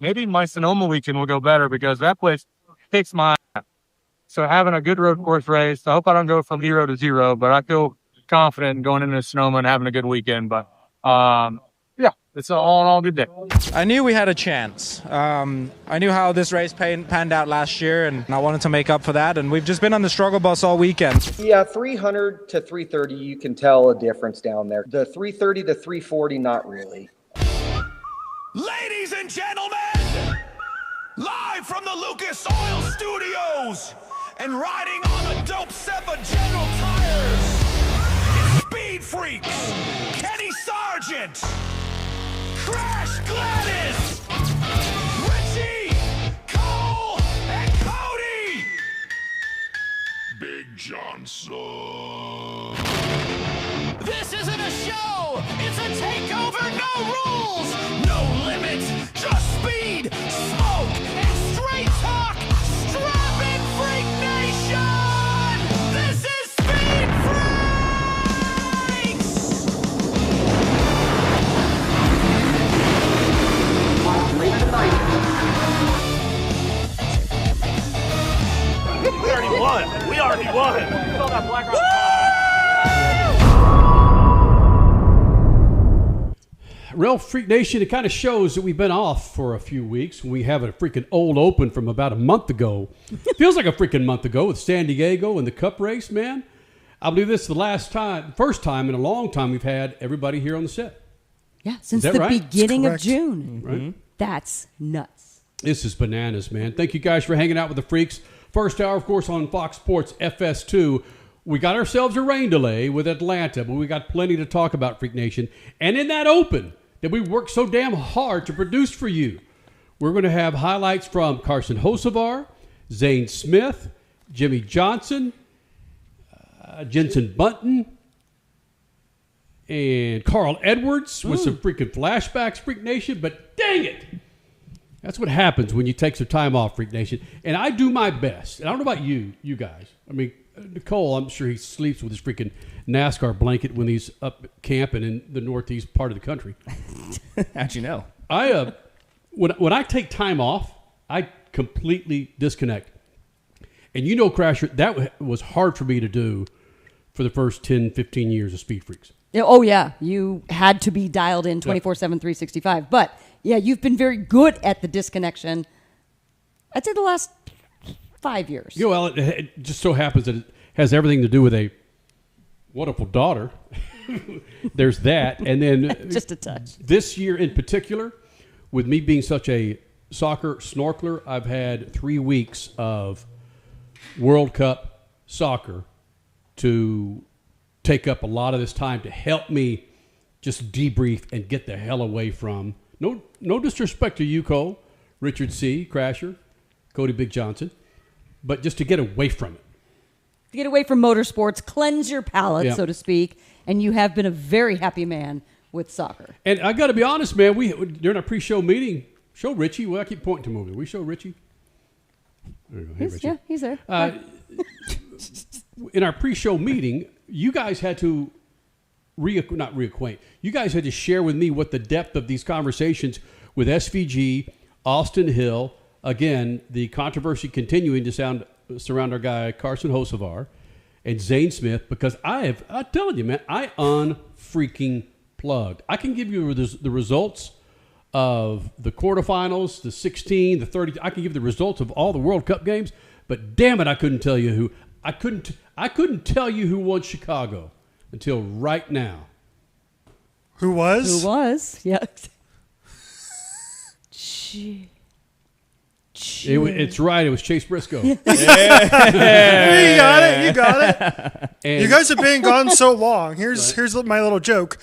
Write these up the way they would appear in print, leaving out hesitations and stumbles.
maybe my Sonoma weekend will go better because that place kicks my ass. So having a good road course race, I hope I don't go from 0 to 0, but I feel confident in going into Sonoma and having a good weekend. But yeah, it's all in all good day. I knew we had a chance. I knew how this race panned out last year, and I wanted to make up for that. And we've just been on the struggle bus all weekend. Yeah, 300 to 330, you can tell a difference down there. The 330 to 340, not really. Ladies and gentlemen, live from the Lucas Oil Studios and riding on a dope set of General Tires, it's SpeedFreaks, Kenny Sargent, Crash Gladys, Richie, Cole, and Cody. Big Johnson. This isn't a show, it's a takeover, no rules, no limits, just speed, smoke, and straight talk. Strap in, Freak Nation! This is SpeedFreaks! We already won. We already won. Real Freak Nation, it kind of shows that we've been off for a few weeks. We have a freaking old open from about a month ago. Feels like a freaking month ago with San Diego and the Cup race, man. I believe this is the first time in a long time we've had everybody here on the set. Yeah, since the beginning of June. Right? That's nuts. This is bananas, man. Thank you guys for hanging out with the Freaks. First hour, of course, on Fox Sports FS2. We got ourselves a rain delay with Atlanta, but we got plenty to talk about, Freak Nation. And in that open that we worked so damn hard to produce for you, we're going to have highlights from Carson Hocevar, Zane Smith, Jimmie Johnson, Jenson Button, and Carl Edwards with some freaking flashbacks, Freak Nation. But dang it, that's what happens when you take some time off, Freak Nation. And I do my best. And I don't know about you guys. I mean, Nicole, I'm sure he sleeps with his freaking NASCAR blanket when he's up camping in the northeast part of the country. How'd you know? When I take time off, I completely disconnect. And you know, Crasher, that was hard for me to do for the first 10, 15 years of SpeedFreaks. Oh, yeah. You had to be dialed in 24/7, 365. But, yeah, you've been very good at the disconnection, I'd say the last 5 years. Yeah, well, it just so happens that it has everything to do with a wonderful daughter. There's that. And then just a touch. This year in particular, with me being such a soccer snorkeler, I've had 3 weeks of World Cup soccer to take up a lot of this time to help me just debrief and get the hell away from, no disrespect to you, Cole, Richard C., Crasher, Cody Big Johnson, but just to get away from it. To get away from motorsports, cleanse your palate, so to speak, and you have been a very happy man with soccer. And I got to be honest, man, we during our pre-show meeting, show Richie, well, I keep pointing to him over there. We show Richie. There you go. Hey, Richie. Yeah, he's there. In our pre-show meeting, you guys had to not reacquaint. You guys had to share with me what the depth of these conversations with SVG, Austin Hill, again, the controversy continuing to surround our guy Carson Hocevar and Zane Smith, because I'm telling you, man, I unfreaking plugged. I can give you the results of the quarterfinals, the 16, the 30. I can give the results of all the World Cup games, but damn it, I couldn't tell you who. I couldn't tell you who won Chicago until right now. Who was? Who was? Yeah. It's right. It was Chase Briscoe. You got it. And you guys have been gone so long. Here's my little joke.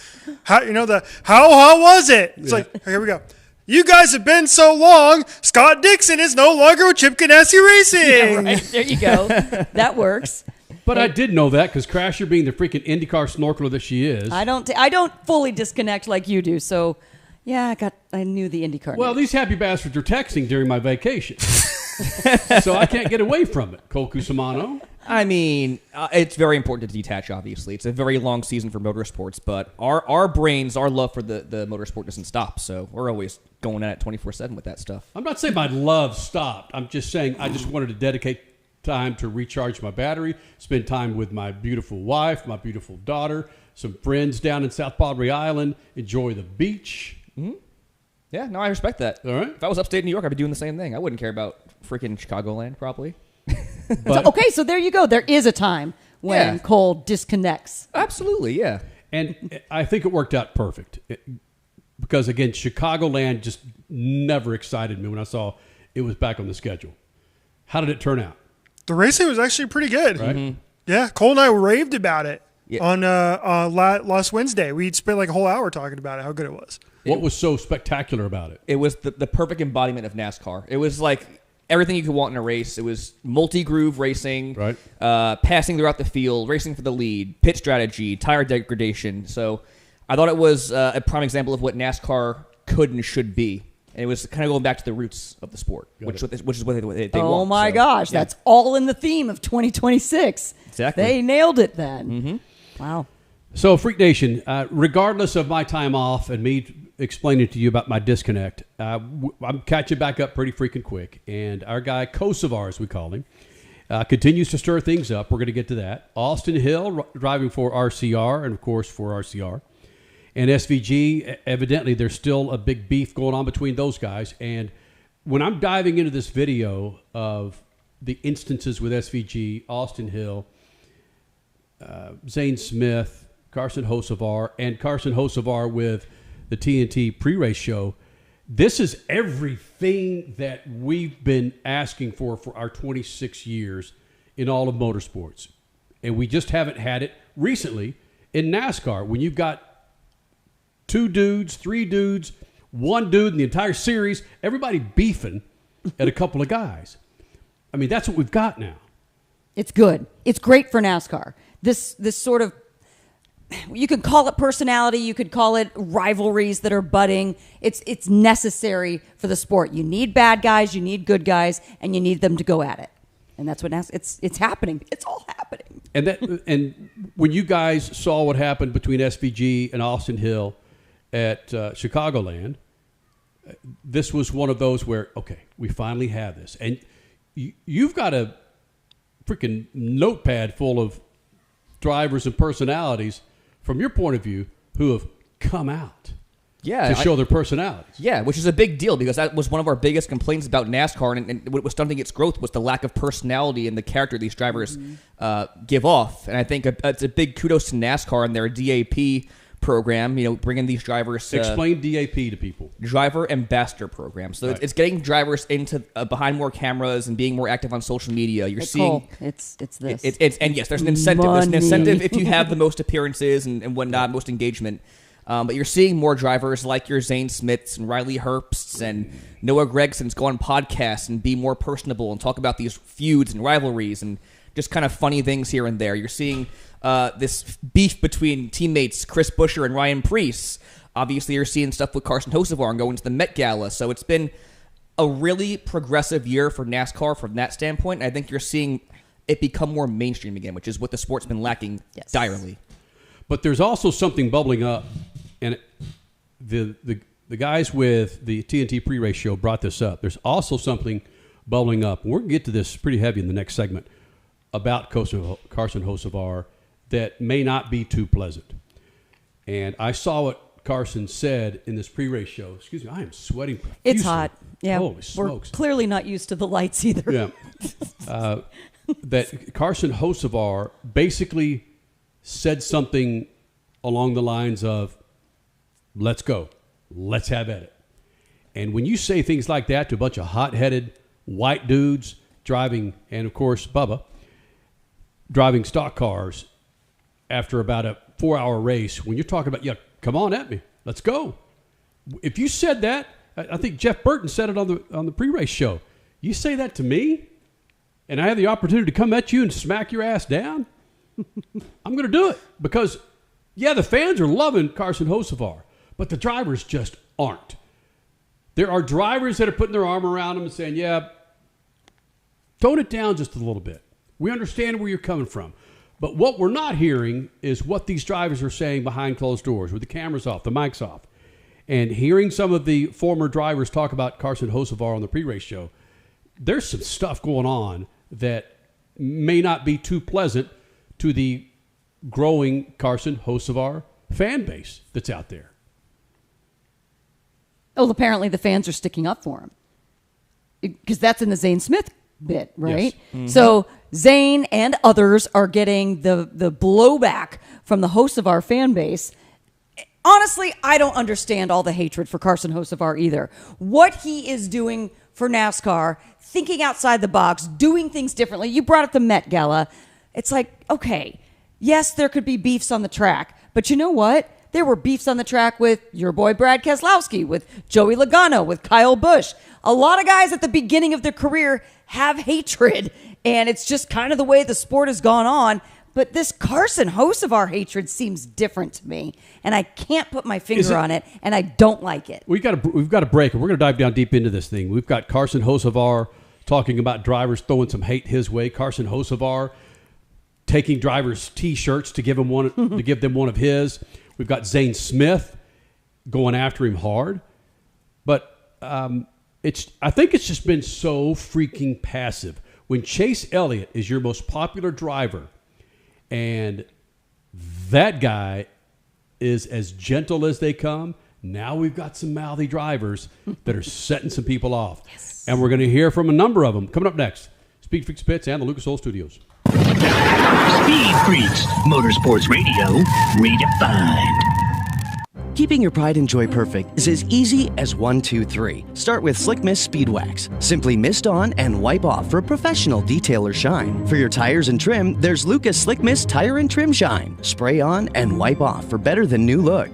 How was it? It's like, here we go. You guys have been so long. Scott Dixon is no longer with Chip Ganassi Racing. Yeah, right. There you go. That works. But I did know that because Crasher, being the freaking IndyCar snorkeler that she is, I don't fully disconnect like you do. So, yeah, I knew the IndyCar. Well, these happy bastards are texting during my vacation, so I can't get away from it. Cole Cusimano. I mean, it's very important to detach, obviously. It's a very long season for motorsports, but our brains, our love for the motorsport doesn't stop, so we're always going at it 24/7 with that stuff. I'm not saying my love stopped. I'm just saying I just wanted to dedicate time to recharge my battery, spend time with my beautiful wife, my beautiful daughter, some friends down in South Padre Island, enjoy the beach. Mm-hmm. Yeah, no, I respect that. All right. If I was upstate New York, I'd be doing the same thing. I wouldn't care about freaking Chicagoland, probably. Okay, so there you go. There is a time when Cole disconnects. Absolutely, yeah. And I think it worked out perfect. Because, again, Chicagoland just never excited me when I saw it was back on the schedule. How did it turn out? The racing was actually pretty good. Right? Mm-hmm. Yeah, Cole and I raved about it Yeah. on last Wednesday. We spent like a whole hour talking about it, how good it was. What was so spectacular about it? It was the perfect embodiment of NASCAR. It was like everything you could want in a race. It was multi-groove racing, Right. Passing throughout the field, racing for the lead, pit strategy, tire degradation. So I thought it was a prime example of what NASCAR could and should be. And it was kind of going back to the roots of the sport, which is what they want. Oh my gosh, that's all in the theme of 2026. Exactly. They nailed it then. Mm-hmm. Wow. So, Freak Nation, regardless of my time off and me explaining to you about my disconnect, I'm catching back up pretty freaking quick. And our guy, Hocevar, as we call him, continues to stir things up. We're going to get to that. Austin Hill driving for RCR and, of course, for RCR. And SVG, evidently, there's still a big beef going on between those guys. And when I'm diving into this video of the instances with SVG, Austin Hill, Zane Smith, Carson Hocevar, and Carson Hocevar with the TNT pre-race show, this is everything that we've been asking for our 26 years in all of motorsports. And we just haven't had it recently in NASCAR when you've got 2 dudes, 3 dudes, 1 dude in the entire series, everybody beefing at a couple of guys. I mean, that's what we've got now. It's good. It's great for NASCAR. This sort of, you could call it personality, you could call it rivalries that are budding. It's necessary for the sport. You need bad guys, you need good guys, and you need them to go at it. And that's what it's happening. It's all happening. And when you guys saw what happened between SVG and Austin Hill at Chicagoland, this was one of those where, okay, we finally have this. And you've got a freaking notepad full of drivers and personalities from your point of view who have come out to show their personalities. Yeah, which is a big deal because that was one of our biggest complaints about NASCAR, and what was stunting its growth was the lack of personality and the character these drivers give off. And I think it's a big kudos to NASCAR and their DAP program, bringing these drivers. Explain DAP to people. Driver Ambassador Program. So it's getting drivers into behind more cameras and being more active on social media. You're seeing Cole. It's this. And yes, there's an incentive. Money. There's an incentive if you have the most appearances and whatnot, most engagement. But you're seeing more drivers like your Zane Smiths and Riley Herbsts and Noah Gregsons go on podcasts and be more personable and talk about these feuds and rivalries and just kind of funny things here and there. You're seeing this beef between teammates Chris Buescher and Ryan Preece. Obviously, you're seeing stuff with Carson Hocevar and going to the Met Gala. So it's been a really progressive year for NASCAR from that standpoint. And I think you're seeing it become more mainstream again, which is what the sport's been lacking direly. But there's also something bubbling up, and the guys with the TNT pre-race show brought this up. There's also something bubbling up. We're going to get to this pretty heavy in the next segment about Carson Hocevar that may not be too pleasant. And I saw what Carson said in this pre-race show. Excuse me, I am sweating profusely. It's hot. Yeah, Holy smokes. We're clearly not used to the lights either. Yeah. That Carson Hocevar basically said something along the lines of, let's go, let's have at it. And when you say things like that to a bunch of hot-headed white dudes driving, and of course Bubba, driving stock cars after about a 4-hour race, when you're talking about, come on at me, let's go. If you said that, I think Jeff Burton said it on the pre-race show. You say that to me, and I have the opportunity to come at you and smack your ass down, I'm going to do it. Because, the fans are loving Carson Hocevar, but the drivers just aren't. There are drivers that are putting their arm around him and saying, tone it down just a little bit. We understand where you're coming from. But what we're not hearing is what these drivers are saying behind closed doors with the cameras off, the mics off. And hearing some of the former drivers talk about Carson Hocevar on the pre-race show, there's some stuff going on that may not be too pleasant to the growing Carson Hocevar fan base that's out there. Oh, apparently the fans are sticking up for him. Because that's in the Zane Smith bit, right? Yes. Mm-hmm. So Zane and others are getting the blowback from the Hocevar fan base. Honestly, I don't understand all the hatred for Carson Hocevar either. What he is doing for NASCAR, thinking outside the box, doing things differently. You brought up the Met Gala. It's like, okay, yes, there could be beefs on the track, but you know what? There were beefs on the track with your boy Brad Keselowski, with Joey Logano, with Kyle Busch. A lot of guys at the beginning of their career have hatred, and it's just kind of the way the sport has gone on. But this Carson Hocevar hatred seems different to me, and I can't put my finger on it, and I don't like it. We've got to break it. We're going to dive down deep into this thing. We've got Carson Hocevar talking about drivers throwing some hate his way. Carson Hocevar taking drivers' T-shirts to give them one of his. We've got Zane Smith going after him hard, but I think it's just been so freaking passive. When Chase Elliott is your most popular driver, and that guy is as gentle as they come, now we've got some mouthy drivers that are setting some people off. Yes. And we're going to hear from a number of them coming up next. SpeedFreaks Pits and the Lucas Oil Studios. SpeedFreaks, Motorsports Radio, redefined. Keeping your pride and joy perfect is as easy as 1, 2, 3. Start with Slick Mist Speed Wax. Simply mist on and wipe off for professional detail or shine. For your tires and trim, there's Lucas Slick Mist Tire and Trim Shine. Spray on and wipe off for better than new look.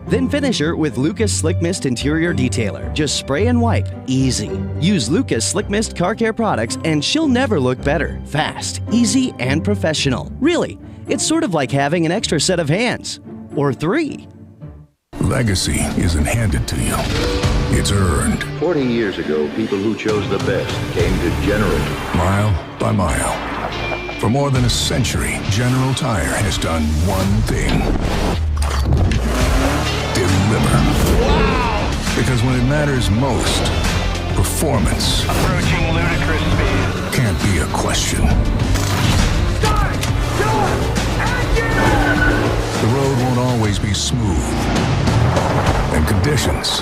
Then finish her with Lucas Slick Mist Interior Detailer. Just spray and wipe. Easy. Use Lucas Slick Mist Car Care products and she'll never look better. Fast, easy, and professional. Really, it's sort of like having an extra set of hands. Or 3. Legacy isn't handed to you. It's earned. 40 years ago, people who chose the best came to General. Mile by mile. For more than a century, General Tire has done one thing. Deliver. Wow! Because when it matters most, performance Approaching ludicrous speed. can't be a question. Start! Start! Engine! The road won't always be smooth. And conditions,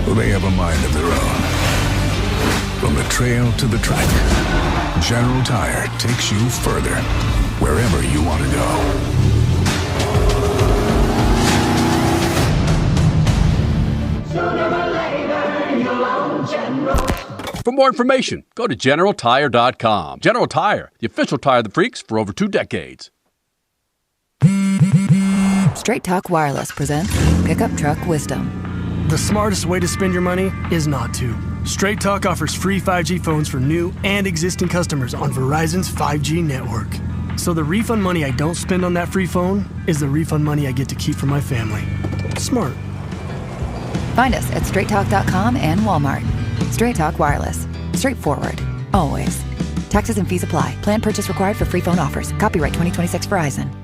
well, they have a mind of their own. From the trail to the track, General Tire takes you further, wherever you want to go. For more information, go to GeneralTire.com. General Tire, the official tire of the Freaks for over 2 decades. Straight Talk Wireless presents Pickup Truck Wisdom. The smartest way to spend your money is not to. Straight Talk offers free 5G phones for new and existing customers on Verizon's 5G network. So the refund money I don't spend on that free phone is the refund money I get to keep for my family. Smart. Find us at straighttalk.com and Walmart. Straight Talk Wireless. Straightforward. Always. Taxes and fees apply. Plan purchase required for free phone offers. Copyright 2026 Verizon.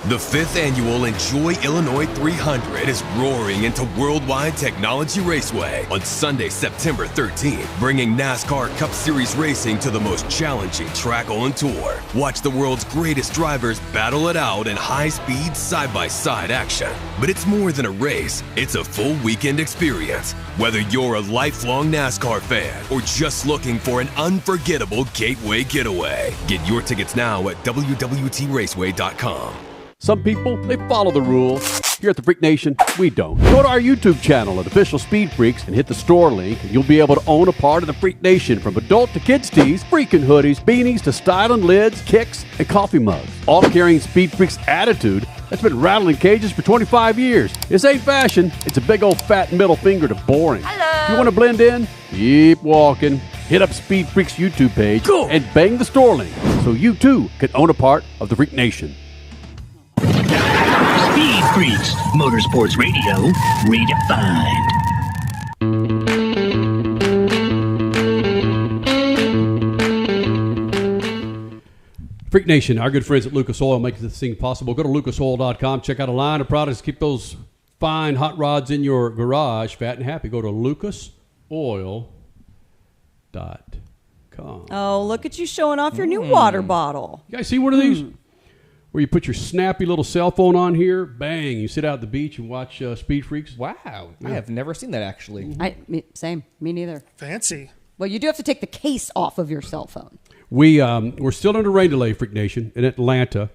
The 5th annual Enjoy Illinois 300 is roaring into Worldwide Technology Raceway on Sunday, September 13th, bringing NASCAR Cup Series racing to the most challenging track on tour. Watch the world's greatest drivers battle it out in high-speed, side-by-side action. But it's more than a race, it's a full weekend experience. Whether you're a lifelong NASCAR fan or just looking for an unforgettable gateway getaway, get your tickets now at www.raceway.com. Some people, they follow the rules. Here at the Freak Nation, we don't. Go to our YouTube channel at Official Speed Freaks and hit the store link, and you'll be able to own a part of the Freak Nation, from adult to kids tees, freaking hoodies, beanies to styling lids, kicks, and coffee mugs. All carrying Speed Freaks attitude that's been rattling cages for 25 years. This ain't fashion. It's a big old fat middle finger to boring. Hello. You want to blend in? Keep walking. Hit up Speed Freaks YouTube page and bang the store link so you too can own a part of the Freak Nation. Speed Freaks, Motorsports Radio, redefined. Freak Nation, our good friends at Lucas Oil make this thing possible. Go to lucasoil.com. Check out a line of products. Keep those fine hot rods in your garage fat and happy. Go to lucasoil.com. Oh, look at you showing off your new water bottle. You guys see one of these? Where you put your snappy little cell phone on here, bang, you sit out at the beach and watch Speed Freaks. Wow. I have never seen that, actually. Same. Me neither. Fancy. Well, you do have to take the case off of your cell phone. We're still under rain delay, Freak Nation, in Atlanta.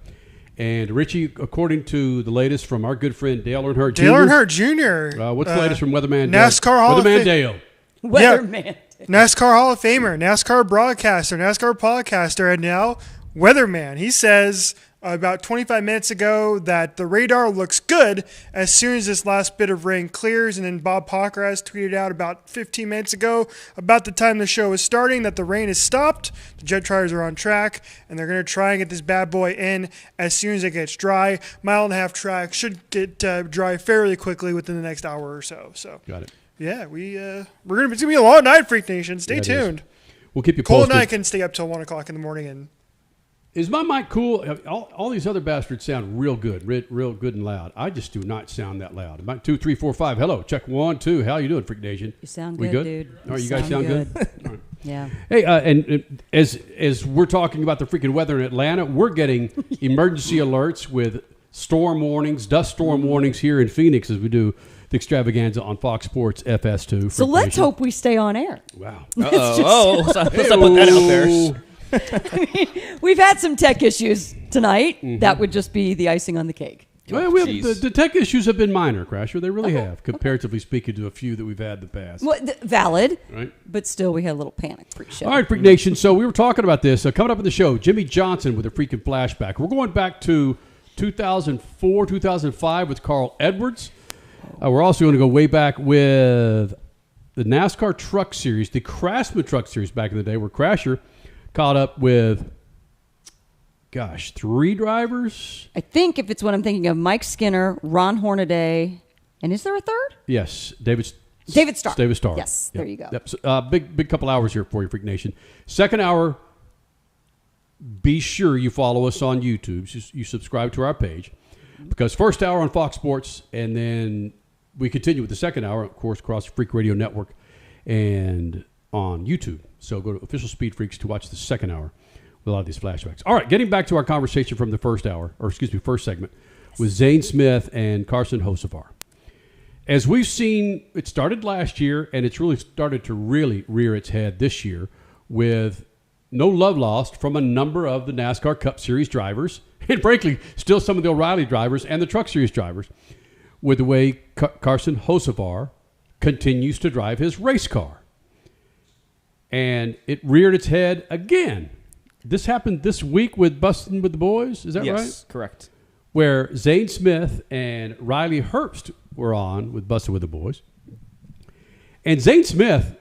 And Richie, according to the latest from our good friend Dale Earnhardt Jr. Dale Earnhardt Jr. What's the latest from Weatherman NASCAR Hall of Weatherman Dale. Weatherman. NASCAR Hall of Famer, NASCAR broadcaster, NASCAR podcaster, and now Weatherman. He says about 25 minutes ago that the radar looks good as soon as this last bit of rain clears. And then Bob Parker has tweeted out about 15 minutes ago, about the time the show is starting, that the rain has stopped, the jet tires are on track, and they're going to try and get this bad boy in as soon as it gets dry. 1.5-mile track should get dry fairly quickly within the next hour or so. So got it. Yeah, it's gonna be a long night, Freak Nation. Stay tuned. We'll keep you Cole posted. and I can stay up till 1 o'clock in the morning. And is my mic cool? All these other bastards sound real good, real good and loud. I just do not sound that loud. About 2, 3, 4, 5. Hello, check 1, 2. How you doing, Freak Nation? You sound we good, dude. All right, you guys sound good. All right. Yeah. Hey, and as we're talking about the freaking weather in Atlanta, we're getting emergency alerts with storm warnings, dust storm warnings here in Phoenix as we do the extravaganza on Fox Sports FS2. So let's hope we stay on air. Wow. Let's not put that out there. We've had some tech issues tonight. Mm-hmm. That would just be the icing on the cake. Well, the tech issues have been minor, Crasher. They really have, comparatively speaking to a few that we've had in the past. Well, valid. Right. But still, we had a little panic pre-show. All right, Freak Nation. So we were talking about this. Coming up in the show, Jimmie Johnson with a Freakin Flashback. We're going back to 2004, 2005 with Carl Edwards. We're also going to go way back with the NASCAR Truck Series, the Craftsman Truck Series back in the day, where Crasher caught up with, 3 drivers? I think if it's what I'm thinking of, Mike Skinner, Ron Hornaday, and is there a third? Yes, David Starr. David Starr. Yes, there you go. Yep. So, big couple hours here for you, Freak Nation. Second hour, be sure you follow us on YouTube. You subscribe to our page. Because first hour on Fox Sports, and then we continue with the second hour, of course, across the Freak Radio Network and on YouTube. So go to Official Speed Freaks to watch the second hour with a lot of these flashbacks. All right, getting back to our conversation from the first segment with Zane Smith and Carson Hocevar. As we've seen, it started last year, and it's really started to rear its head this year with no love lost from a number of the NASCAR Cup Series drivers, and frankly, still some of the O'Reilly drivers and the Truck Series drivers, with the way Carson Hocevar continues to drive his race car. And it reared its head again. This happened this week with Bustin' with the Boys, is that right? Yes, correct. Where Zane Smith and Riley Herbst were on with Bustin' with the Boys. And Zane Smith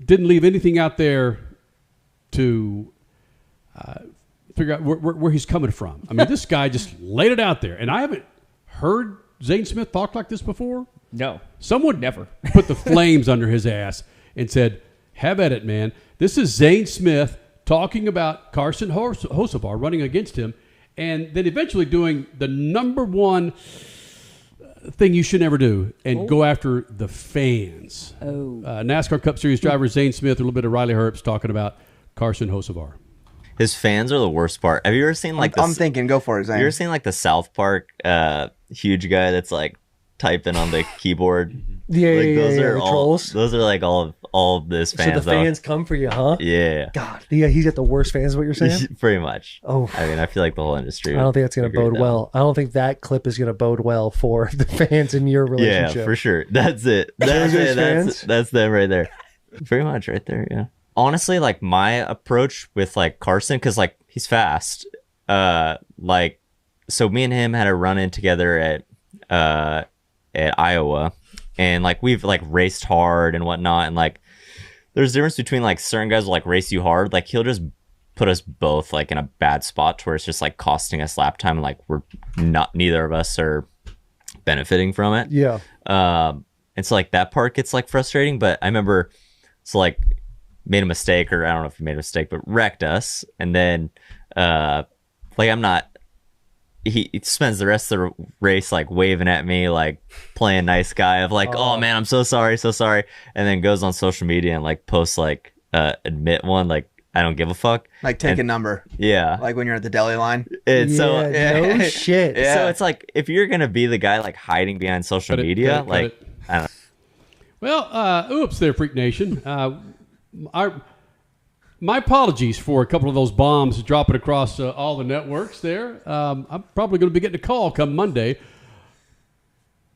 didn't leave anything out there to figure out where he's coming from. I mean, this guy just laid it out there. And I haven't heard Zane Smith talk like this before. No. Someone never put the flames under his ass and said, have at it, man. This is Zane Smith talking about Carson Hocevar running against him, and then eventually doing the number one thing you should never do and go after the fans. NASCAR Cup Series driver Zane Smith, a little bit of Riley Herbst talking about Carson Hocevar. His fans are the worst part. Have you ever seen I'm thinking, go for it, Zane. Have you ever seen the South Park huge guy that's typing on the keyboard? Those are all trolls. Those are all of this fans. So the fans come for you, huh? Yeah. God, he's got the worst fans. Is what you're saying? Pretty much. Oh, I mean, I feel like the whole industry. I don't think that's going to bode well. I don't think that clip is going to bode well for the fans in your relationship. Yeah, for sure. That's it. That's them right there. Pretty much right there. Yeah. Honestly, my approach with Carson, because he's fast. So me and him had a run in together at Iowa, and we've raced hard and whatnot, and there's a difference between certain guys will race you hard, he'll just put us both in a bad spot to where it's just costing us lap time, and we're not, neither of us are benefiting from it. Yeah. And so that part gets frustrating, but I remember, so made a mistake, or I don't know if he made a mistake, but wrecked us. And then, like, I'm not. He spends the rest of the race like waving at me, like playing nice guy of like, oh man, I'm so sorry, and then goes on social media and like posts like admit one, like I don't give a fuck, like take a number, like when you're at the deli line. And no shit. Yeah. So it's like if you're gonna be the guy like hiding behind social media, I don't know. Well, oops, there, Freak Nation. My apologies for a couple of those bombs dropping across all the networks there. I'm probably going to be getting a call come Monday.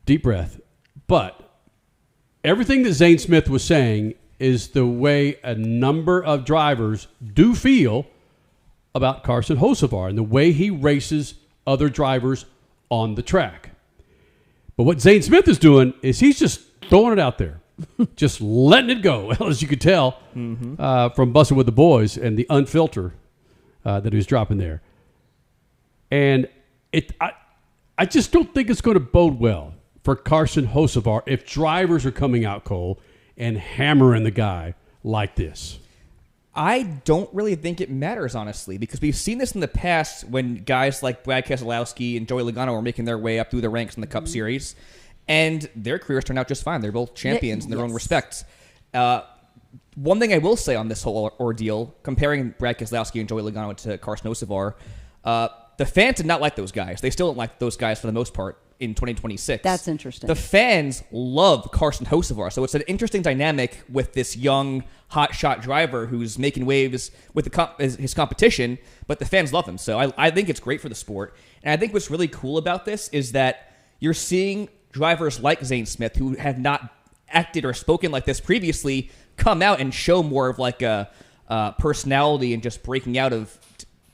Deep breath. But everything that Zane Smith was saying is the way a number of drivers do feel about Carson Hocevar and the way he races other drivers on the track. But what Zane Smith is doing is he's just throwing it out there. Just letting it go, as you could tell from Bussin' with the Boys and the unfilter that he was dropping there. And I just don't think it's going to bode well for Carson Hocevar if drivers are coming out, Cole, and hammering the guy like this. I don't really think it matters, honestly, because we've seen this in the past when guys like Brad Keselowski and Joey Logano were making their way up through the ranks in the Cup Series. And their careers turned out just fine. They're both champions in their own respects. One thing I will say on this whole ordeal, comparing Brad Keselowski and Joey Logano to Carson Hocevar, the fans did not like those guys. They still don't like those guys for the most part in 2026. That's interesting. The fans love Carson Hocevar, so it's an interesting dynamic with this young, hotshot driver who's making waves with his competition, but the fans love him. So I think it's great for the sport. And I think what's really cool about this is that you're seeing drivers like Zane Smith, who have not acted or spoken like this previously, come out and show more of like a personality and just breaking out of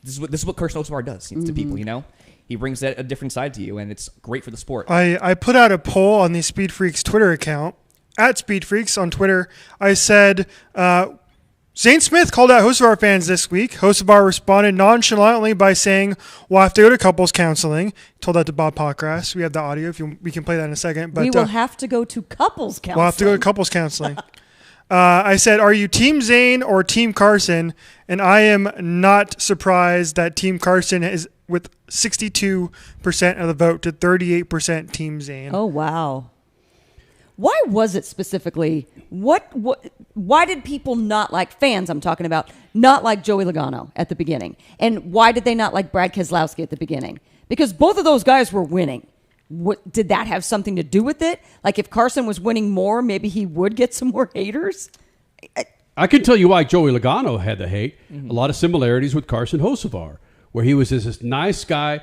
this is what Carson Hocevar does to people. You know, he brings that a different side to you, and it's great for the sport. I put out a poll on the SpeedFreaks Twitter account at SpeedFreaks on Twitter. I said Zane Smith called out Hocevar fans this week. Hocevar responded nonchalantly by saying, we'll have to go to couples counseling. Told that to Bob Pockgrass. We have the audio. We can play that in a second. But we will have to go to couples counseling. We'll have to go to couples counseling. I said, are you Team Zane or Team Carson? And I am not surprised that Team Carson is with 62% of the vote to 38% Team Zane. Oh, wow. Why was it specifically? Why did people not like, fans I'm talking about, not like Joey Logano at the beginning? And why did they not like Brad Keselowski at the beginning? Because both of those guys were winning. Did that have something to do with it? Like if Carson was winning more, maybe he would get some more haters? I can tell you why Joey Logano had the hate. A lot of similarities with Carson Hocevar, where he was this nice guy,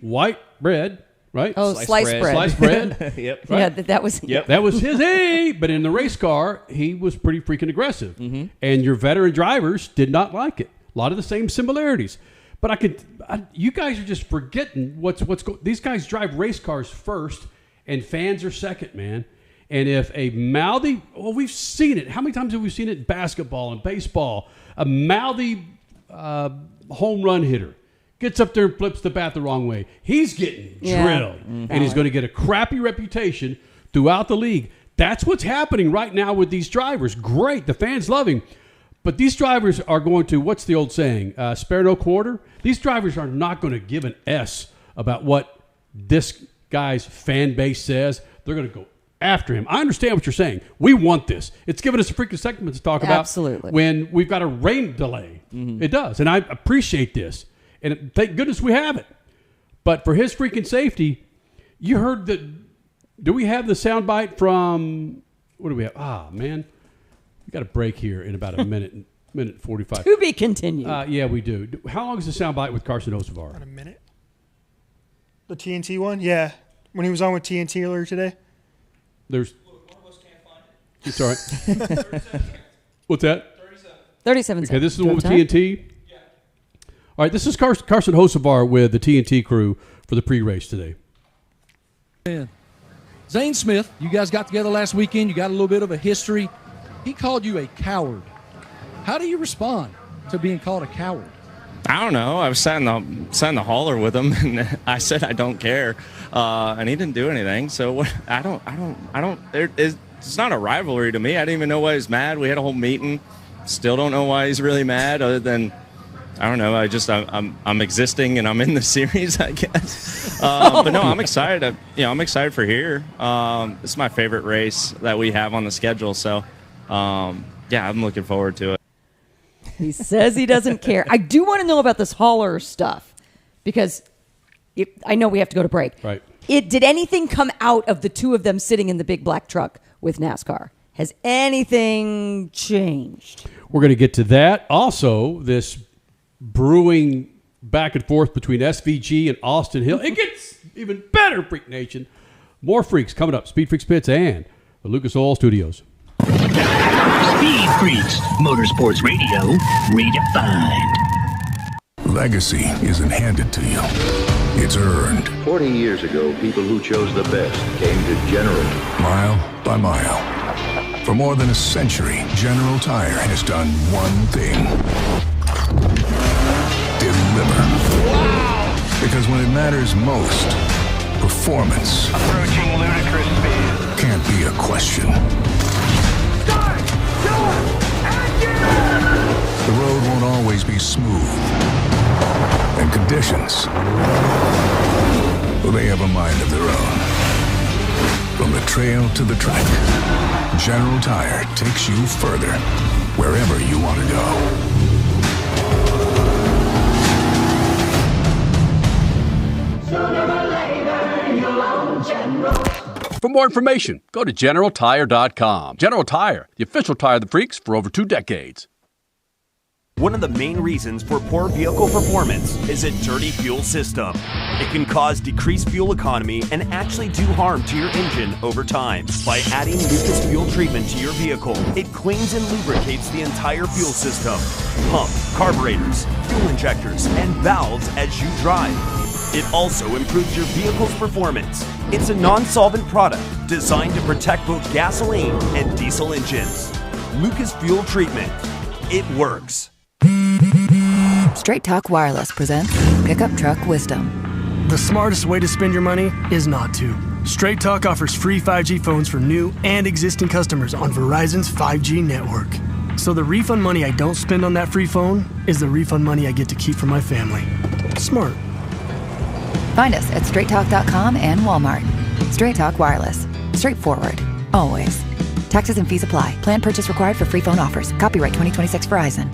white bread, right? Oh, sliced bread. Sliced bread. Yep. Right? Yeah, that was that was his hey. But in the race car, he was pretty freaking aggressive. And your veteran drivers did not like it. A lot of the same similarities. But you guys are just forgetting what's going. These guys drive race cars first, and fans are second, man. And if a mouthy, we've seen it. How many times have we seen it in basketball and baseball? A mouthy home run hitter gets up there and flips the bat the wrong way. He's getting drilled, and he's going to get a crappy reputation throughout the league. That's what's happening right now with these drivers. Great, the fans love him. But these drivers are going to, what's the old saying, spare no quarter? These drivers are not going to give an S about what this guy's fan base says. They're going to go after him. I understand what you're saying. We want this. It's given us a freaking segment to talk about when we've got a rain delay. It does. And I appreciate this. And thank goodness we have it. But for his freaking safety, you heard that. Do we have the soundbite from, what do we have? Ah, man. We got a break here in about a minute 45. To be continued. Yeah, we do. How long is the soundbite with Carson Hocevar? About a minute. The TNT one? Yeah. When he was on with TNT earlier today. There's. Look, one of us can't find it. It's all right. What's that? 37 seconds. Okay, this is the one with TNT? Yeah. All right, this is Carson Hocevar with the TNT crew for the pre-race today. Zane Smith, you guys got together last weekend. You got a little bit of a history. He called you a coward. How do you respond to being called a coward? I don't know. I was sat in the hauler with him, and I said I don't care, and he didn't do anything. So what? I don't. it's not a rivalry to me. I didn't even know why he's mad. We had a whole meeting. Still don't know why he's really mad, other than, I don't know. I'm existing and I'm in the series, I guess. But no, I'm excited. I'm excited for here. It's my favorite race that we have on the schedule. So, I'm looking forward to it. He says he doesn't care. I do want to know about this hauler stuff because I know we have to go to break. Right. Did anything come out of the two of them sitting in the big black truck with NASCAR? Has anything changed? We're going to get to that. Also, this brewing back and forth between SVG and Austin Hill. It gets even better, Freak Nation. More freaks coming up. Speed Freaks Pits and the Lucas Oil Studios. Speed Freaks, Motorsports Radio, redefined. Legacy isn't handed to you. It's earned. 40 years ago, people who chose the best came to General. Mile by mile. For more than a century, General Tire has done one thing. Deliver. Wow! Because when it matters most, performance Approaching ludicrous speed. can't be a question. Start! Your engine! The road won't always be smooth. And conditions, well, they have a mind of their own. From the trail to the track, General Tire takes you further, wherever you want to go. Sooner or later, you'll own General. For more information, go to GeneralTire.com. General Tire, the official tire of the freaks for over 2 decades. One of the main reasons for poor vehicle performance is a dirty fuel system. It can cause decreased fuel economy and actually do harm to your engine over time. By adding Lucas fuel treatment to your vehicle, it cleans and lubricates the entire fuel system, pump, carburetors, fuel injectors, and valves as you drive. It also improves your vehicle's performance. It's a non-solvent product designed to protect both gasoline and diesel engines. Lucas fuel treatment. It works. Straight Talk Wireless presents Pickup Truck Wisdom. The smartest way to spend your money is not to. Straight Talk offers free 5G phones for new and existing customers on Verizon's 5G network. So the refund money I don't spend on that free phone is the refund money I get to keep for my family. Smart. Find us at straighttalk.com and Walmart. Straight Talk Wireless. Straightforward. Always. Taxes and fees apply. Plan purchase required for free phone offers. Copyright 2026 Verizon.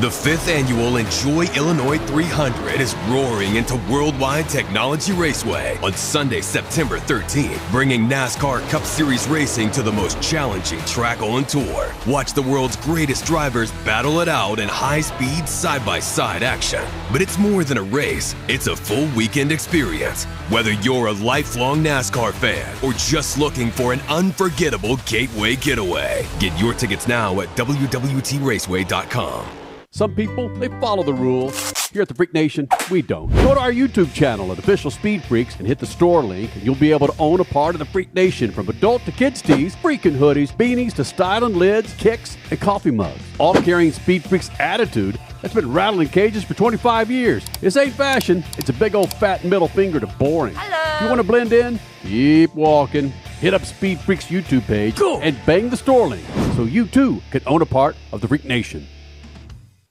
The 5th annual Enjoy Illinois 300 is roaring into Worldwide Technology Raceway on Sunday, September 13th, bringing NASCAR Cup Series racing to the most challenging track on tour. Watch the world's greatest drivers battle it out in high-speed, side-by-side action. But it's more than a race, it's a full weekend experience. Whether you're a lifelong NASCAR fan or just looking for an unforgettable gateway getaway, get your tickets now at www.raceway.com. Some people, they follow the rules. Here at the Freak Nation, we don't. Go to our YouTube channel at Official Speed Freaks and hit the store link, and you'll be able to own a part of the Freak Nation, from adult to kids tees, freaking hoodies, beanies to styling lids, kicks, and coffee mugs. All carrying Speed Freaks attitude that's been rattling cages for 25 years. This ain't fashion. It's a big old fat middle finger to boring. Hello. You want to blend in? Keep walking. Hit up Speed Freaks YouTube page and bang the store link so you too can own a part of the Freak Nation.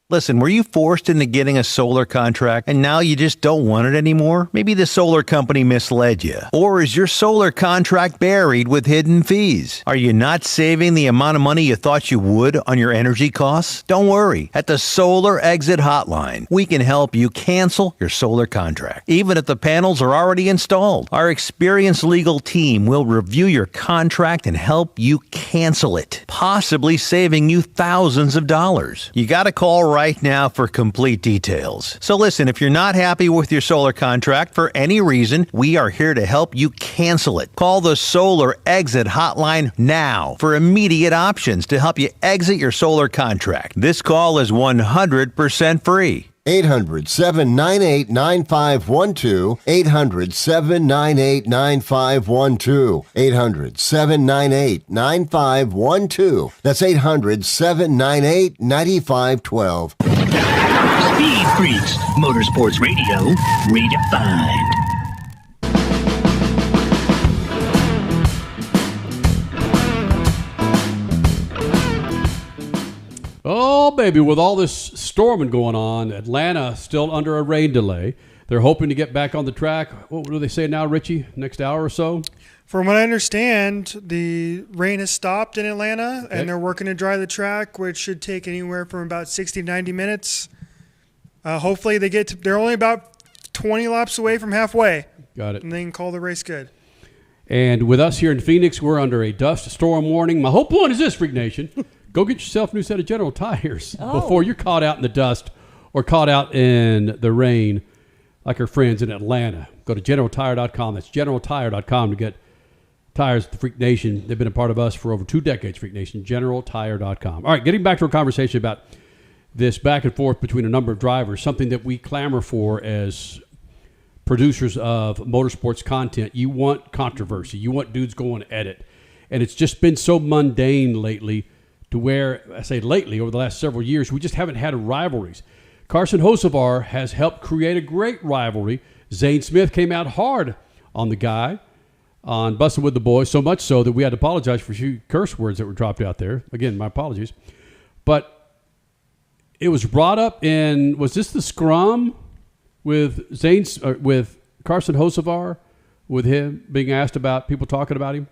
Listen, were you forced into getting a solar contract and now you just don't want it anymore? Maybe the solar company misled you. Or is your solar contract buried with hidden fees? Are you not saving the amount of money you thought you would on your energy costs? Don't worry. At the Solar Exit Hotline, we can help you cancel your solar contract, even if the panels are already installed. Our experienced legal team will review your contract and help you cancel it, possibly saving you thousands of dollars. You got to call right now for complete details. So listen, if you're not happy with your solar contract for any reason, we are here to help you cancel it. Call the Solar Exit Hotline now for immediate options to help you exit your solar contract. This call is 100% free. 800-798-9512. 800-798-9512. 800-798-9512. That's 800-798-9512. Speed Freaks, Motorsports Radio, redefined. Oh, baby, with all this storming going on, Atlanta still under a rain delay. They're hoping to get back on the track. What do they say now, Richie? Next hour or so? From what I understand, the rain has stopped in Atlanta, and they're working to dry the track, which should take anywhere from about 60 to 90 minutes. Hopefully they're only about 20 laps away from halfway. Got it. And they can call the race good. And with us here in Phoenix, we're under a dust storm warning. My whole point is this, Freak Nation. Go get yourself a new set of General tires before you're caught out in the dust or caught out in the rain like our friends in Atlanta. Go to GeneralTire.com. That's GeneralTire.com to get tires at the Freak Nation. They've been a part of us for over 2 decades, Freak Nation. GeneralTire.com. All right, getting back to our conversation about this back and forth between a number of drivers, something that we clamor for as producers of motorsports content. You want controversy. You want dudes going at it. And it's just been so mundane lately to where, I say lately, over the last several years, we just haven't had rivalries. Carson Hocevar has helped create a great rivalry. Zane Smith came out hard on the guy on Bussin' with the Boys, so much so that we had to apologize for a few curse words that were dropped out there. Again, my apologies. But it was brought up in, was this the scrum with with Carson Hocevar, with him being asked about people talking about him?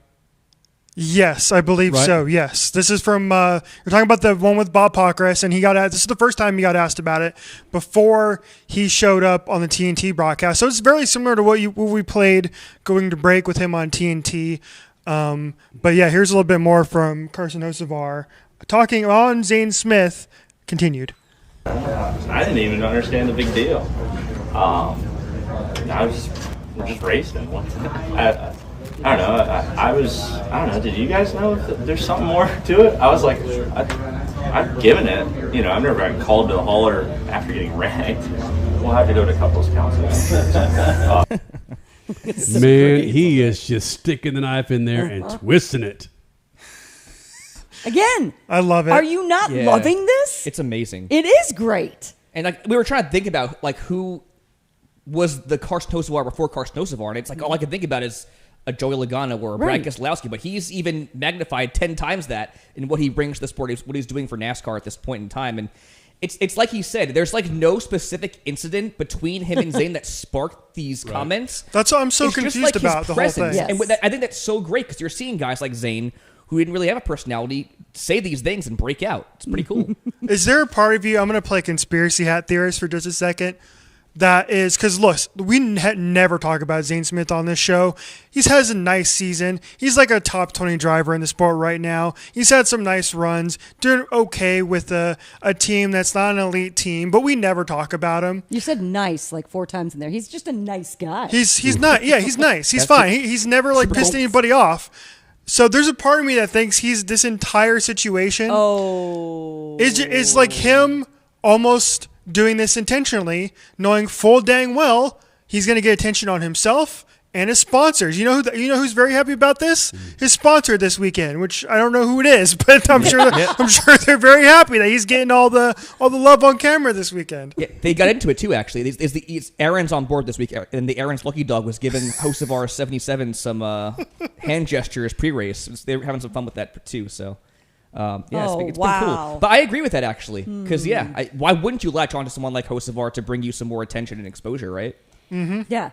Yes, I believe so. Yes, this is from. You're talking about the one with Bob Pockris, and he got asked. This is the first time he got asked about it before he showed up on the TNT broadcast. So it's very similar to what we played going to break with him on TNT. But yeah, here's a little bit more from Carson Hocevar talking on Zane Smith. Continued. I didn't even understand the big deal. We're just racing. I don't know. I don't know. Did you guys know if there's something more to it? I was like, I've given it. I've never gotten called to a hauler after getting ranked. We'll have to go to couples counseling. Man, he is just sticking the knife in there and twisting it. Again, I love it. Are you not loving this? It's amazing. It is great. And we were trying to think about who was the Carson Hocevar before Carson Hocevar, and it's all I can think about is a Joey Logano or a Brad Keselowski, but he's even magnified 10 times that in what he brings to the sport, what he's doing for NASCAR at this point in time. And it's like he said, there's no specific incident between him and Zane that sparked these comments. That's what I'm so confused about the whole thing. Yes. And I think that's so great because you're seeing guys like Zane who didn't really have a personality say these things and break out. It's pretty cool. Is there a part of you, I'm going to play conspiracy hat theorist for just a second, that is, because look, we never talk about Zane Smith on this show. He has a nice season. He's like a top 20 driver in the sport right now. He's had some nice runs, doing okay with a team that's not an elite team, but we never talk about him. You said nice like 4 times in there. He's just a nice guy. He's not. Yeah, he's nice. He's fine. He's never pissed anybody off. So there's a part of me that thinks this entire situation is like him almost doing this intentionally, knowing full dang well he's going to get attention on himself and his sponsors. You know who's very happy about this? His sponsor this weekend, which I don't know who it is, but I'm sure they're very happy that he's getting all the love on camera this weekend. Yeah, they got into it too. Actually, it's Aaron's on board this week, and the Aaron's Lucky Dog was giving Hocevar 77 some hand gestures pre-race. They were having some fun with that too. So. It's been cool. But I agree with that, actually. Because, why wouldn't you latch on to someone like Hocevar to bring you some more attention and exposure, right? Mm-hmm. Yeah.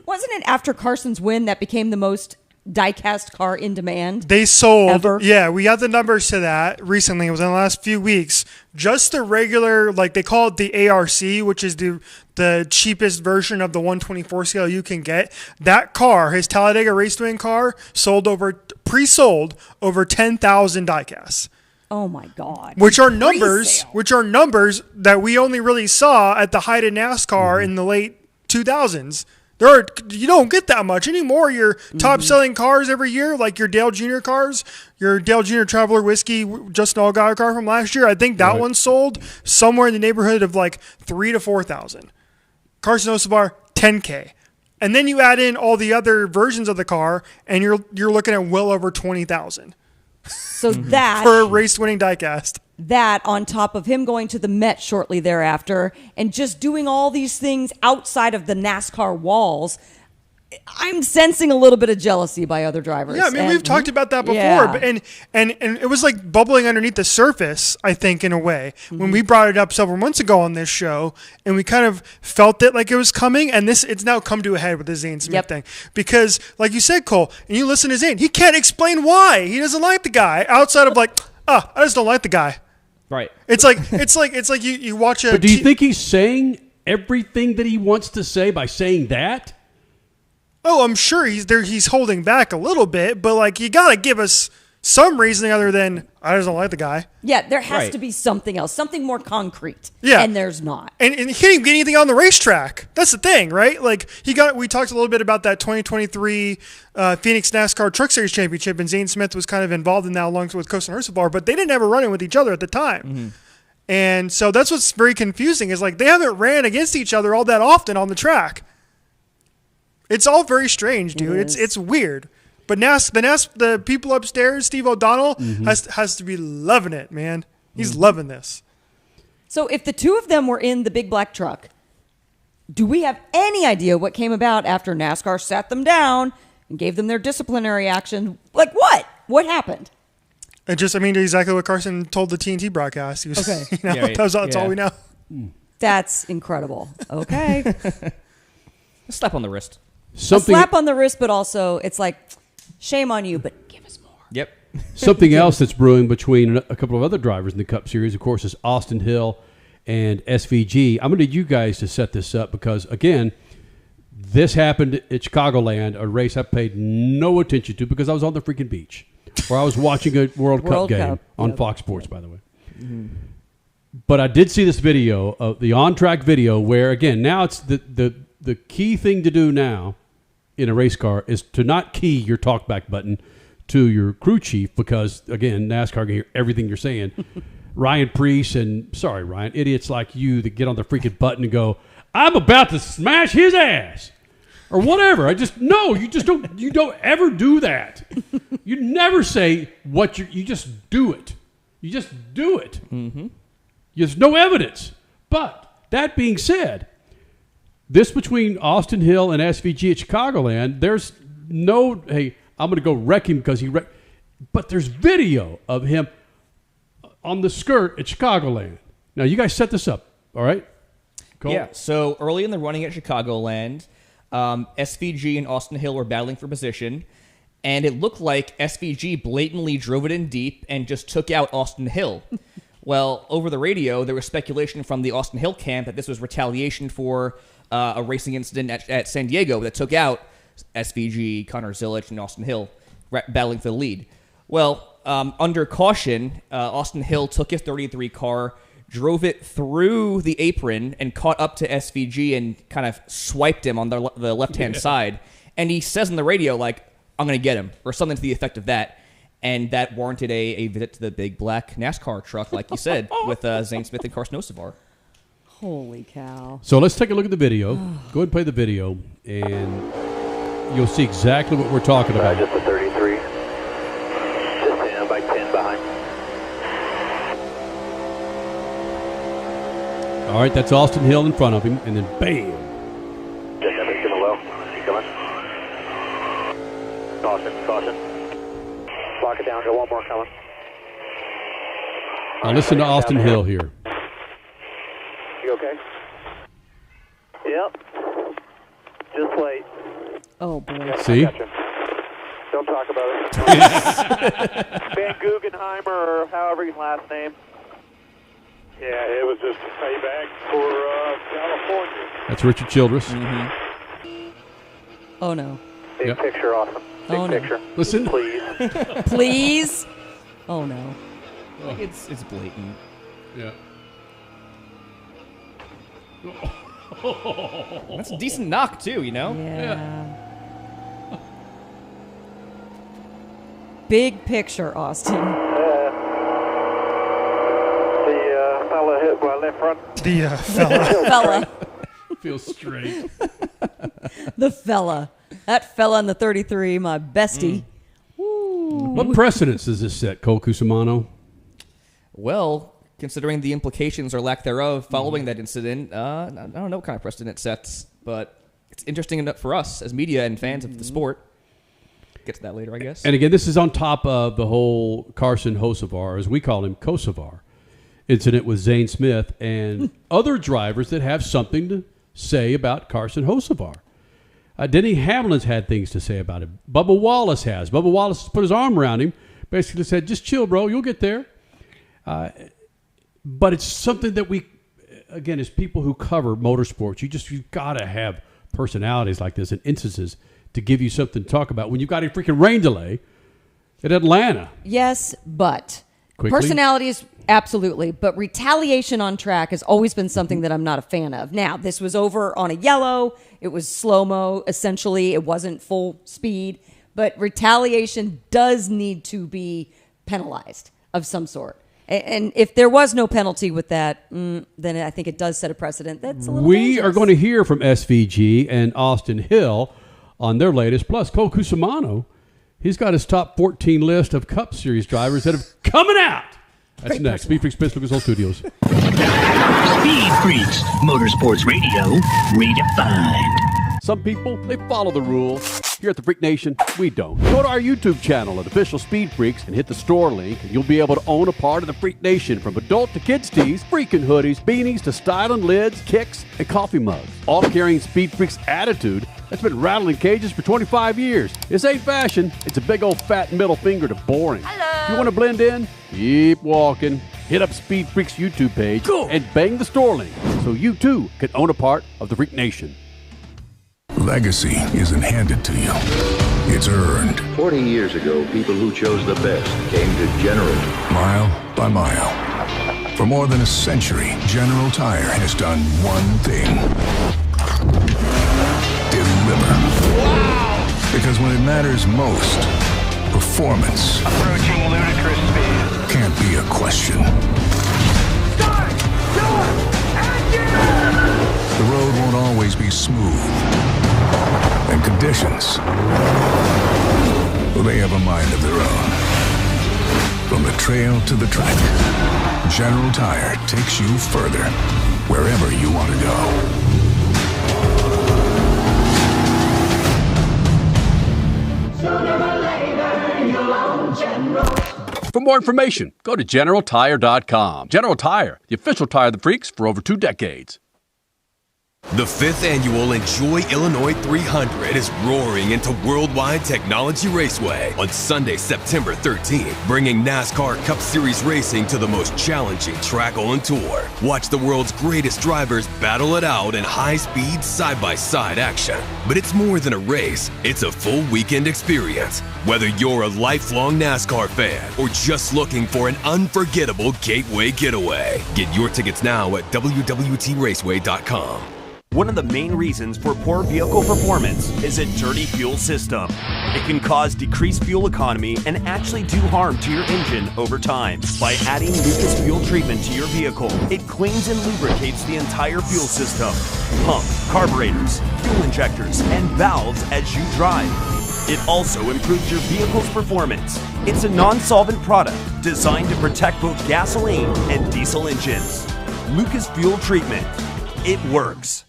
Wasn't it after Carson's win that became the most die-cast car in demand? They sold. Ever? Yeah, we got the numbers to that recently. It was in the last few weeks. Just the regular, they call it the ARC, which is the cheapest version of the 124 scale you can get. That car, his Talladega Raceway car, pre-sold over 10,000 diecasts. Oh my God! Which are numbers that we only really saw at the height of NASCAR in the late 2000s. You don't get that much anymore. Your top selling cars every year, like your Dale Jr. cars, your Dale Jr. Traveler Whiskey Justin Allgaier car from last year, I think that one sold somewhere in the neighborhood of 3,000 to 4,000. Carson Hocevar, 10K. And then you add in all the other versions of the car, and you're looking at well over 20,000. So that for a race-winning diecast. That on top of him going to the Met shortly thereafter and just doing all these things outside of the NASCAR walls, I'm sensing a little bit of jealousy by other drivers. Yeah, I mean, we've talked about that before, Yeah. but and it was like bubbling underneath the surface, I think, in a way, when we brought it up several months ago on this show, and we kind of felt it like it was coming, and it's now come to a head with the Zane Smith thing. Because, like you said, Cole, and you listen to Zane, he can't explain why he doesn't like the guy, outside of like, I just don't like the guy. Right. It's like you watch a... But do you think he's saying everything that he wants to say by saying that? Oh, I'm sure he's holding back a little bit, but like you got to give us some reasoning other than I just don't like the guy. Yeah, there has to be something else, something more concrete. Yeah. And there's not. And he didn't get anything on the racetrack. That's the thing, right? Like we talked a little bit about that 2023 Phoenix NASCAR Truck Series Championship, and Zane Smith was kind of involved in that along with Carson Hocevar, but they didn't ever run it with each other at the time. Mm-hmm. And so that's what's very confusing is like they haven't ran against each other all that often on the track. It's all very strange, dude. It's weird. But the people upstairs, Steve O'Donnell, has to be loving it, man. He's loving this. So if the two of them were in the big black truck, do we have any idea what came about after NASCAR sat them down and gave them their disciplinary action? Like what? What happened? Exactly what Carson told the TNT broadcast. He was, Okay. that's all we know. That's incredible. Okay. A slap on the wrist. A slap on the wrist, but also it's like, shame on you, but give us more. Yep. Something else that's brewing between a couple of other drivers in the Cup Series, of course, is Austin Hill and SVG. I'm going to need you guys to set this up because, again, this happened at Chicagoland, a race I paid no attention to because I was on the freaking beach, or I was watching a World Cup game on Fox Sports, by the way. Mm-hmm. But I did see this video, of the on-track video, where, again, now it's the key thing to do now in a race car is to not key your talkback button to your crew chief because, again, NASCAR can hear everything you're saying. Ryan Preece and, sorry, Ryan, idiots like you that get on the freaking button and go, I'm about to smash his ass or whatever. You don't ever do that. You never say what you just do it. You just do it. Mm-hmm. There's no evidence. But that being said, this between Austin Hill and SVG at Chicagoland, there's no, hey, I'm going to go wreck him because but there's video of him on the skirt at Chicagoland. Now, you guys set this up, all right? Cole? Yeah, so early in the running at Chicagoland, SVG and Austin Hill were battling for position, and it looked like SVG blatantly drove it in deep and just took out Austin Hill. Well, over the radio, there was speculation from the Austin Hill camp that this was retaliation for a racing incident at San Diego that took out SVG, Connor Zilic, and Austin Hill battling for the lead. Well, under caution, Austin Hill took his 33 car, drove it through the apron, and caught up to SVG and kind of swiped him on the left-hand side. And he says on the radio, like, I'm going to get him, or something to the effect of that. And that warranted a visit to the big black NASCAR truck, like you said, with Zane Smith and Carson Hocevar. Holy cow. So let's take a look at the video. Go ahead and play the video, and you'll see exactly what we're talking about. Just a 33. Just stand by 10 behind. All right, that's Austin Hill in front of him, and then bam. Just have it low. Keep coming. Caution. Lock it down. Got one more coming. Now listen to Austin Hill here. You okay? Yep. Just wait. Oh, boy. See? Don't talk about it. Van Guggenheimer, or however his last name. Yeah, it was just payback for California. That's Richard Childress. Mm-hmm. Oh, no. Big picture, awesome. Big picture. Listen. Please. Please? Oh, no. Like it's blatant. Yeah. That's a decent knock, too, you know? Yeah. Big picture, Austin. The fella hit my left front. The fella. Feels straight. The fella. That fella in the 33, my bestie. What precedence does this set, Cole Cusimano? Well, considering the implications or lack thereof following that incident, I don't know what kind of precedent it sets, but it's interesting enough for us as media and fans of the sport. Get to that later, I guess. And again, this is on top of the whole Carson Hocevar, as we call him, Kosovar, incident with Zane Smith and other drivers that have something to say about Carson Hocevar. Denny Hamlin's had things to say about him. Bubba Wallace has. Bubba Wallace put his arm around him, basically said, just chill, bro, you'll get there. But it's something that we, again, as people who cover motorsports, you've got to have personalities like this and instances to give you something to talk about when you've got a freaking rain delay at Atlanta. Yes, but Quickly? personalities, absolutely. But retaliation on track has always been something that I'm not a fan of. Now, this was over on a yellow. It was slow-mo, essentially. It wasn't full speed. But retaliation does need to be penalized of some sort. And if there was no penalty with that, then I think it does set a precedent. That's a little dangerous. Are going to hear from SVG and Austin Hill on their latest. Plus, Cole Cusimano, he's got his top 14 list of Cup Series drivers that have coming out. That's next. SpeedFreaks, Pittsburgh Lucas Studios. SpeedFreaks, Motorsports Radio, redefined. Some people, they follow the rules. Here at the Freak Nation, we don't. Go to our YouTube channel at Official Speed Freaks and hit the store link, and you'll be able to own a part of the Freak Nation, from adult to kids tees, freaking hoodies, beanies to styling lids, kicks, and coffee mugs. All carrying Speed Freaks attitude that's been rattling cages for 25 years. This ain't fashion. It's a big old fat middle finger to boring. Hello. If you want to blend in, keep walking. Hit up Speed Freaks YouTube page and bang the store link so you too can own a part of the Freak Nation. Legacy isn't handed to you. It's earned. 40 years ago, people who chose the best came to General. Mile by mile. For more than a century, General Tire has done one thing. Deliver. Wow! Because when it matters most, performance Approaching ludicrous speed. can't be a question. Start! Door! Engine! The road won't always be smooth. And conditions, well, they have a mind of their own. From the trail to the track, General Tire takes you further, wherever you want to go. Sooner or later, you'll own General. For more information, go to GeneralTire.com. General Tire, the official tire of the Freaks for over 2 decades. The 5th annual Enjoy Illinois 300 is roaring into Worldwide Technology Raceway on Sunday, September 13th, bringing NASCAR Cup Series racing to the most challenging track on tour. Watch the world's greatest drivers battle it out in high-speed, side-by-side action. But it's more than a race, it's a full weekend experience. Whether you're a lifelong NASCAR fan or just looking for an unforgettable gateway getaway, get your tickets now at www.raceway.com. One of the main reasons for poor vehicle performance is a dirty fuel system. It can cause decreased fuel economy and actually do harm to your engine over time. By adding Lucas fuel treatment to your vehicle, it cleans and lubricates the entire fuel system, pump, carburetors, fuel injectors, and valves as you drive. It also improves your vehicle's performance. It's a non-solvent product designed to protect both gasoline and diesel engines. Lucas Fuel Treatment. It works.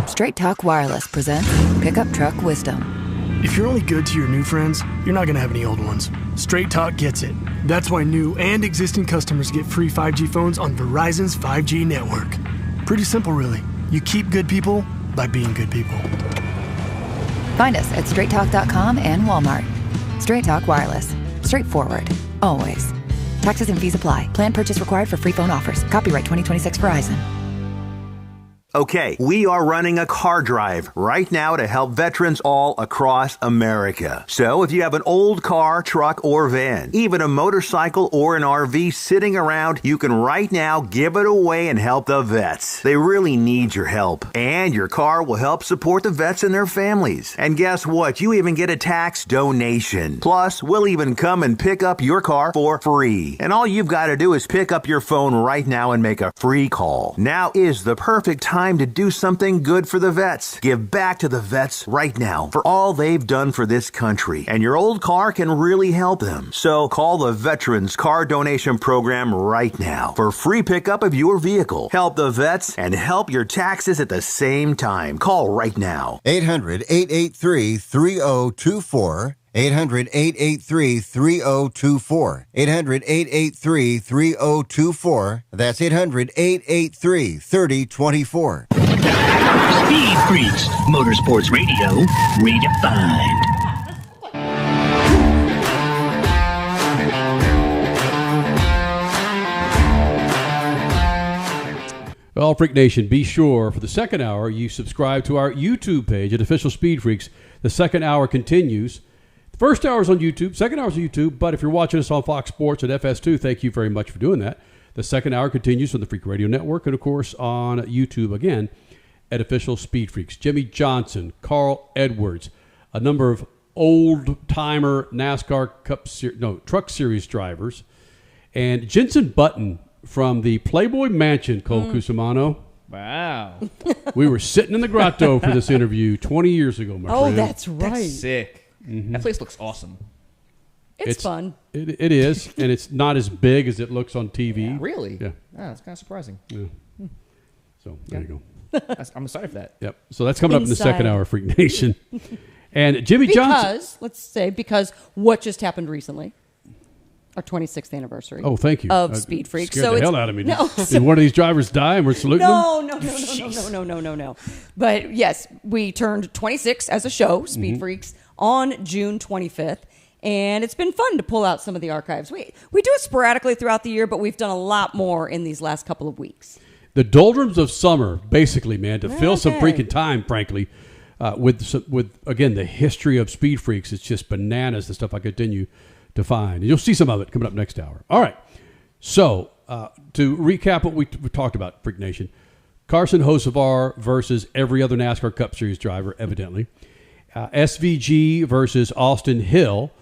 Straight Talk Wireless presents Pickup Truck Wisdom. If you're only good to your new friends, you're not going to have any old ones. Straight Talk gets it. That's why new and existing customers get free 5G phones on Verizon's 5G network. Pretty simple, really. You keep good people by being good people. Find us at straighttalk.com and Walmart. Straight Talk Wireless. Straightforward. Always. Taxes and fees apply. Plan purchase required for free phone offers. Copyright 2026 Verizon. Okay, we are running a car drive right now to help veterans all across America. So if you have an old car, truck, or van, even a motorcycle or an RV sitting around, you can right now give it away and help the vets. They really need your help. And your car will help support the vets and their families. And guess what? You even get a tax donation. Plus, we'll even come and pick up your car for free. And all you've got to do is pick up your phone right now and make a free call. Now is the perfect time time to do something good for the vets. Give back to the vets right now for all they've done for this country. And your old car can really help them. So call the Veterans Car Donation Program right now for free pickup of your vehicle. Help the vets and help your taxes at the same time. Call right now. 800-883-3024. 800-883-3024. 800-883-3024. That's 800-883-3024. Speed Freaks, Motorsports Radio, redefined. Well, Freak Nation, be sure for the second hour you subscribe to our YouTube page at Official Speed Freaks. The second hour continues. The first hour is on YouTube, second hour is on YouTube, but if you're watching us on Fox Sports at FS2, thank you very much for doing that. The second hour continues on the Freak Radio Network and, of course, on YouTube again at Official Speed Freaks. Jimmie Johnson, Carl Edwards, a number of old-timer NASCAR Truck Series drivers, and Jenson Button from the Playboy Mansion, Cole Cusimano. Wow. We were sitting in the grotto for this interview 20 years ago, my friend. Oh, that's right. That's sick. Mm-hmm. That place looks awesome. It's fun. It is, and it's not as big as it looks on TV. Yeah, really? Yeah. Ah, that's kind of surprising. Yeah. So, there you go. I'm excited for that. Yep. So that's coming up in the second hour, Freak Nation. And Jimmie Johnson. Because what just happened recently? Our 26th anniversary. Oh, thank you. Of Speed Freaks. Scared the hell out of me. No, Did one of these drivers die and we're saluting them? No. But yes, we turned 26 as a show, Speed Freaks, on June 25th. And it's been fun to pull out some of the archives. We do it sporadically throughout the year, but we've done a lot more in these last couple of weeks. The doldrums of summer, basically, man, to fill some freaking time, frankly, with again, the history of Speed Freaks. It's just bananas, the stuff I continue to find. And you'll see some of it coming up next hour. All right. So, to recap what we talked about, Freak Nation, Carson Hocevar versus every other NASCAR Cup Series driver, evidently. SVG versus Austin Hill,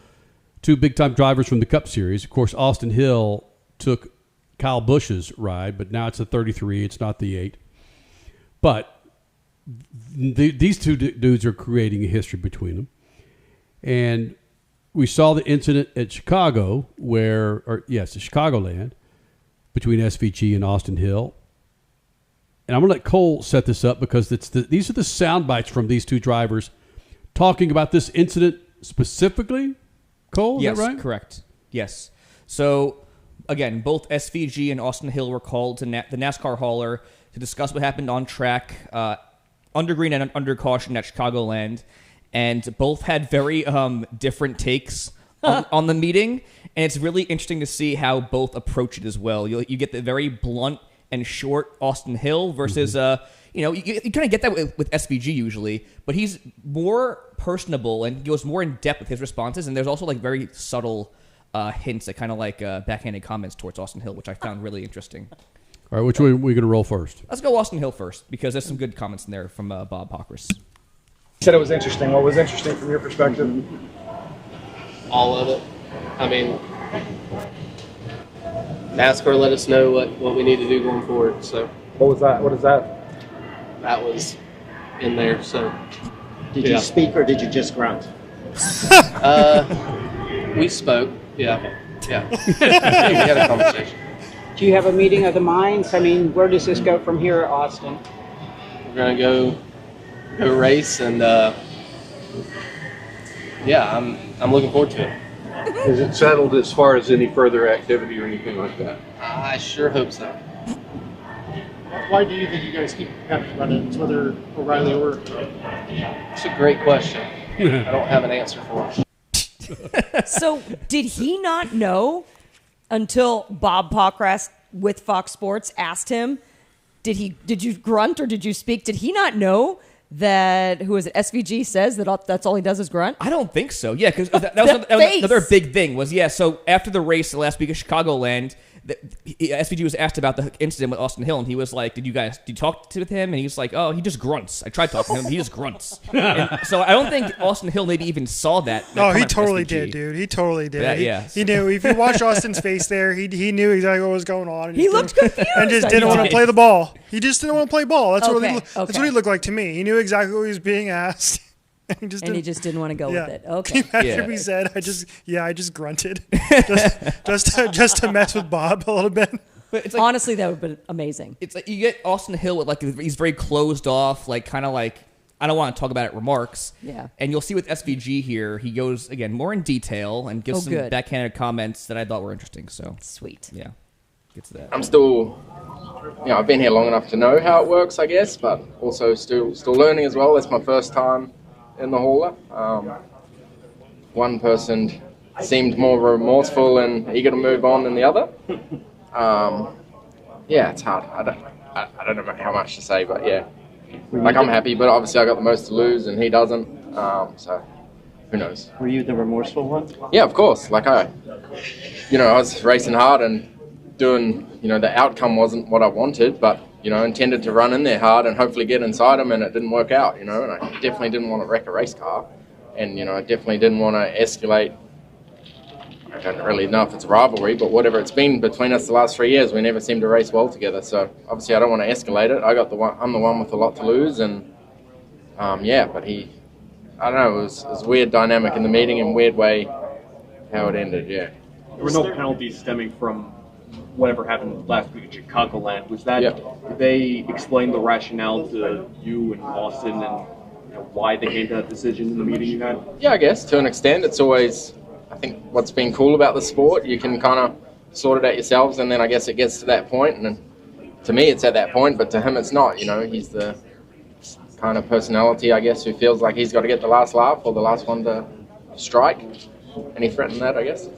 two big-time drivers from the Cup Series. Of course, Austin Hill took Kyle Busch's ride, but now it's the 33. It's not the 8. But these two dudes are creating a history between them. And we saw the incident at Chicago at Chicagoland between SVG and Austin Hill. And I'm going to let Cole set this up because these are the sound bites from these two drivers talking about this incident specifically. Cole, yes, is that right? Correct. Yes. So, again, both SVG and Austin Hill were called to the NASCAR hauler to discuss what happened on track, under green and under caution at Chicagoland. And both had very different takes on the meeting. And it's really interesting to see how both approach it as well. You get the very blunt and short Austin Hill versus, you kind of get that with SVG usually. But he's more personable and goes more in depth with his responses. And there's also like very subtle hints that kind of like backhanded comments towards Austin Hill, which I found really interesting. All right, which way are we going to roll first? Let's go Austin Hill first because there's some good comments in there from Bob Pockris. You said it was interesting. What was interesting from your perspective? All of it. I mean, NASCAR let us know what we need to do going forward. So what was that? What is that? That was in there. So did you speak or did you just grunt? We spoke. Yeah. We had a conversation. Do you have a meeting of the minds? I mean, where does this go from here, Austin? We're gonna go race, and I'm looking forward to it. Is it settled as far as any further activity or anything like that? I sure hope so. Why do you think you guys keep having run-ins, whether O'Reilly or? It's a great question. I don't have an answer for it. So, did he not know until Bob Pockris with Fox Sports asked him? Did you grunt or did you speak? Did he not know that SVG says that that's all he does is grunt? I don't think so. Yeah, because that was another big thing. So after the race last week at Chicagoland, SVG was asked about the incident with Austin Hill, and he was like, did you talk to him? And he was like, oh, he just grunts. I tried talking to him. He just grunts. And so I don't think Austin Hill maybe even saw that. Oh, he totally did, dude. He totally did. He knew. If you watch Austin's face there, he knew exactly what was going on. And he looked confused. And just didn't want to play the ball. He just didn't want to play ball. That's what he looked like to me. He knew exactly what he was being asked. And he just didn't want to go with it. Okay. Imagine he said, I just grunted just to mess with Bob a little bit. But it's like, honestly, that would have been amazing. It's like you get Austin Hill with like he's very closed off, like kind of like I don't want to talk about it remarks. Yeah. And you'll see with SVG here, he goes again more in detail and gives some backhanded comments that I thought were interesting. So sweet. Yeah. Gets to that. I'm still, I've been here long enough to know how it works, I guess, but also still learning as well. It's my first time in the hauler. One person seemed more remorseful and eager to move on than the other. It's hard. I don't know how much to say, but yeah. Like, I'm happy, but obviously I got the most to lose and he doesn't. So who knows? Were you the remorseful one? Yeah, of course. Like I was racing hard and doing, the outcome wasn't what I wanted, but intended to run in there hard and hopefully get inside him, and it didn't work out, and I definitely didn't want to wreck a race car, and, I definitely didn't want to escalate. I don't really know if it's a rivalry, but whatever it's been between us the last 3 years, we never seem to race well together, so obviously I don't want to escalate it. I'm the one with a lot to lose, and, but I don't know, it was a weird dynamic in the meeting and weird way how it ended, yeah. There were no penalties stemming from whatever happened last week at Chicagoland. Was that, did they explain the rationale to you and Austin and why they came to that decision in the meeting you had? Yeah, I guess to an extent. It's always, I think, what's been cool about the sport. You can kind of sort it out yourselves, and then I guess it gets to that point, and to me it's at that point, but to him it's not. He's the kind of personality, I guess, who feels like he's got to get the last laugh or the last one to strike, and he threatened that, I guess.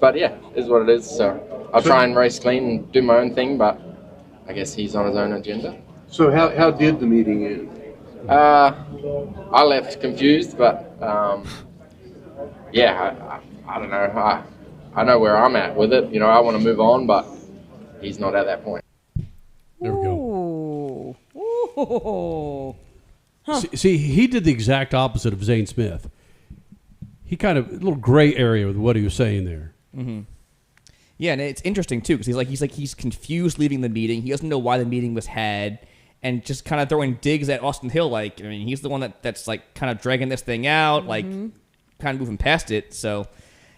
But yeah, it is what it is. So I'll try and race clean and do my own thing, but I guess he's on his own agenda. So how did the meeting end? I left confused, but I don't know. I know where I'm at with it. I want to move on, but he's not at that point. There we go. Ooh. Huh. See, he did the exact opposite of Zane Smith. He kind of a little gray area with what he was saying there. Mm-hmm. Yeah, and it's interesting too because he's confused leaving the meeting. He doesn't know why the meeting was had, and just kind of throwing digs at Austin Hill. Like, I mean, he's the one that's like kind of dragging this thing out, like kind of moving past it. So,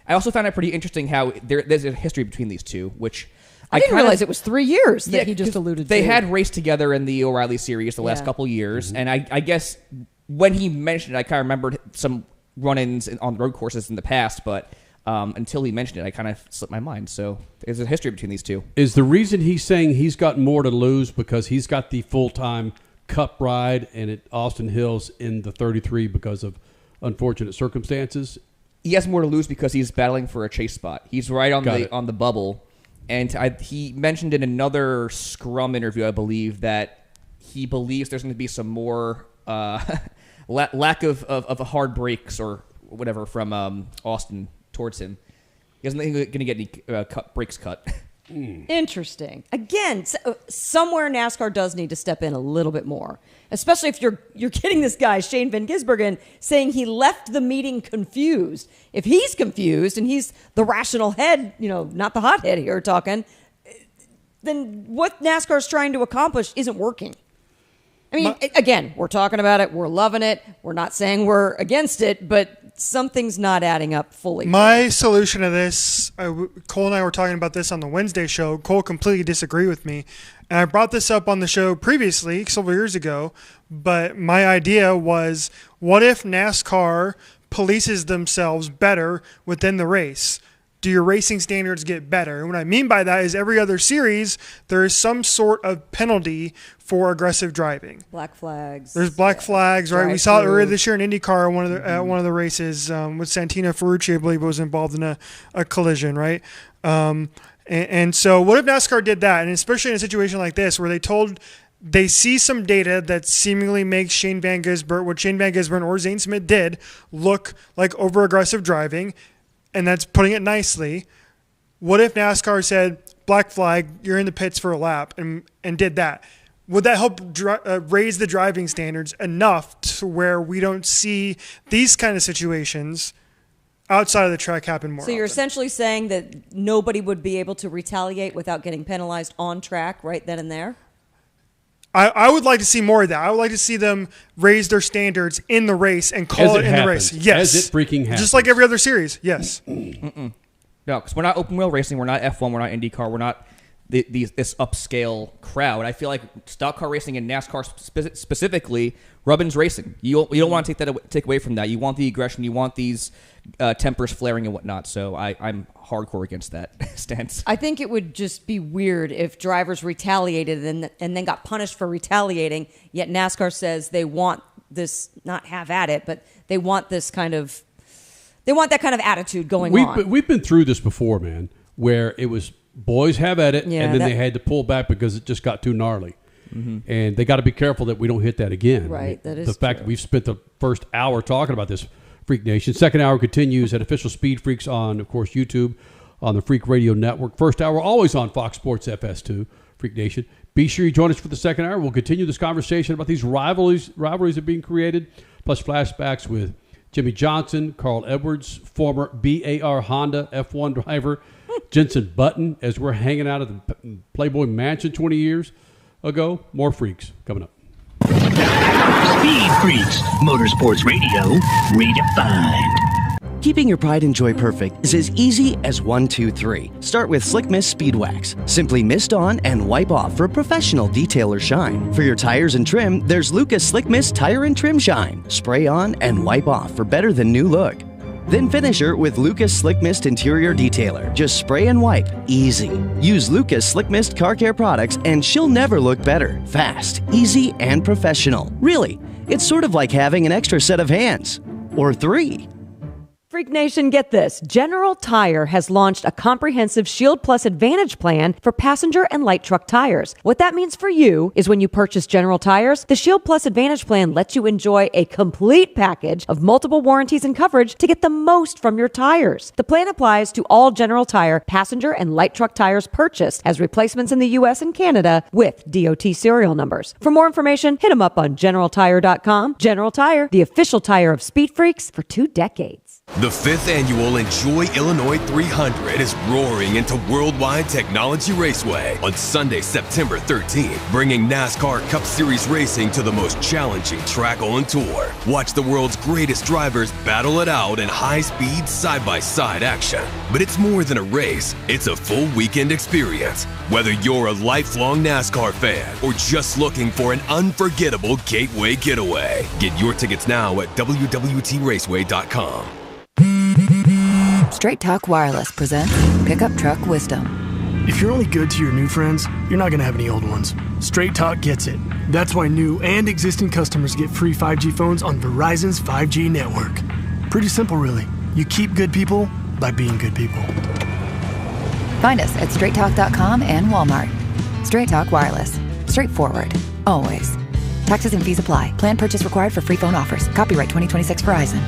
I also found it pretty interesting how there's a history between these two, which I didn't realize it was 3 years that he just alluded to. They had raced together in the O'Reilly series the last couple years, and I guess when he mentioned it, I kind of remembered some run-ins on road courses in the past, but until he mentioned it, I kind of slipped my mind. So there's a history between these two. Is the reason he's saying he's got more to lose because he's got the full-time Cup ride and Austin Hill's in the 33 because of unfortunate circumstances? He has more to lose because he's battling for a chase spot. He's right on the bubble. And he mentioned in another Scrum interview, I believe, that he believes there's going to be some more lack of hard breaks or whatever from Austin towards him. He doesn't think he's going to get any breaks cut. Interesting. Again, somewhere NASCAR does need to step in a little bit more, especially if you're getting this guy, Shane van Gisbergen, saying he left the meeting confused. If he's confused and he's the rational head, not the hothead here talking, then what NASCAR is trying to accomplish isn't working. I mean, again, we're talking about it. We're loving it. We're not saying we're against it, but something's not adding up fully. My solution to this, Cole and I were talking about this on the Wednesday show. Cole completely disagreed with me. And I brought this up on the show previously, several years ago. But my idea was, what if NASCAR polices themselves better within the race? Do your racing standards get better? And what I mean by that is every other series, there is some sort of penalty for aggressive driving. Black flags. There's black flags, right? We saw it earlier this year in IndyCar at one of the races with Santino Ferrucci, I believe, was involved in a collision, right? And so what if NASCAR did that? And especially in a situation like this where they see some data that seemingly makes what Shane van Gisbergen or Zane Smith did look like over-aggressive driving, and that's putting it nicely. What if NASCAR said, black flag, you're in the pits for a lap, and did that. Would that help raise the driving standards enough to where we don't see these kind of situations outside of the track happen more? So you're essentially saying that nobody would be able to retaliate without getting penalized on track right then and there? I would like to see more of that. I would like to see them raise their standards in the race and call it in the race. Yes. As it freaking happens. Just like every other series. Yes. No, because we're not open wheel racing. We're not F1. We're not IndyCar. We're not this upscale crowd. I feel like stock car racing and NASCAR specifically, Rubbin's racing. You don't want to take away from that. You want the aggression. You want these tempers flaring and whatnot. So I'm hardcore against that stance. I think it would just be weird if drivers retaliated and then got punished for retaliating, yet NASCAR says they want this, not have at it, but they want this kind of, they want that kind of attitude going on. We've been through this before, man, where it was boys have at it, and then they had to pull back because it just got too gnarly. Mm-hmm. And they got to be careful that we don't hit that again. Right, that is the fact that we've spent the first hour talking about this, Freak Nation. Second hour continues at Official Speed Freaks on, of course, YouTube, on the Freak Radio Network. First hour always on Fox Sports FS2, Freak Nation. Be sure you join us for the second hour. We'll continue this conversation about these rivalries that are being created, plus flashbacks with Jimmie Johnson, Carl Edwards, former BAR Honda F1 driver, Jenson Button, as we're hanging out at the Playboy Mansion 20 years ago. More freaks coming up. Speed Freaks, Motorsports Radio, redefined. Keeping your pride and joy perfect is as easy as 1, 2, 3. Start with Slick Mist Speed Wax. Simply mist on and wipe off for a professional detail or shine. For your tires and trim, there's Lucas Slick Mist Tire and Trim Shine. Spray on and wipe off for better than new look. Then finish her with Lucas Slick Mist Interior Detailer. Just spray and wipe. Easy. Use Lucas Slick Mist Car Care products and she'll never look better. Fast, easy, and professional. Really, it's sort of like having an extra set of hands. Or 3. Freak Nation, get this. General Tire has launched a comprehensive Shield Plus Advantage plan for passenger and light truck tires. What that means for you is when you purchase General Tires, the Shield Plus Advantage plan lets you enjoy a complete package of multiple warranties and coverage to get the most from your tires. The plan applies to all General Tire passenger and light truck tires purchased as replacements in the U.S. and Canada with DOT serial numbers. For more information, hit them up on GeneralTire.com. General Tire, the official tire of Speed Freaks for 2 decades. The 5th annual Enjoy Illinois 300 is roaring into Worldwide Technology Raceway on Sunday, September 13th, bringing NASCAR Cup Series racing to the most challenging track on tour. Watch the world's greatest drivers battle it out in high-speed, side-by-side action. But it's more than a race, it's a full weekend experience. Whether you're a lifelong NASCAR fan or just looking for an unforgettable gateway getaway, get your tickets now at www.raceway.com. Straight Talk Wireless presents Pickup Truck Wisdom. If you're only good to your new friends, you're not going to have any old ones. Straight Talk gets it. That's why new and existing customers get free 5G phones on Verizon's 5G network. Pretty simple, really. You keep good people by being good people. Find us at straighttalk.com and Walmart. Straight Talk Wireless. Straightforward. Always. Taxes and fees apply. Plan purchase required for free phone offers. Copyright 2026 Verizon.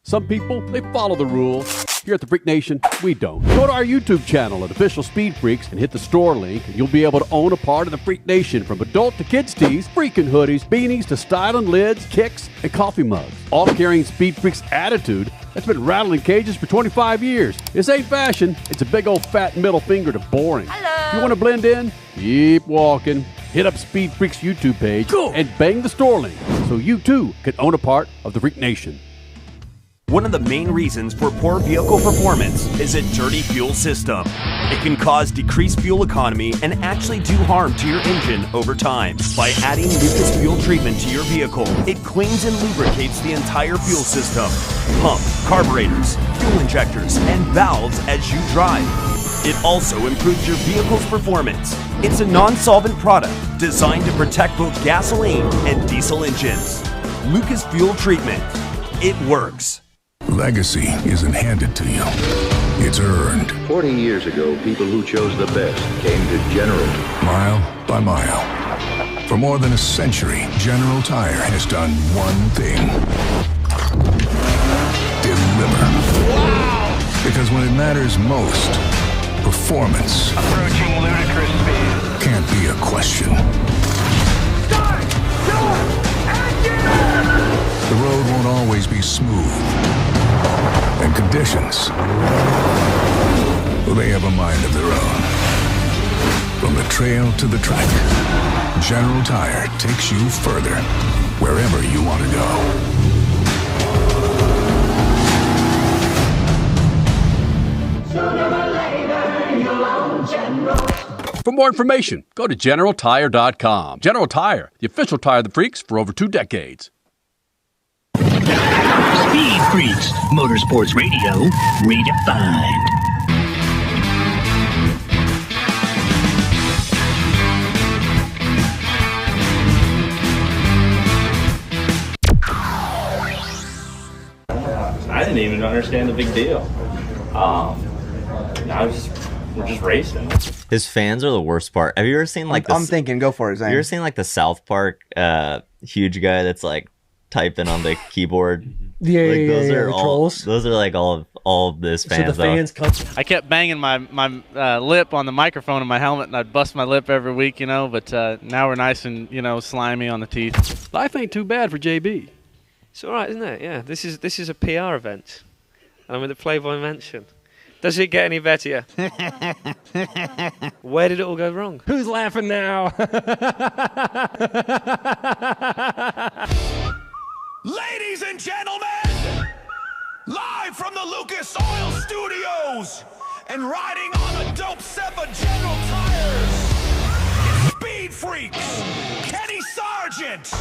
Some people, they follow the rules. Here at the Freak Nation, we don't. Go to our YouTube channel at Official Speed Freaks and hit the store link, and you'll be able to own a part of the Freak Nation, from adult to kids tees, freaking hoodies, beanies to styling lids, kicks, and coffee mugs. All carrying Speed Freaks attitude that's been rattling cages for 25 years. This ain't fashion. It's a big old fat middle finger to boring. Hello. You want to blend in? Keep walking. Hit up Speed Freaks YouTube page and bang the store link so you too can own a part of the Freak Nation. One of the main reasons for poor vehicle performance is a dirty fuel system. It can cause decreased fuel economy and actually do harm to your engine over time. By adding Lucas fuel treatment to your vehicle, it cleans and lubricates the entire fuel system. Pump, carburetors, fuel injectors, and valves as you drive. It also improves your vehicle's performance. It's a non-solvent product designed to protect both gasoline and diesel engines. Lucas fuel treatment. It works. Legacy isn't handed to you. It's earned. 40 years ago, people who chose the best came to General. Mile by mile. For more than a century, General Tire has done one thing. Deliver. Wow! Because when it matters most, performance Approaching ludicrous speed. can't be a question. The road won't always be smooth. And conditions, well, they have a mind of their own. From the trail to the track, General Tire takes you further, wherever you want to go. For more information, go to GeneralTire.com. General Tire, the official tire of the Freaks for over 2 decades. Speed Freaks, Motorsports Radio, redefined. I didn't even understand the big deal. We're just racing. His fans are the worst part. Have you ever seen like I'm thinking, go for it, Zane. You ever seen like the South Park huge guy that's like typing on the keyboard? Yeah, those are the all trolls. Those are like all of this fans. So the fans come. I kept banging my lip on the microphone in my helmet, and I'd bust my lip every week, But now we're nice and slimy on the teeth. Life ain't too bad for JB. It's all right, isn't it? Yeah, this is a PR event, and I'm at the Playboy Mansion. Does it get any better? Where did it all go wrong? Who's laughing now? Ladies and gentlemen, live from the Lucas Oil Studios and riding on a dope set of General Tires, it's Speed Freaks, Kenny Sargent,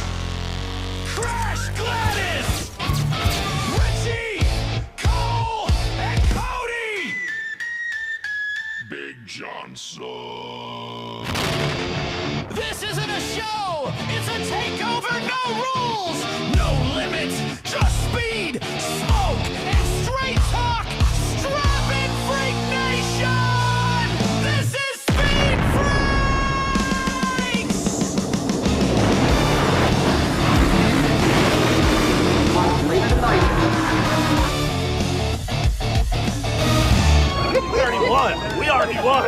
Crash Gladys, Richie, Cole, and Cody, Big Johnson. This isn't a show, it's a takeover, no rules, no limits, just speed, smoke, and straight talk. Strap in, Freak Nation! This is Speed Freaks! We already won. We already won.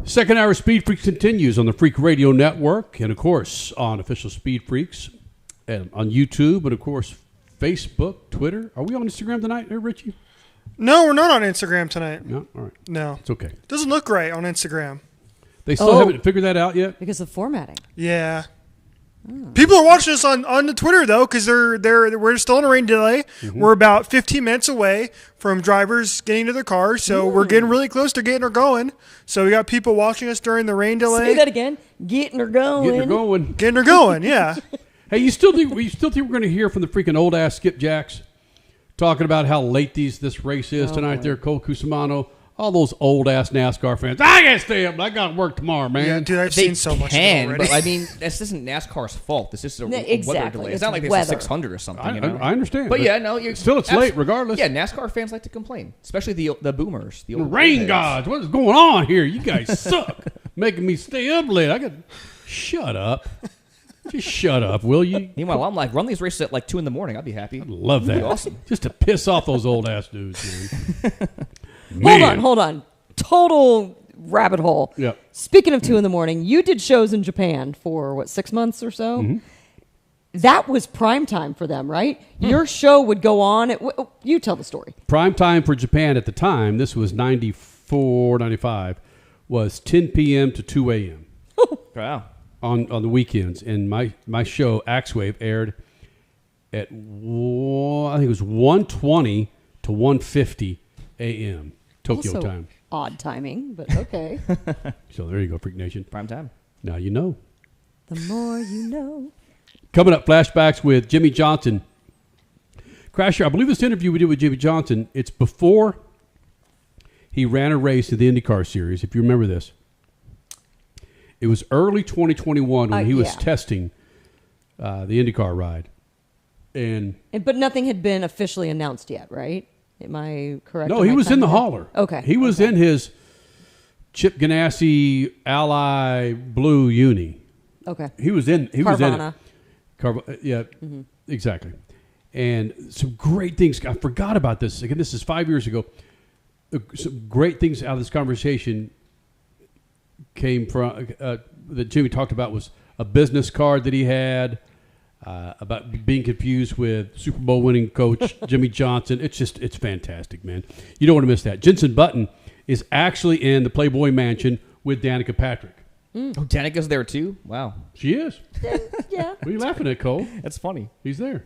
Second hour Speed Freaks continues on the Freak Radio Network and, of course, on Official Speed Freaks and on YouTube and, of course, Facebook, Twitter. Are we on Instagram tonight, Richie? No, we're not on Instagram tonight. No? All right. No. It's okay. Doesn't look right on Instagram. They still haven't figured that out yet? Because of formatting. Yeah. People are watching us on the Twitter though, because we're still in a rain delay. Mm-hmm. We're about 15 minutes away from drivers getting to their cars, so we're getting really close to getting her going. So we got people watching us during the rain delay. Say that again. Getting her going. Getting her going. Getting her going. Yeah. Hey, you still think we're going to hear from the freaking old ass Skipjacks talking about how late this race is tonight? There, Cole Cusimano. All those old ass NASCAR fans. I can't stay up. I got to work tomorrow, man. Yeah, dude, I've seen so much of it already. But I mean, this isn't NASCAR's fault. This is a weather delay. It's not like there's a 600 or something. I understand. But yeah, no, it's late regardless. Yeah, NASCAR fans like to complain, especially the boomers, the old rain gods. What is going on here? You guys suck, making me stay up late. I got shut up. Just shut up, will you? Meanwhile, I'm like, run these races at like 2 in the morning. I'd be happy. I'd love that. That'd be awesome. Just to piss off those old ass dudes. Man. Hold on. Total rabbit hole. Yeah. Speaking of 2 in the morning, you did shows in Japan for 6 months or so? Mm-hmm. That was prime time for them, right? Your show would go on. You tell the story. Prime time for Japan at the time, this was 94, 95, was 10 p.m. to 2 a.m. Wow. On the weekends. And my show, Axewave, aired at, I think it was 1:20 to 1:50 a.m. Tokyo Also time. Odd timing, but okay. So there you go, Freak Nation. Prime time. Now you know. The more you know. Coming up, flashbacks with Jimmie Johnson. Crasher, I believe this interview we did with Jimmie Johnson, it's before he ran a race in the IndyCar Series, if you remember this. It was early 2021 when he was testing the IndyCar ride. But nothing had been officially announced yet, right? Am I correct? No, he was in the hauler. Okay. He was in his Chip Ganassi Ally Blue Uni. Okay. He was in it. Carvana. Yeah, exactly. And some great things. I forgot about this. Again, this is 5 years ago. Some great things out of this conversation came from that Jimmie talked about was a business card that he had about being confused with Super Bowl winning coach Jimmie Johnson. It's fantastic, man. You don't want to miss that. Jenson Button is actually in the Playboy Mansion with Danica Patrick. Oh, Danica's there too? Wow. She is. Yeah. What are you laughing at, Cole? That's funny. He's there.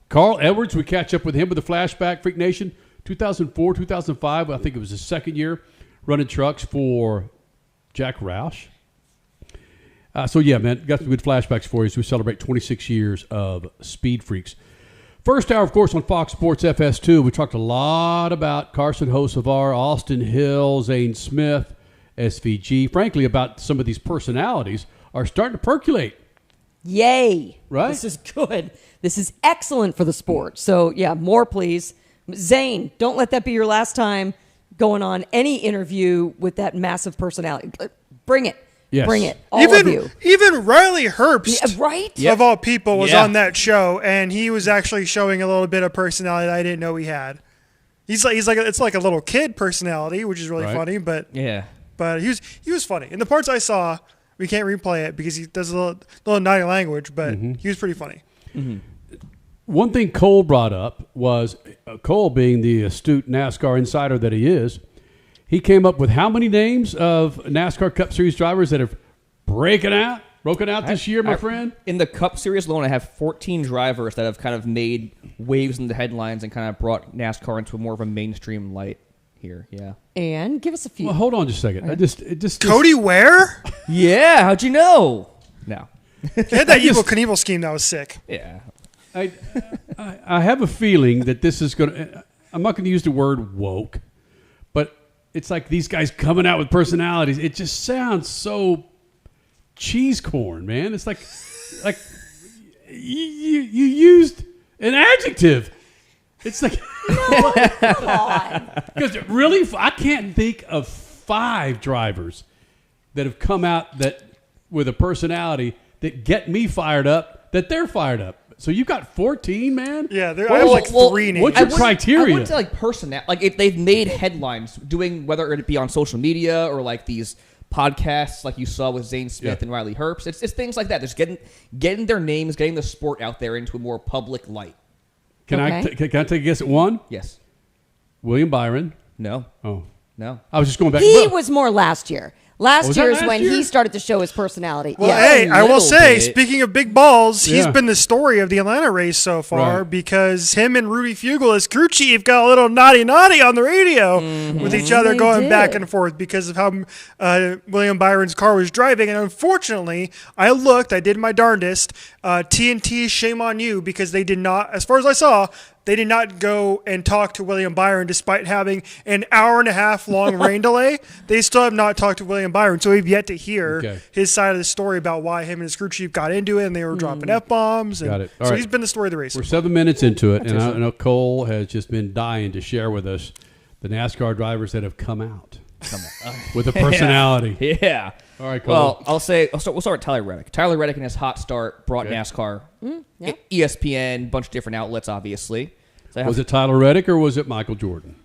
Carl Edwards, we catch up with him with the Flashback, Freak Nation, 2004, 2005. I think it was his second year running trucks for Jack Roush. So, yeah, man, got some good flashbacks for you as we celebrate 26 years of Speed Freaks. First hour, of course, on Fox Sports FS2, we talked a lot about Carson Hocevar, Austin Hill, Zane Smith, SVG. Frankly, about some of these personalities are starting to percolate. Yay. Right? This is good. This is excellent for the sport. So, yeah, more please. Zane, don't let that be your last time going on any interview with that massive personality. Bring it. Yes. Bring it. All of you. Even Riley Herbst, right? of all people, was on that show, and he was actually showing a little bit of personality that I didn't know he had. He's like it's like a little kid personality, which is really funny, but he was funny. And the parts I saw, we can't replay it because he does a little naughty language, but he was pretty funny. Mm-hmm. One thing Cole brought up was, Cole being the astute NASCAR insider that he is, he came up with how many names of NASCAR Cup Series drivers that have broken out this year, my friend? In the Cup Series alone, I have 14 drivers that have kind of made waves in the headlines and kind of brought NASCAR into more of a mainstream light here. Yeah. And give us a few. Well, hold on just a second. Just Cody Ware? Yeah, how'd you know? No. He had that Evil Knievel scheme that was sick. Yeah. I have a feeling that this is going to, I'm not going to use the word woke, but it's like these guys coming out with personalities. It just sounds so cheese corn, man. It's like you used an adjective. It's like, come on. Because really, I can't think of 5 drivers that have come out that with a personality that get me fired up, that they're fired up. So you got 14, man? Yeah, I have like 3 names. What's your criteria? I wouldn't say like personality. Like if they've made headlines doing whether it be on social media or like these podcasts like you saw with Zane Smith and Riley Herbst. It's just things like that. Just getting their names, getting the sport out there into a more public light. Can I take a guess at one? Yes. William Byron? No. Oh. No. I was just going back. He was more last year. Last year is when year? he started to show his personality. Well, hey, I will say, speaking of big balls, he's been the story of the Atlanta race so far because him and Rudy Fugle, as crew chief, got a little naughty on the radio with each other going back and forth because of how William Byron's car was driving. And unfortunately, I did my darndest. TNT, shame on you, because they did not, as far as I saw, they did not go and talk to William Byron despite having an 1.5 hour long rain delay. They still have not talked to William Byron, so we've yet to hear his side of the story about why him and his crew chief got into it and they were dropping F-bombs. Got it. So he's been the story of the race. We're 7 minutes into it, and I know Cole has just been dying to share with us the NASCAR drivers that have come out with a personality. Yeah. All right, Cole. Well, we'll start with Tyler Reddick. Tyler Reddick in his hot start brought NASCAR, ESPN, bunch of different outlets, obviously. So was it Tyler Reddick or was it Michael Jordan?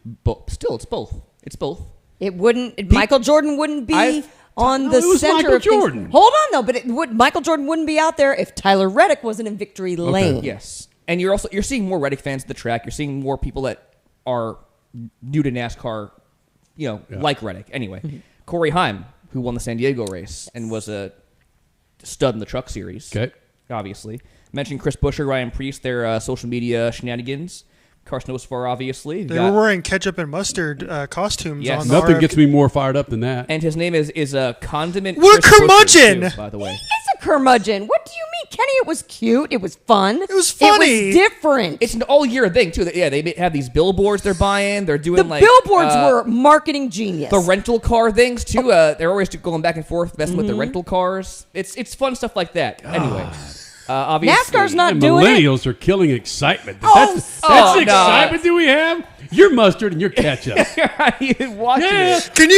Still, it's both. It's both. It wouldn't. Michael Jordan wouldn't be on the center Michael of Jordan. things. Hold on, though. But Michael Jordan wouldn't be out there if Tyler Reddick wasn't in victory lane. Yes, and you're seeing more Reddick fans at the track. You're seeing more people that are new to NASCAR, like Reddick. Anyway, Corey Haim, who won the San Diego race and was a stud in the Truck Series. Okay, obviously mentioned Chris Buescher, Ryan Preece, their social media shenanigans. Carson Hocevar, obviously. They were wearing ketchup and mustard costumes. Yes. On the Nothing RF. gets me more fired up than that. And his name is a condiment. What Chris a curmudgeon! Buescher, too, by the way. He's a curmudgeon. What do you mean, Kenny? It was cute. It was fun. It was funny. It was different. It's an all-year thing, too. Yeah, they have these billboards they're buying. They're doing the billboards were marketing genius. The rental car things, too. They're always going back and forth messing with the rental cars. It's fun stuff like that. Anyway. Obviously. NASCAR's not doing it. Millennials are killing excitement. That's the excitement that we have. Your mustard and your ketchup. Watching it. Can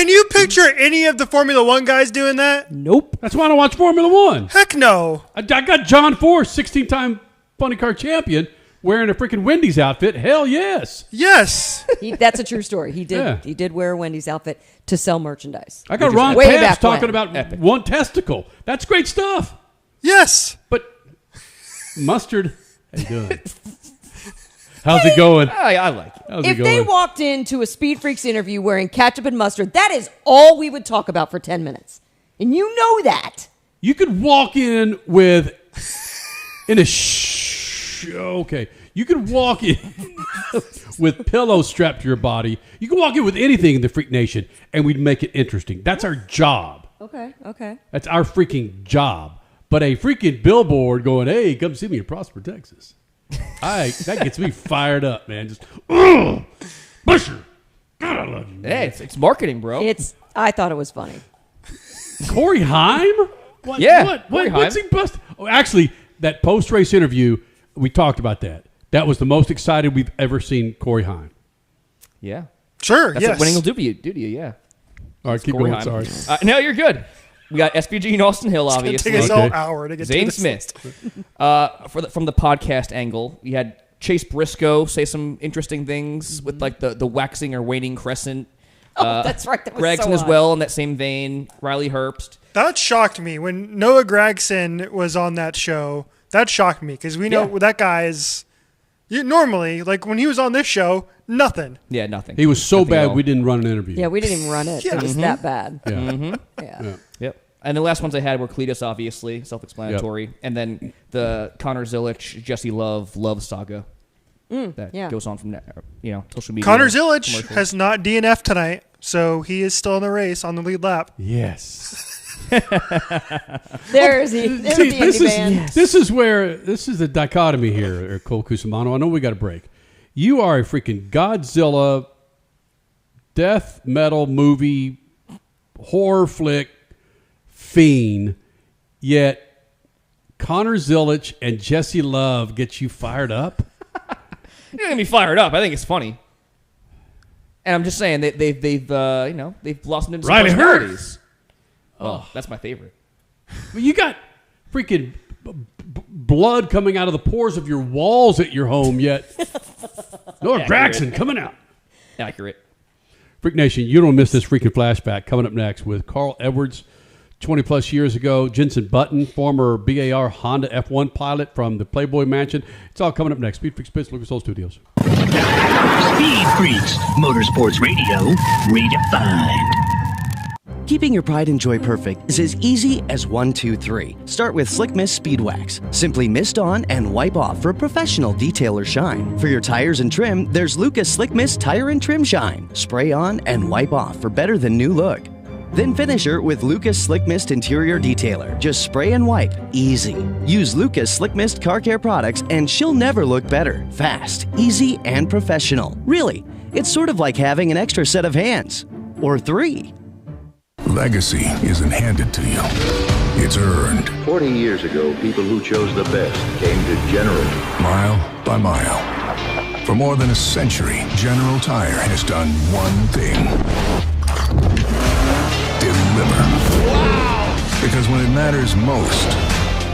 you picture any of the Formula One guys doing that? Nope. That's why I don't watch Formula One. Heck no. I got John Force, 16-time funny car champion wearing a freaking Wendy's outfit. Hell yes. Yes. That's a true story. He did. Yeah. He did wear a Wendy's outfit to sell merchandise. I got Ron way Pass back talking when. about one testicle. That's great stuff. Yes. But Mustard, how you doing? How's it going? I like it. How's If it they going? walked into a Speed Freaks interview wearing ketchup and mustard, that is all we would talk about for 10 minutes. And you know that. You could walk in with okay. You could walk in with pillows strapped to your body. You can walk in with anything in the Freak Nation, and we'd make it interesting. That's our job. Okay. That's our freaking job. But a freaking billboard going, hey, come see me in Prosper, Texas. That gets me fired up, man. Just, Busher. God, I love you. Hey, it's marketing, bro. I thought it was funny. Corey Haim? What? Yeah, What? What's he bust? Oh, actually, that post-race interview, we talked about that. That was the most excited we've ever seen Corey Haim. Yeah. Sure, That's yes. what winning will do to you, yeah. All right, keep Corey going. Haim. Sorry. No, you're good. We got SVG and Austin Hill, It's gonna obviously. take us all hour to get Zane to this. Smith. From the podcast angle, we had Chase Briscoe say some interesting things with like the waxing or waning crescent. That's right. That was Gregson so as odd. well in that same vein. Riley Herbst. That shocked me when Noah Gregson was on that show. That shocked me because we know that guy is normally, like when he was on this show, nothing. Yeah, nothing. He was so Nothing at bad all. we didn't run an interview. Yeah, we didn't even run it. Yeah. It was that bad. Yeah. Mm-hmm. Yeah. Yep. And the last ones I had were Cletus, obviously, self-explanatory, and then the Connor Zilic, Jesse Love saga that goes on from social media. Connor Zilic commercials. has not DNF'd tonight, so he is still in the race on the lead lap. Yes. There's the indie band. This is the dichotomy here, Cole Cusimano. I know we got a break. You are a freaking Godzilla death metal movie horror flick fiend, yet Connor Zilic and Jesse Love get you fired up. You're gonna be fired up. I think it's funny, and I'm just saying that they've blossomed into some Riley personalities. Oh, that's my favorite. Well, you got freaking blood coming out of the pores of your walls at your home, yet Noah Braxton coming out. Accurate. Freak Nation, you don't miss this freaking flashback coming up next with Carl Edwards, 20 plus years ago, Jenson Button, former BAR Honda F1 pilot from the Playboy Mansion. It's all coming up next. SpeedFreaks Pits, Lucas Oil Studios. Speed Freaks, Motorsports Radio, redefined. Keeping your pride and joy perfect is as easy as 1, 2, 3. Start with Slick Mist Speed Wax. Simply mist on and wipe off for professional detailer shine. For your tires and trim, there's Lucas Slick Mist Tire and Trim Shine. Spray on and wipe off for better than new look. Then finish her with Lucas Slick Mist Interior Detailer. Just spray and wipe. Easy. Use Lucas Slick Mist Car Care products and she'll never look better. Fast, easy, and professional. Really, it's sort of like having an extra set of hands. Or 3. Legacy isn't handed to you. It's earned. 40 years ago, people who chose the best came to General. Mile by mile. For more than a century, General Tire has done one thing. Deliver. Wow! Because when it matters most,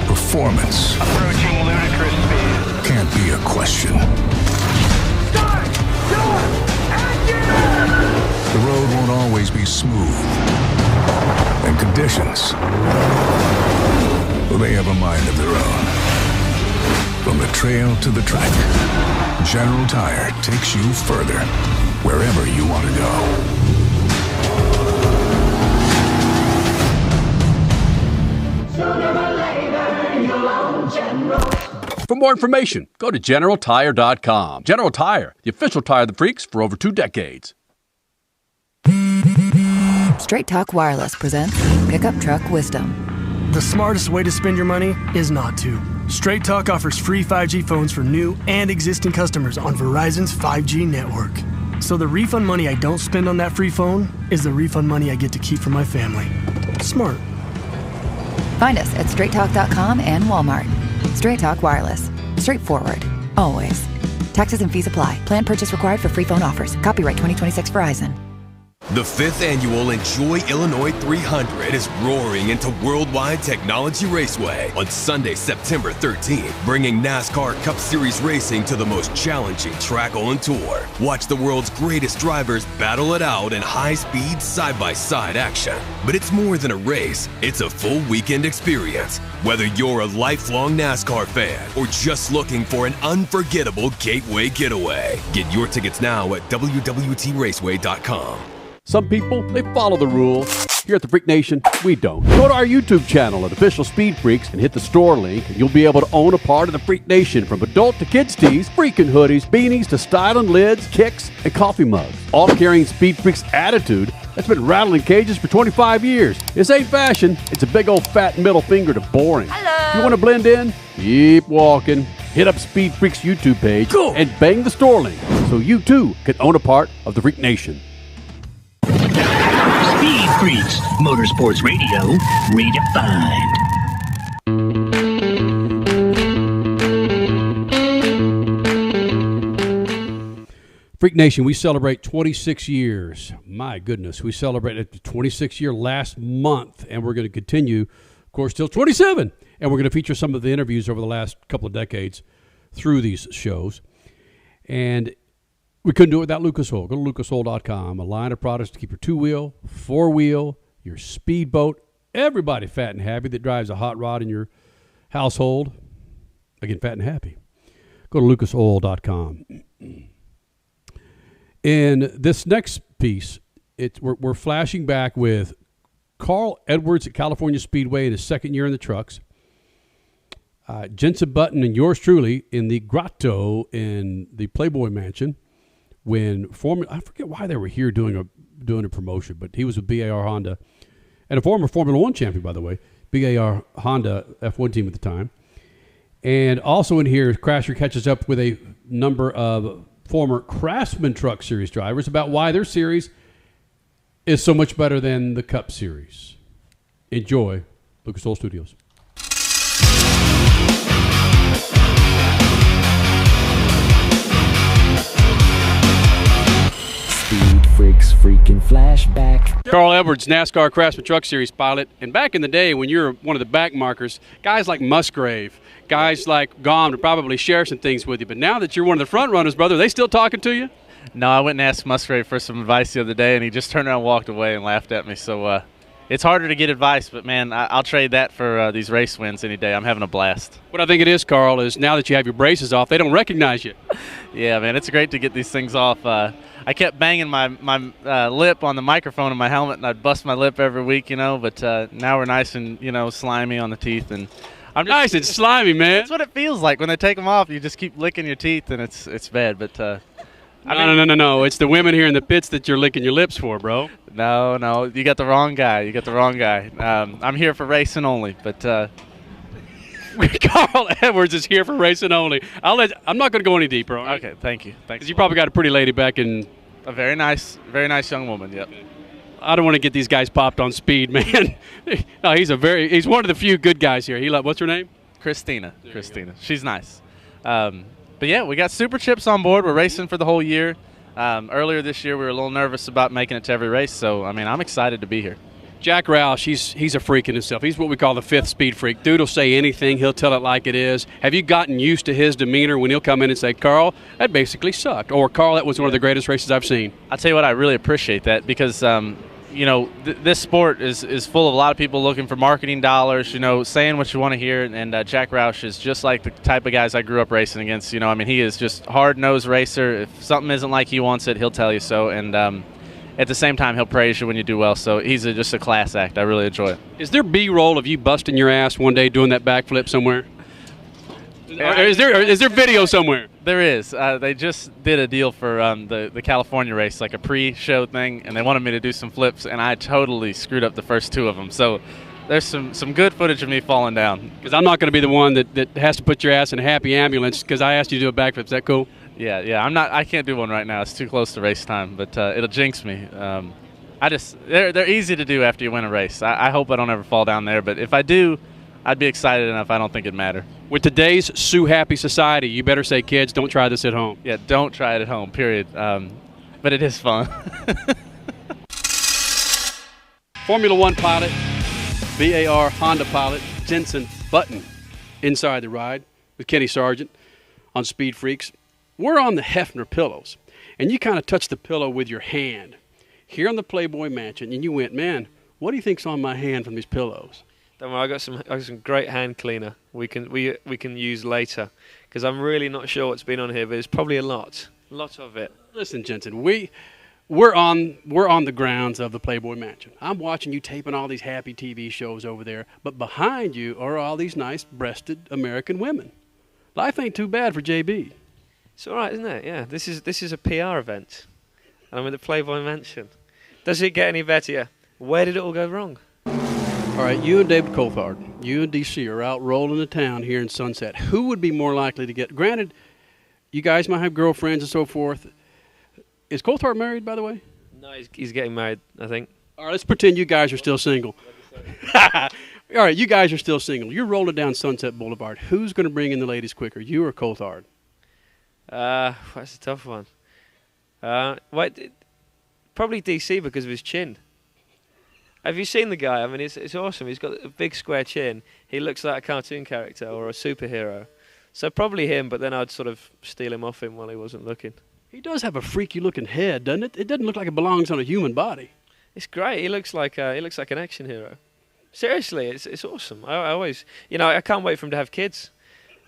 performance Approaching ludicrous speed. can't be a question. Start! Door! Engine! The road won't always be smooth. And conditions, well, they have a mind of their own. From the trail to the track, General Tire takes you further, wherever you want to go. For more information, go to GeneralTire.com. General Tire, the official tire of the freaks for over 2 decades. Straight Talk Wireless presents Pickup Truck Wisdom. The smartest way to spend your money is not to. Straight Talk offers free 5G phones for new and existing customers on Verizon's 5G network. So the refund money I don't spend on that free phone is the refund money I get to keep for my family. Smart. Find us at straighttalk.com and Walmart. Straight Talk Wireless. Straightforward. Always. Taxes and fees apply. Plan purchase required for free phone offers. Copyright 2026 Verizon. The 5th annual Enjoy Illinois 300 is roaring into Worldwide Technology Raceway on Sunday, September 13th, bringing NASCAR Cup Series racing to the most challenging track on tour. Watch the world's greatest drivers battle it out in high-speed, side-by-side action. But it's more than a race, it's a full weekend experience. Whether you're a lifelong NASCAR fan or just looking for an unforgettable gateway getaway, get your tickets now at www.raceway.com. Some people, they follow the rules. Here at the Freak Nation, we don't. Go to our YouTube channel at Official Speed Freaks and hit the store link, and you'll be able to own a part of the Freak Nation, from adult to kids tees, freaking hoodies, beanies to styling lids, kicks, and coffee mugs. All carrying Speed Freaks attitude that's been rattling cages for 25 years. This ain't fashion. It's a big old fat middle finger to boring. Hello. If you want to blend in, keep walking. Hit up Speed Freaks YouTube page and bang the store link so you too can own a part of the Freak Nation. Speed Freaks, Motorsports Radio, redefined. Freak Nation, we celebrate 26 years. My goodness, we celebrated the 26th year last month, and we're going to continue, of course, till 27. And we're going to feature some of the interviews over the last couple of decades through these shows. And we couldn't do it without Lucas Oil. Go to lucasoil.com, a line of products to keep your two-wheel, four-wheel, your speedboat, everybody fat and happy that drives a hot rod in your household. Again, fat and happy. Go to lucasoil.com. In this next piece, we're flashing back with Carl Edwards at California Speedway in his second year in the trucks. Jenson Button and yours truly in the grotto in the Playboy Mansion. When I forget why they were here doing a promotion, but he was with BAR Honda, and a former Formula One champion, by the way, BAR Honda F1 team at the time. And also in here, Crasher catches up with a number of former Craftsman Truck Series drivers about why their series is so much better than the Cup Series. Enjoy, Lucas Oil Studios. SpeedFreaks Freakin Flashback. Carl Edwards, NASCAR Craftsman Truck Series pilot. And back in the day when you were one of the back markers, guys like Musgrave, guys like Gom would probably share some things with you. But now that you're one of the front runners, brother, are they still talking to you? No, I went and asked Musgrave for some advice the other day, and he just turned around and walked away and laughed at me. So it's harder to get advice, but, man, I'll trade that for these race wins any day. I'm having a blast. What I think it is, Carl, is now that you have your braces off, they don't recognize you. Yeah, man, it's great to get these things off. I kept banging my lip on the microphone in my helmet, and I'd bust my lip every week, but now we're nice and, slimy on the teeth. And I'm just, nice and slimy, man. That's what it feels like. When they take them off, you just keep licking your teeth, and it's bad. But No. It's the women here in the pits that you're licking your lips for, bro. No. You got the wrong guy. I'm here for racing only, but Carl Edwards is here for racing only. I'm not going to go any deeper. Right? Okay, thank you. Because you probably got a pretty lady back in. A very nice young woman. Yep. I don't want to get these guys popped on speed, man. No, he's one of the few good guys here. What's her name? Christina. She's nice. But yeah, we got Super Chips on board. We're racing for the whole year. Earlier this year, we were a little nervous about making it to every race. So, I'm excited to be here. Jack Roush, he's a freak in himself. He's what we call the fifth speed freak. Dude will say anything. He'll tell it like it is. Have you gotten used to his demeanor when he'll come in and say, Carl, that basically sucked? Or, Carl, that was one of the greatest races I've seen? I'll tell you what, I really appreciate that because, this sport is full of a lot of people looking for marketing dollars, saying what you want to hear. And Jack Roush is just like the type of guys I grew up racing against. He is just hard-nosed racer. If something isn't like he wants it, he'll tell you so. And at the same time, he'll praise you when you do well. So he's just a class act. I really enjoy it. Is there B-roll of you busting your ass one day doing that backflip somewhere? Is there video somewhere? There is. They just did a deal for the California race, like a pre-show thing, and they wanted me to do some flips, and I totally screwed up the first two of them. So there's some good footage of me falling down. Because I'm not going to be the one that has to put your ass in a happy ambulance because I asked you to do a backflip. Is that cool? Yeah. I can't do one right now. It's too close to race time, but it'll jinx me. They're easy to do after you win a race. I hope I don't ever fall down there, but if I do, I'd be excited enough. I don't think it'd matter. With today's Sue Happy society, you better say, kids, don't try this at home. Yeah, don't try it at home, period. But it is fun. Formula One pilot, VAR Honda pilot, Jenson Button, inside the ride with Kenny Sargent on Speed Freaks. We're on the Hefner pillows, and you kind of touched the pillow with your hand here on the Playboy Mansion, and you went, man, what do you think's on my hand from these pillows? Don't worry, I got some great hand cleaner we can use later, because I'm really not sure what's been on here, but it's probably a lot of it. Listen, Jensen, we're on the grounds of the Playboy Mansion. I'm watching you taping all these happy TV shows over there, but behind you are all these nice-breasted American women. Life ain't too bad for JB. It's all right, isn't it? Yeah, this is a PR event, and I'm at the Playboy Mansion. Does it get any better? Where did it all go wrong? All right, you and David Coulthard, you and DC are out rolling the town here in Sunset. Who would be more likely to get, granted, you guys might have girlfriends and so forth. Is Coulthard married, by the way? No, he's getting married, I think. All right, let's pretend you guys are still single. All right, you guys are still single. You're rolling down Sunset Boulevard. Who's going to bring in the ladies quicker, you or Coulthard? That's a tough one. Probably DC because of his chin. Have you seen the guy? I mean, it's awesome. He's got a big square chin. He looks like a cartoon character or a superhero. So probably him, but then I'd sort of steal him off him while he wasn't looking. He does have a freaky-looking head, doesn't it? It doesn't look like it belongs on a human body. It's great. He looks like an action hero. Seriously, it's awesome. I always, I can't wait for him to have kids.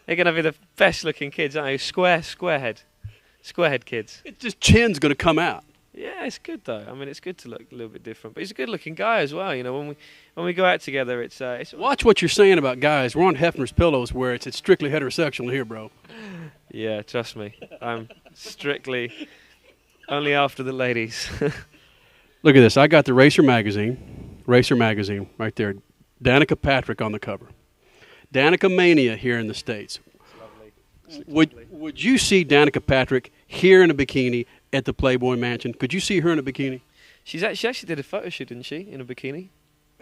They're going to be the best-looking kids, aren't they? Squarehead kids. It's just chin's going to come out. Yeah, it's good though. I mean, it's good to look a little bit different. But he's a good-looking guy as well. When we go out together, it's watch what you're saying about guys. We're on Hefner's pillows, where it's strictly heterosexual here, bro. Yeah, trust me. I'm strictly only after the ladies. Look at this. I got the Racer magazine right there. Danica Patrick on the cover. Danica Mania here in the States. Would you see Danica Patrick here in a bikini at the Playboy Mansion? Could you see her in a bikini? She actually did a photo shoot, didn't she, in a bikini?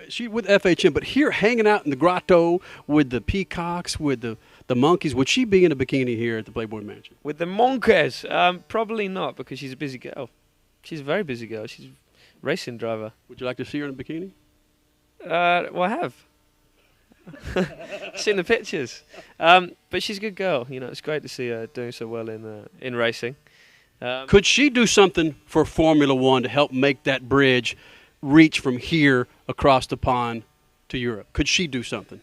She with FHM, but here hanging out in the grotto with the peacocks, with the monkeys. Would she be in a bikini here at the Playboy Mansion? With the monkeys? Probably not, because she's a busy girl. She's a very busy girl. She's a racing driver. Would you like to see her in a bikini? Well, I have. Seen the pictures. But she's a good girl. It's great to see her doing so well in racing. Could she do something for Formula One to help make that bridge reach from here across the pond to Europe? Could she do something?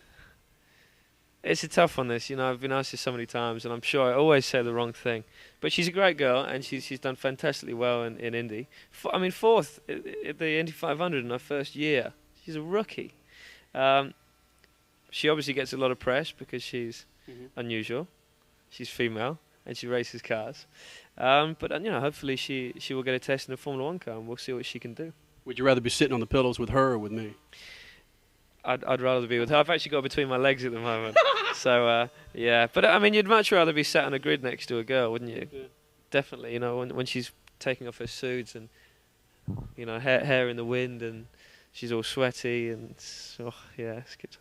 It's a tough one, this. I've been asked this so many times, and I'm sure I always say the wrong thing. But she's a great girl, and she's done fantastically well in Indy. Fourth at the Indy 500 in her first year. She's a rookie. She obviously gets a lot of press because she's unusual. She's female, and she races cars. But hopefully she will get a test in a Formula One car, and we'll see what she can do. Would you rather be sitting on the pillows with her or with me? I'd rather be with her. I've actually got between my legs at the moment. So, yeah. But, you'd much rather be sat on a grid next to a girl, wouldn't you? Yeah. Definitely, when she's taking off her suits and, hair in the wind and she's all sweaty and, it's good.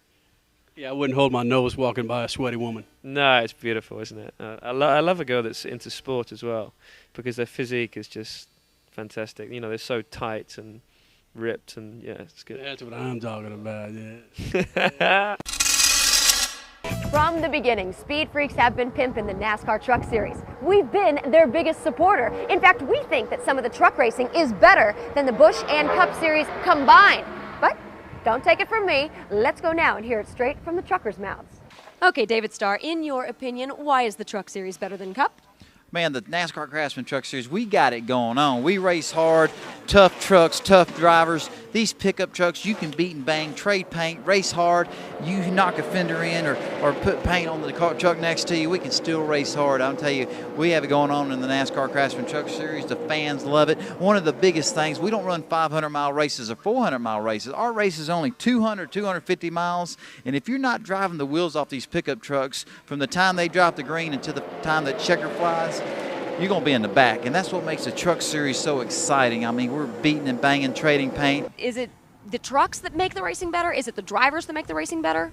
Yeah, I wouldn't hold my nose walking by a sweaty woman. No, it's beautiful, isn't it? I love a girl that's into sport as well, because their physique is just fantastic. They're so tight and ripped, and it's good. That's what I'm talking about, yeah. From the beginning, Speed Freaks have been pimping the NASCAR Truck Series. We've been their biggest supporter. In fact, we think that some of the truck racing is better than the Busch and Cup Series combined. But don't take it from me. Let's go now and hear it straight from the truckers' mouths. Okay, David Starr, in your opinion, why is the Truck Series better than Cup? Man, the NASCAR Craftsman Truck Series, we got it going on. We race hard, tough trucks, tough drivers. These pickup trucks, you can beat and bang, trade paint, race hard. You knock a fender in or put paint on the truck next to you, we can still race hard. I'll tell you, we have it going on in the NASCAR Craftsman Truck Series. The fans love it. One of the biggest things, we don't run 500-mile races or 400-mile races. Our race is only 200, 250 miles. And if you're not driving the wheels off these pickup trucks from the time they drop the green until the time that checker flies, you're going to be in the back, and that's what makes the Truck Series so exciting. I mean, we're beating and banging, trading paint. Is it the trucks that make the racing better? Is it the drivers that make the racing better?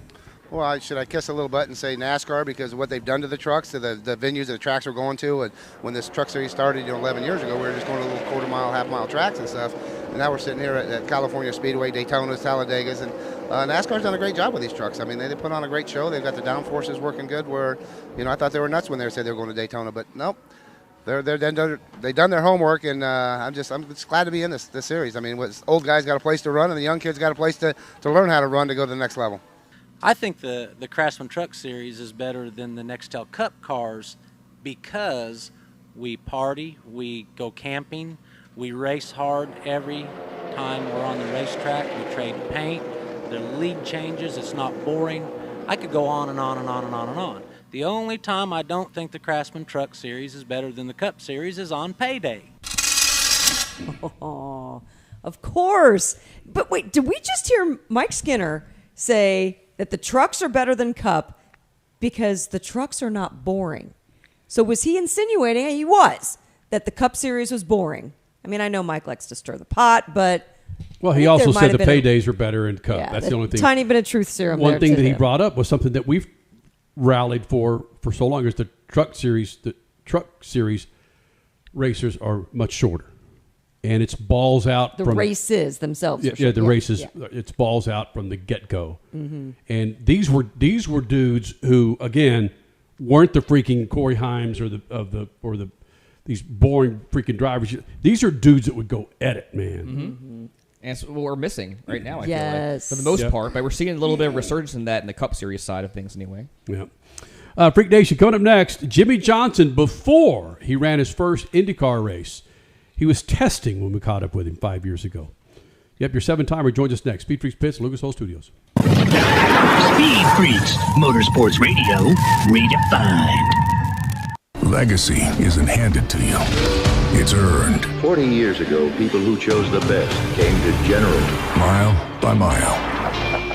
Well, should I kiss a little butt and say NASCAR because of what they've done to the trucks, to the venues that the tracks we're going to? And when this Truck Series started 11 years ago, we were just going to little quarter-mile, half-mile tracks and stuff. and now we're sitting here at California Speedway, Daytona's, Talladegas, and NASCAR's done a great job with these trucks. I mean, they put on a great show. They've got the downforces working good. Where, I thought they were nuts when they said they were going to Daytona, but nope. They've done their homework, and I'm just glad to be in this series. I mean, old guys got a place to run, and the young kids got a place to learn how to run to go to the next level. I think the Craftsman Truck Series is better than the Nextel Cup cars because we party, we go camping, we race hard every time we're on the racetrack. We trade paint, the lead changes, it's not boring. I could go on and on and on and on and on. The only time I don't think the Craftsman Truck Series is better than the Cup Series is on payday. Oh, of course. But wait, did we just hear Mike Skinner say that the trucks are better than Cup because the trucks are not boring? So was he insinuating, he was, that the Cup Series was boring? I mean, I know Mike likes to stir the pot, but... Well, he also said the paydays are better in Cup. Yeah, that's the only thing. Tiny bit of truth serum One there thing to that he him. brought up was something that we've rallied for so long is the Truck Series. The Truck Series racers are much shorter. And it's balls out The from races themselves. Yeah, for sure. yeah, the races. Yeah. It's balls out from the get-go. Mm-hmm. And these were dudes who, again, weren't the freaking Corey Himes or these boring freaking drivers. These are dudes that would go at it, man. Mm-hmm. And it's what we're missing right now, I feel Yes. like. For the most part, but we're seeing a little bit of resurgence in that in the Cup Series side of things anyway. Yeah. Freak Nation, coming up next, Jimmie Johnson, before he ran his first IndyCar race, he was testing when we caught up with him 5 years ago. Yep, your 7-timer joins us next. Speed Freaks Pits, Lucas Oil Studios. Speed Freaks, Motorsports Radio, redefined. Legacy isn't handed to you. It's earned. 40 years ago, people who chose the best came to General. Mile by mile.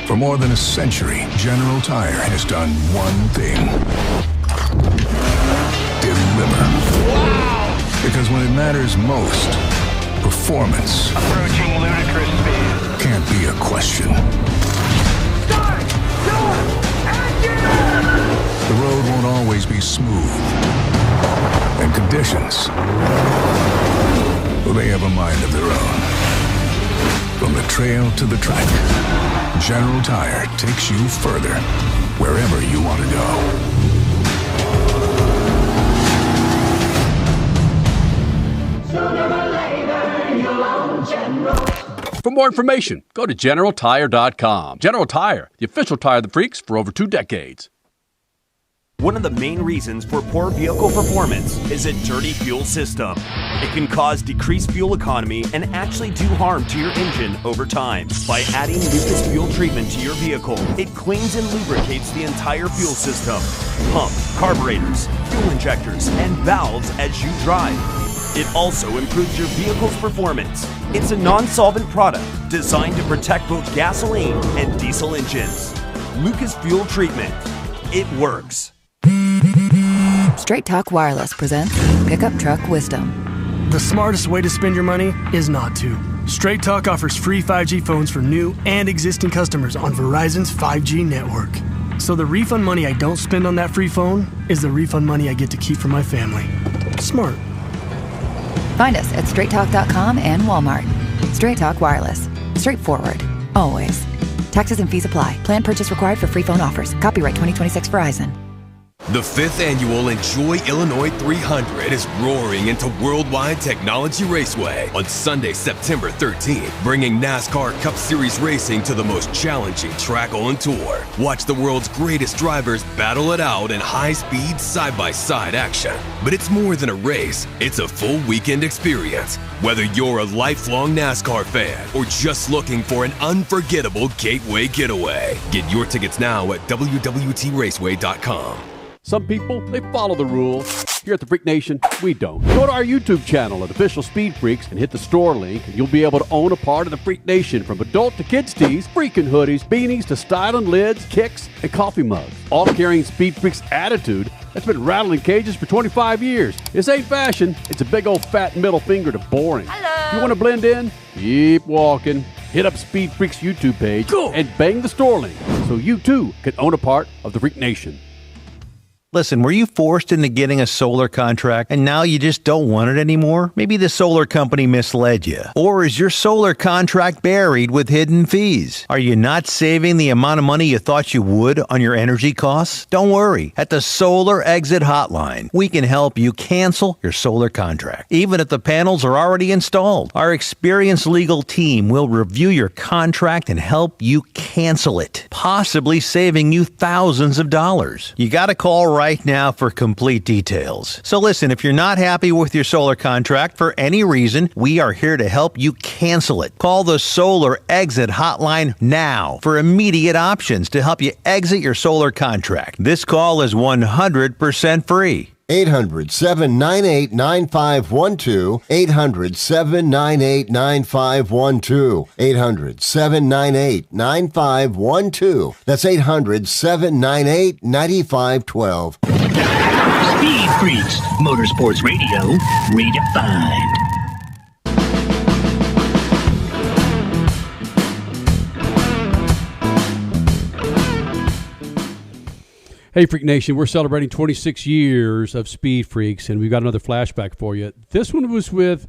For more than a century, General Tire has done one thing. Deliver. Wow! Because when it matters most, performance Approaching ludicrous speed. can't be a question. Start! Door! Engine! The road won't always be smooth. And conditions, well, they have a mind of their own. From the trail to the track, General Tire takes you further, wherever you want to go. Sooner or later, you'll own General. For more information, go to GeneralTire.com. General Tire, the official tire of the freaks for over 2 decades. One of the main reasons for poor vehicle performance is a dirty fuel system. It can cause decreased fuel economy and actually do harm to your engine over time. By adding Lucas Fuel Treatment to your vehicle, it cleans and lubricates the entire fuel system. Pump, carburetors, fuel injectors, and valves as you drive. It also improves your vehicle's performance. It's a non-solvent product designed to protect both gasoline and diesel engines. Lucas Fuel Treatment. It works. Straight Talk Wireless presents Pickup Truck Wisdom. The smartest way to spend your money is not to. Straight Talk offers free 5G phones for new and existing customers on Verizon's 5G network. So the refund money I don't spend on that free phone is the refund money I get to keep for my family. Smart. Find us at straighttalk.com and Walmart. Straight Talk Wireless. Straightforward. Always. Taxes and fees apply. Plan purchase required for free phone offers. Copyright 2026 Verizon. The 5th annual Enjoy Illinois 300 is roaring into Worldwide Technology Raceway on Sunday, September 13th, bringing NASCAR Cup Series racing to the most challenging track on tour. Watch the world's greatest drivers battle it out in high-speed, side-by-side action. But it's more than a race. It's a full weekend experience. Whether you're a lifelong NASCAR fan or just looking for an unforgettable gateway getaway, get your tickets now at www.raceway.com. Some people, they follow the rules. Here at the Freak Nation, we don't. Go to our YouTube channel at Official Speed Freaks and hit the store link, and you'll be able to own a part of the Freak Nation, from adult to kids tees, freaking hoodies, beanies to styling lids, kicks, and coffee mugs. All carrying Speed Freaks attitude that's been rattling cages for 25 years. This ain't fashion. It's a big old fat middle finger to boring. Hello. If you want to blend in, keep walking. Hit up Speed Freaks YouTube page and bang the store link so you too can own a part of the Freak Nation. Listen, were you forced into getting a solar contract and now you just don't want it anymore? Maybe the solar company misled you. Or is your solar contract buried with hidden fees? Are you not saving the amount of money you thought you would on your energy costs? Don't worry. At the Solar Exit Hotline, we can help you cancel your solar contract, even if the panels are already installed. Our experienced legal team will review your contract and help you cancel it, possibly saving you thousands of dollars. You got to call right now for complete details. So listen, if you're not happy with your solar contract for any reason, we are here to help you cancel it. Call the Solar Exit Hotline now for immediate options to help you exit your solar contract. This call is 100% free. 800-798-9512. 800-798-9512. 800-798-9512. That's 800-798-9512. Speed Freaks, Motorsports Radio, redefined. Hey, Freak Nation, we're celebrating 26 years of Speed Freaks, and we've got another flashback for you. This one was with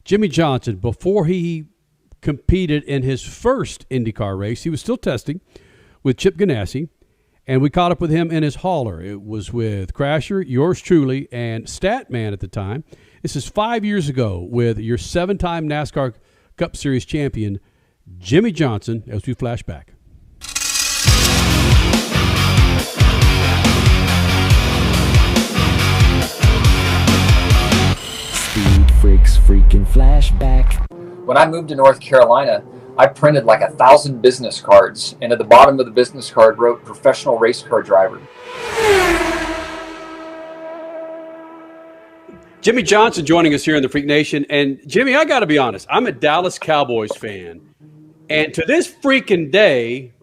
Jimmie Johnson. Before he competed in his first IndyCar race, he was still testing with Chip Ganassi, and we caught up with him in his hauler. It was with Crasher, yours truly, and Statman at the time. This is 5 years ago with your 7-time NASCAR Cup Series champion, Jimmie Johnson, as we flashback. Speed Freaks Freakin Flashback. When I moved to North Carolina, I printed like 1,000 business cards, and at the bottom of the business card wrote professional race car driver. Jimmie Johnson joining us here in the Freak Nation. And Jimmie, I got to be honest, I'm a Dallas Cowboys fan. And to this freaking day,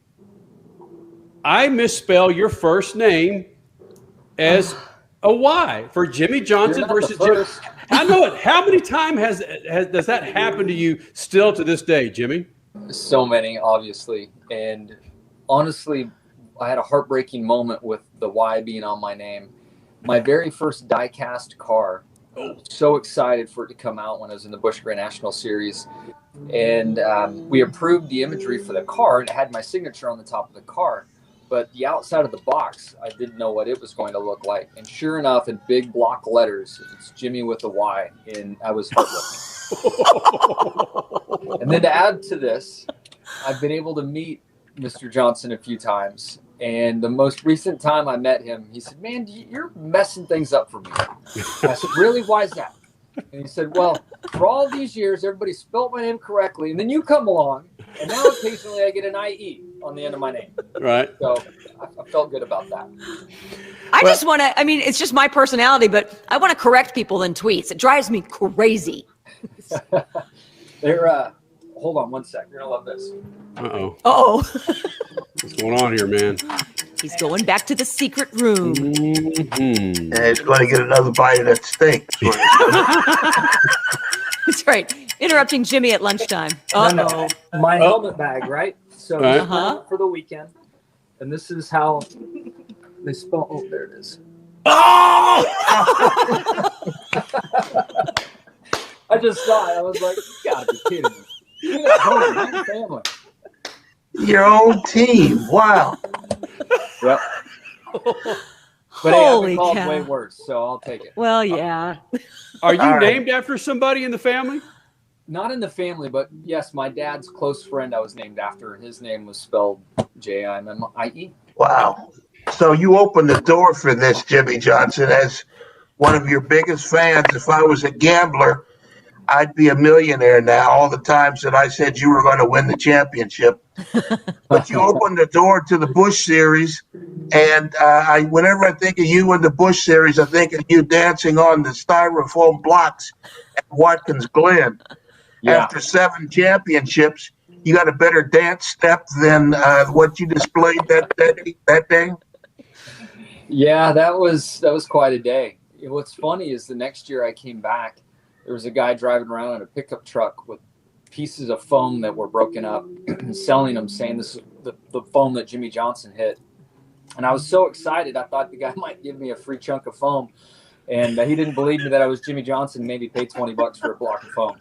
I misspell your first name as a Y for Jimmie Johnson versus Jimmie. I know it. How many times does that happen to you still to this day, Jimmie? So many, obviously. And honestly, I had a heartbreaking moment with the Y being on my name. My very first die-cast car, so excited for it to come out when I was in the Busch Grand National Series. And we approved the imagery for the car, and it had my signature on the top of the car. But the outside of the box, I didn't know what it was going to look like. And sure enough, in big block letters, it's Jimmie with a Y, and I was heartbroken. And then to add to this, I've been able to meet Mr. Johnson a few times. And the most recent time I met him, he said, "Man, you're messing things up for me." I said, "Really? Why is that?" And he said, "Well, for all these years, everybody spelled my name correctly, and then you come along, and now occasionally I get an IE on the end of my name." Right. So I felt good about that. I just want to, I mean, it's just my personality, but I want to correct people in tweets. It drives me crazy. Hold on one sec. You're going to love this. Uh-oh. Uh-oh. What's going on here, man? He's going back to the secret room. Mm-hmm. Yeah, he's going to get another bite of that steak. That's right. Interrupting Jimmie at lunchtime. No. My helmet bag, right? So Right. this is for the weekend. And this is how they spell. Oh, there it is. Oh! I just saw it. I was like, you got to be kidding me. You're at home, man, family. Your own team. Wow. Yep. But hey, I've Holy been called cow. way worse, so I'll take it. Well, yeah. Are you All right. named after somebody in the family? Not in the family, but yes, my dad's close friend I was named after. His name was spelled Jimmie. Wow. So you opened the door for this, Jimmie Johnson, as one of your biggest fans. If I was a gambler, I'd be a millionaire now. All the times that I said you were going to win the championship. But you opened the door to the Busch Series. And whenever I think of you in the Busch Series, I think of you dancing on the styrofoam blocks at Watkins Glen. Yeah. After 7 championships, you got a better dance step than what you displayed that day? Yeah, that was quite a day. What's funny is the next year I came back, there was a guy driving around in a pickup truck with pieces of foam that were broken up and selling them, saying this is the foam that Jimmie Johnson hit. And I was so excited, I thought the guy might give me a free chunk of foam. And he didn't believe me that I was Jimmie Johnson, maybe paid $20 for a block of foam.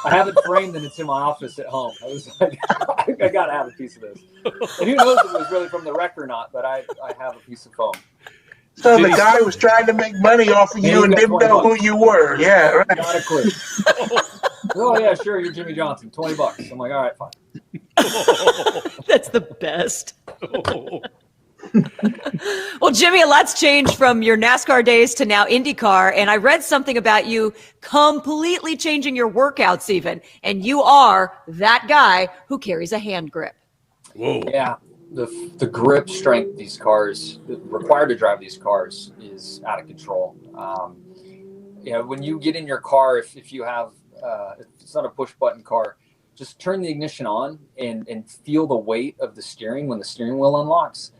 I have it framed and it's in my office at home. I was like, I got to have a piece of this. And who knows if it was really from the wreck or not, but I have a piece of foam. So the guy was trying to make money off of you and didn't know who you were. Yeah, right. Not a clue. Oh, yeah, sure, you're Jimmie Johnson, $20. I'm like, all right, fine. That's the best. Well, Jimmie, a lot's changed from your NASCAR days to now IndyCar, and I read something about you completely changing your workouts even, and you are that guy who carries a hand grip. Whoa. Yeah, the grip strength these cars, required to drive these cars, is out of control. When you get in your car, if you have, if it's not a push-button car, just turn the ignition on and feel the weight of the steering when the steering wheel unlocks.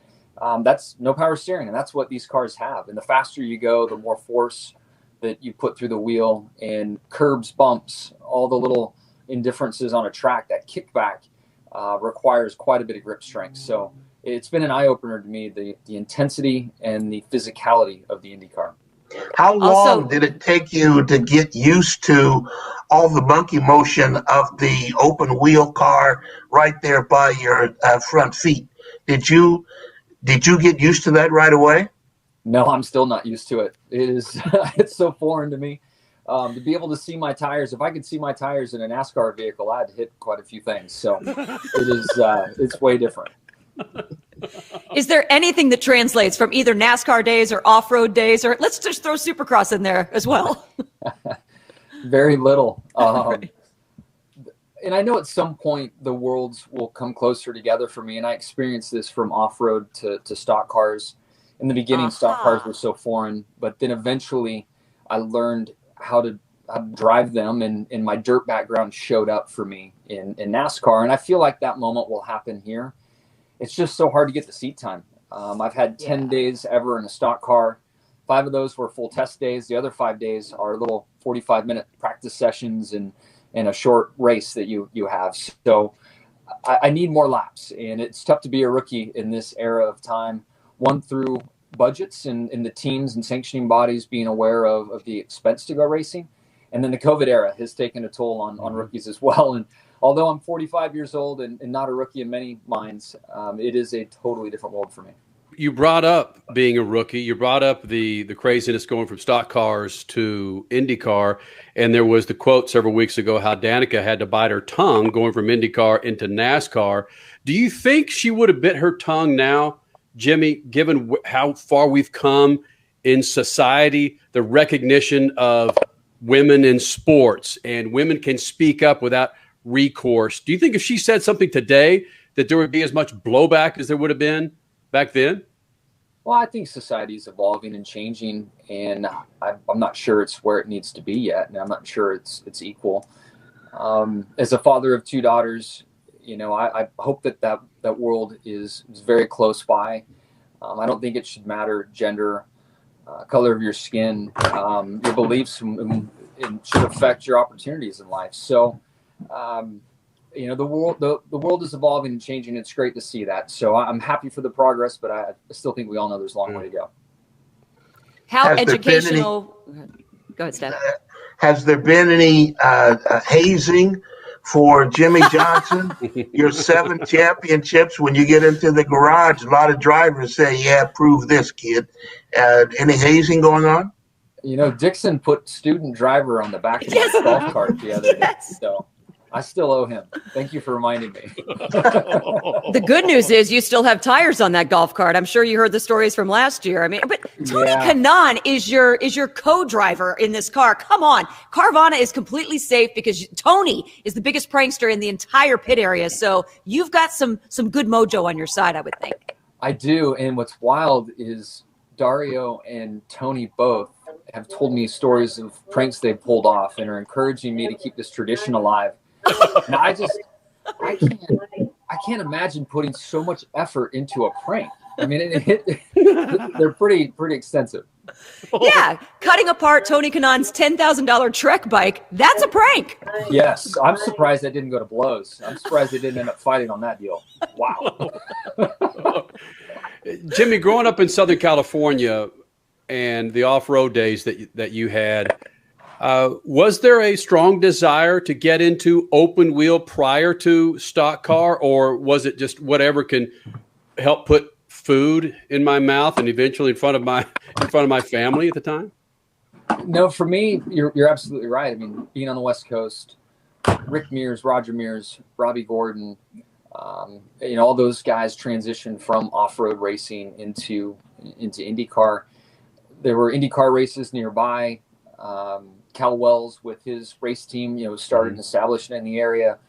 That's no power steering, and that's what these cars have. And the faster you go, the more force that you put through the wheel, and curbs, bumps, all the little indifferences on a track, that kickback requires quite a bit of grip strength. So it's been an eye-opener to me, the intensity and the physicality of the IndyCar. How long did it take you to get used to all the monkey motion of the open wheel car right there by your front feet? Did you get used to that right away? No, I'm still not used to it. It is it's so foreign to me. To be able to see my tires, if I could see my tires in a NASCAR vehicle, I'd hit quite a few things. So it is it's way different. Is there anything that translates from either NASCAR days or off-road days, or let's just throw Supercross in there as well? Very little. And I know at some point the worlds will come closer together for me. And I experienced this from off-road to stock cars. In the beginning, stock cars were so foreign, but then eventually I learned how to drive them, and my dirt background showed up for me in NASCAR. And I feel like that moment will happen here. It's just so hard to get the seat time. I've had 10 days ever in a stock car. 5 of those were full test days. The other 5 days are little 45-minute practice sessions and a short race that you have. So I need more laps, and it's tough to be a rookie in this era of time. One, through budgets and the teams and sanctioning bodies being aware of the expense to go racing. And then the COVID era has taken a toll on rookies as well. And although I'm 45 years old and not a rookie in many minds, it is a totally different world for me. You brought up being a rookie. You brought up the craziness going from stock cars to IndyCar. And there was the quote several weeks ago how Danica had to bite her tongue going from IndyCar into NASCAR. Do you think she would have bit her tongue now, Jimmie, given how far we've come in society, the recognition of women in sports, and women can speak up without recourse? Do you think if she said something today that there would be as much blowback as there would have been back then? Well, I think society is evolving and changing, and I'm not sure it's where it needs to be yet, and I'm not sure it's equal. As a father of 2 daughters, I hope that world is very close by. I don't think it should matter gender, color of your skin, your beliefs, and should affect your opportunities in life. So, the world is evolving and changing. It's great to see that. So I'm happy for the progress, but I still think we all know there's a long way to go. How educational? Go ahead, Steph. Has there been any hazing for Jimmie Johnson? Your 7 championships, when you get into the garage, a lot of drivers say, yeah, prove this, kid. Any hazing going on? Dixon put student driver on the back of his golf cart the other day. So I still owe him. Thank you for reminding me. The good news is you still have tires on that golf cart. I'm sure you heard the stories from last year. I mean, but Tony Kanaan is your co-driver in this car. Come on. Carvana is completely safe because Tony is the biggest prankster in the entire pit area. So you've got some good mojo on your side, I would think. I do. And what's wild is Dario and Tony both have told me stories of pranks they pulled off and are encouraging me to keep this tradition alive. And I can't imagine putting so much effort into a prank. I mean, they're pretty extensive. Yeah, cutting apart Tony Kanaan's $10,000 Trek bike, that's a prank. Yes, I'm surprised they didn't go to blows. I'm surprised they didn't end up fighting on that deal. Wow. Jimmie, growing up in Southern California and the off-road days that you had, was there a strong desire to get into open wheel prior to stock car, or was it just whatever can help put food in my mouth and eventually in front of my family at the time? No, for me, you're absolutely right. I mean, being on the West Coast, Rick Mears, Roger Mears, Robbie Gordon, all those guys transitioned from off-road racing into IndyCar. There were IndyCar races nearby. Cal Wells with his race team, started and established in the area.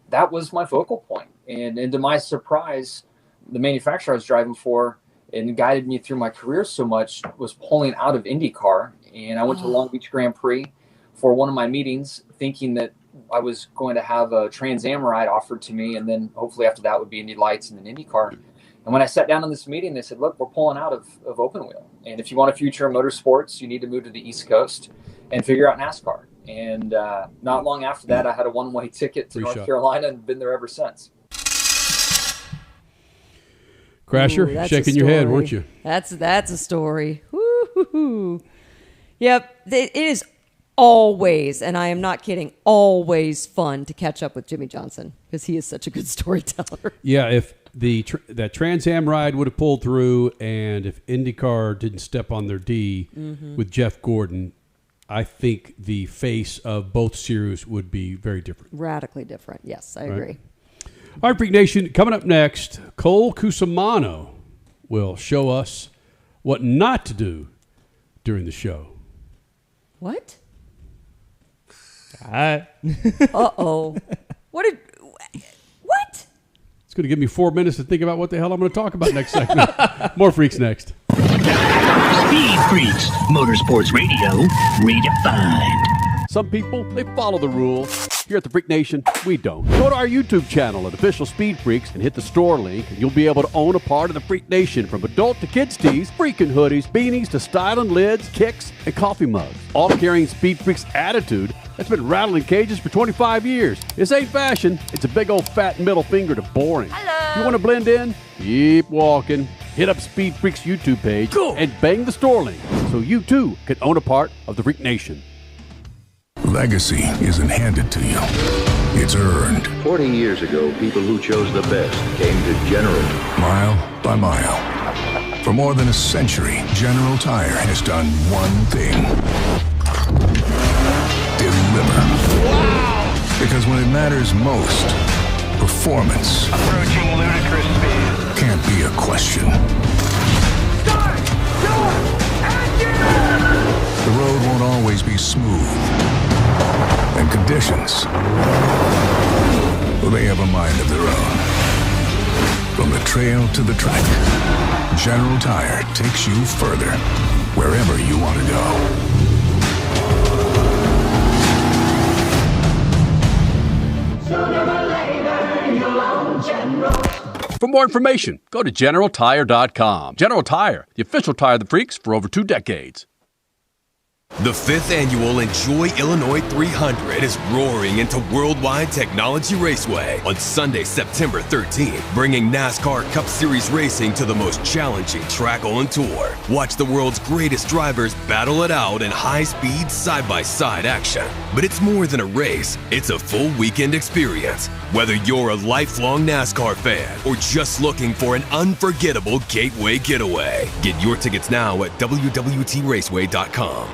That was my focal point. And to my surprise, the manufacturer I was driving for and guided me through my career so much was pulling out of IndyCar. And I went to Long Beach Grand Prix for one of my meetings, thinking that I was going to have a Trans Am ride offered to me. And then hopefully after that would be Indy Lights and then IndyCar. And when I sat down in this meeting, they said, look, we're pulling out of open wheel. And if you want a future in motorsports, you need to move to the East Coast and figure out NASCAR. And not long after that, I had a one-way ticket to North Carolina and been there ever since. Crasher, shaking your head, weren't you? That's a story. Woo-hoo-hoo. Yep, it is always, and I am not kidding, always fun to catch up with Jimmie Johnson because he is such a good storyteller. Yeah, if that Trans Am ride would have pulled through, and if IndyCar didn't step on their D with Jeff Gordon, I think the face of both series would be very different. Radically different. Yes, I agree. All right, Freak Nation, coming up next, Cole Cusimano will show us what not to do during the show. What? All right. Uh-oh. What? It's going to give me 4 minutes to think about what the hell I'm going to talk about next segment. More Freaks next. Speed Freaks, Motorsports Radio, redefined. Some people, they follow the rules. Here at the Freak Nation, we don't. Go to our YouTube channel at Official Speed Freaks and hit the store link, and you'll be able to own a part of the Freak Nation, from adult to kids tees, freaking hoodies, beanies to styling lids, kicks, and coffee mugs. All carrying Speed Freaks attitude that's been rattling cages for 25 years. This ain't fashion. It's a big old fat middle finger to boring. Hello. You want to blend in? Keep walking. Hit up Speed Freaks YouTube page and bang the store link so you too can own a part of the Freak Nation. Legacy isn't handed to you. It's earned. 40 years ago, people who chose the best came to General. Mile by mile. For more than a century, General Tire has done one thing. Deliver. Wow! Because when it matters most, performance approaching ludicrous speed can't be a question. Start your engine! The road won't always be smooth. And conditions, well, they have a mind of their own. From the trail to the track, General Tire takes you further, wherever you want to go. Sooner or later, you'll own General. For more information, go to GeneralTire.com. General Tire, the official tire of the Freaks for over 2 decades. The 5th annual Enjoy Illinois 300 is roaring into Worldwide Technology Raceway on Sunday, September 13th, bringing NASCAR Cup Series racing to the most challenging track on tour. Watch the world's greatest drivers battle it out in high-speed, side-by-side action. But it's more than a race, it's a full weekend experience. Whether you're a lifelong NASCAR fan or just looking for an unforgettable gateway getaway, get your tickets now at www.raceway.com.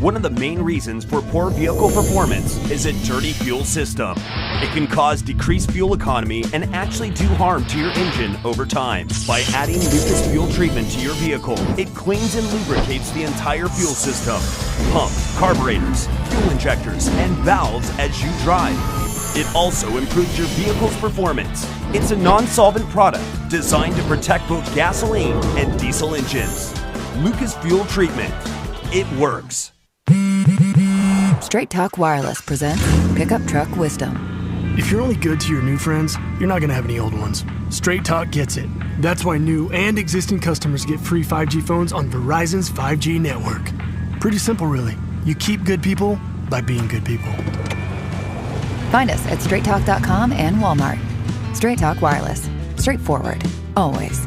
One of the main reasons for poor vehicle performance is a dirty fuel system. It can cause decreased fuel economy and actually do harm to your engine over time. By adding Lucas Fuel Treatment to your vehicle, it cleans and lubricates the entire fuel system, pump, carburetors, fuel injectors, and valves as you drive. It also improves your vehicle's performance. It's a non-solvent product designed to protect both gasoline and diesel engines. Lucas Fuel Treatment. It works. Straight Talk Wireless presents Pickup Truck Wisdom. If you're only good to your new friends, you're not going to have any old ones. Straight Talk gets it. That's why new and existing customers get free 5G phones on Verizon's 5G network. Pretty simple, really. You keep good people by being good people. Find us at straighttalk.com and Walmart. Straight Talk Wireless. Straightforward. Always.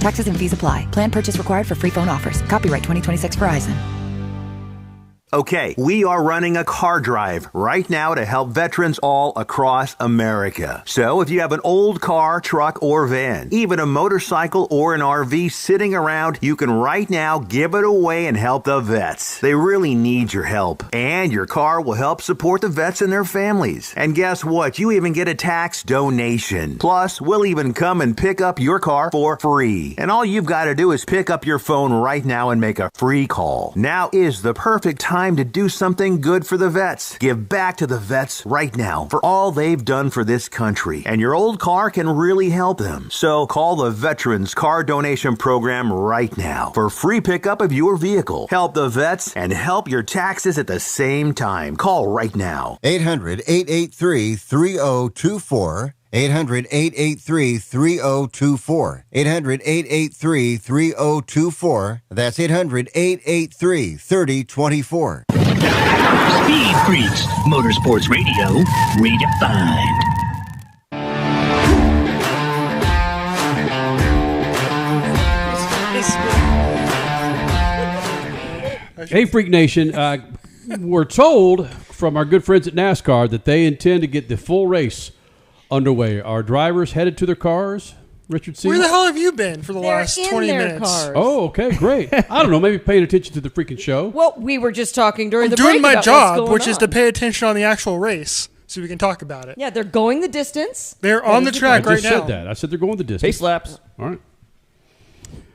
Taxes and fees apply. Plan purchase required for free phone offers. Copyright 2026 Verizon. Okay, we are running a car drive right now to help veterans all across America. So if you have an old car, truck, or van, even a motorcycle or an RV sitting around, you can right now give it away and help the vets. They really need your help. And your car will help support the vets and their families. And guess what? You even get a tax donation. Plus, we'll even come and pick up your car for free. And all you've got to do is pick up your phone right now and make a free call. Now is the perfect time to do something good for the vets. Give back to the vets right now for all they've done for this country. And your old car can really help them. So call the Veterans Car Donation Program right now for free pickup of your vehicle. Help the vets and help your taxes at the same time. Call right now. 800-883-3024. 800-883-3024. 800-883-3024. That's 800-883-3024. Speed Freaks, Motorsports Radio, redefined. Hey, Freak Nation, we're told from our good friends at NASCAR that they intend to get the full race underway. Our drivers headed to their cars. Richard C. Where the hell have you been for the last 20 minutes? Cars. Oh, okay, great. I don't know, maybe paying attention to the freaking show. Well, we were just talking during the doing break my about job, what's which going is to pay attention on the actual race, so we can talk about it. Yeah, they're going the distance. They're on the track right now. I just said that. I said they're going the distance. Pace laps. All right.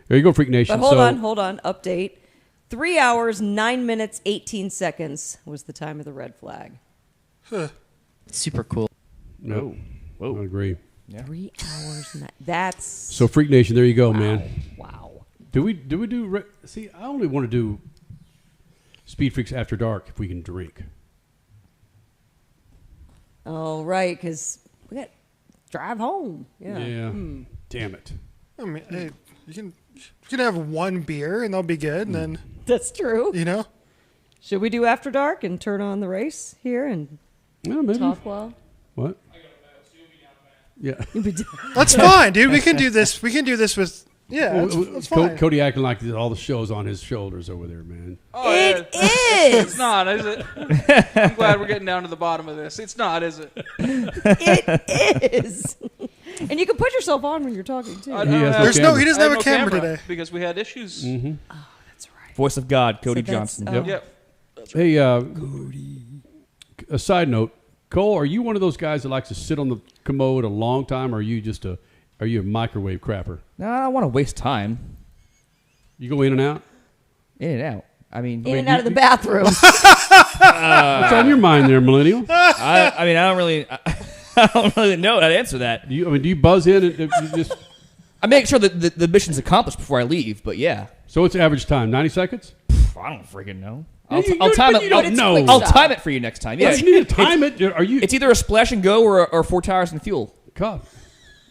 There you go, Freak Nation. But hold on. Update. 3 hours, 9 minutes, 18 seconds was the time of the red flag. Super cool. No. Whoa. I agree. Yeah. 3 hours. That's so Freak Nation. There you go, man. Wow. Do we do? See, I only want to do Speed Freaks After Dark if we can drink. Oh, right, because we got to drive home. Yeah. Damn it. I mean, hey, you can have one beer and they'll be good, and then that's true. You know. Should we do After Dark and turn on the race here and talk while? What? Yeah. That's fine, dude. We can do this. We can do this with. Yeah, that's fine. Cody acting like all the show's on his shoulders over there, man. Oh, it is. It's not, is it? I'm glad we're getting down to the bottom of this. It's not, is it? It is. And you can put yourself on when you're talking too. He doesn't have a camera today because we had issues. Mm-hmm. Oh, that's right. Voice of God, Cody Johnson. Yep. Hey, Cody. A side note, Cole, are you one of those guys that likes to sit on the commode a long time, or are you just a microwave crapper? No, I don't want to waste time. You go in and out? In and out. I mean, in and out of the bathroom. What's on your mind there, millennial? I mean, I don't really know how to answer that. Do you buzz in and you just? I make sure that the mission's accomplished before I leave. But yeah. So what's average time? 90 seconds? I don't freaking know. I'll time it. I'll time it for you next time. Yeah, you need to time it. Are you? It's either a splash and go or 4 tires and fuel. God.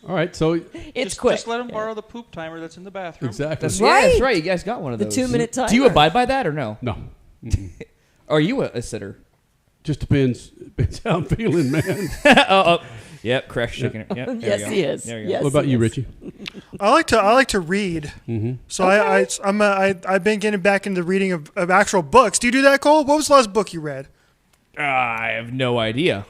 All right, so it's quick. Just let him borrow the poop timer that's in the bathroom. Exactly. That's right. Yeah, that's right. You guys got one of those. The 2-minute timer. Do you abide by that or no? No. Are you a sitter? Just depends how I'm feeling, man. Yep, crash shaking it. Yep, yes, he is. Yes, what about you, Richie? I like to read. Mm-hmm. So I've been getting back into the reading of actual books. Do you do that, Cole? What was the last book you read? I have no idea.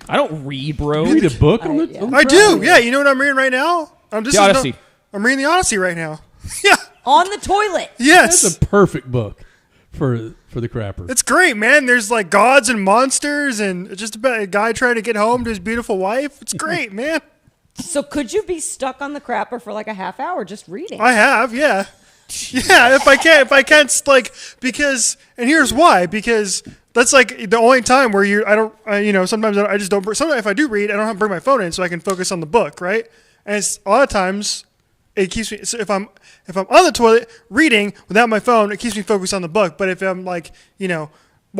I don't read, bro. You read a book? I do. Yeah, you know what I'm reading right now? The Odyssey. I'm reading the Odyssey right now. Yeah. On the toilet. Yes. That's a perfect book for the crapper. It's great, man. There's like gods and monsters, and it's just about a guy trying to get home to his beautiful wife. It's great, man. So could you be stuck on the crapper for like a half hour just reading? I have, yeah. Yeah, if I can't, like, because, and here's why, because that's like the only time where sometimes I just don't, sometimes if I do read, I don't have to bring my phone in so I can focus on the book, right? And it's a lot of times it keeps me, so if I'm on the toilet reading without my phone, it keeps me focused on the book. But if I'm like,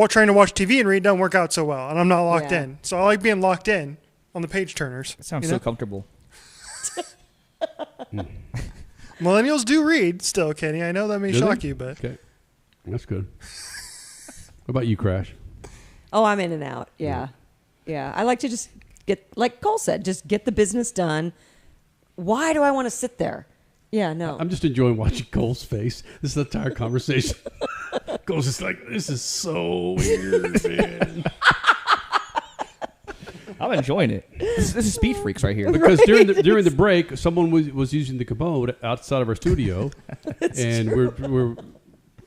trying to watch TV and read doesn't work out so well, and I'm not locked Yeah. in. So I like being locked in on the page turners. It sounds so comfortable. Millennials do read still, Kenny. I know that may Do shock they? you, but Okay. That's good. What about you, Crash? Oh, I'm in and out. Yeah. Yeah. I like to just get, like Cole said, just get the business done. Why do I want to sit there? Yeah, no. I'm just enjoying watching Cole's face. This is the entire conversation. Cole's just like, this is so weird, man. I'm enjoying it. This is Speed Freaks right here. Because during the break, someone was using the commode outside of our studio, and we're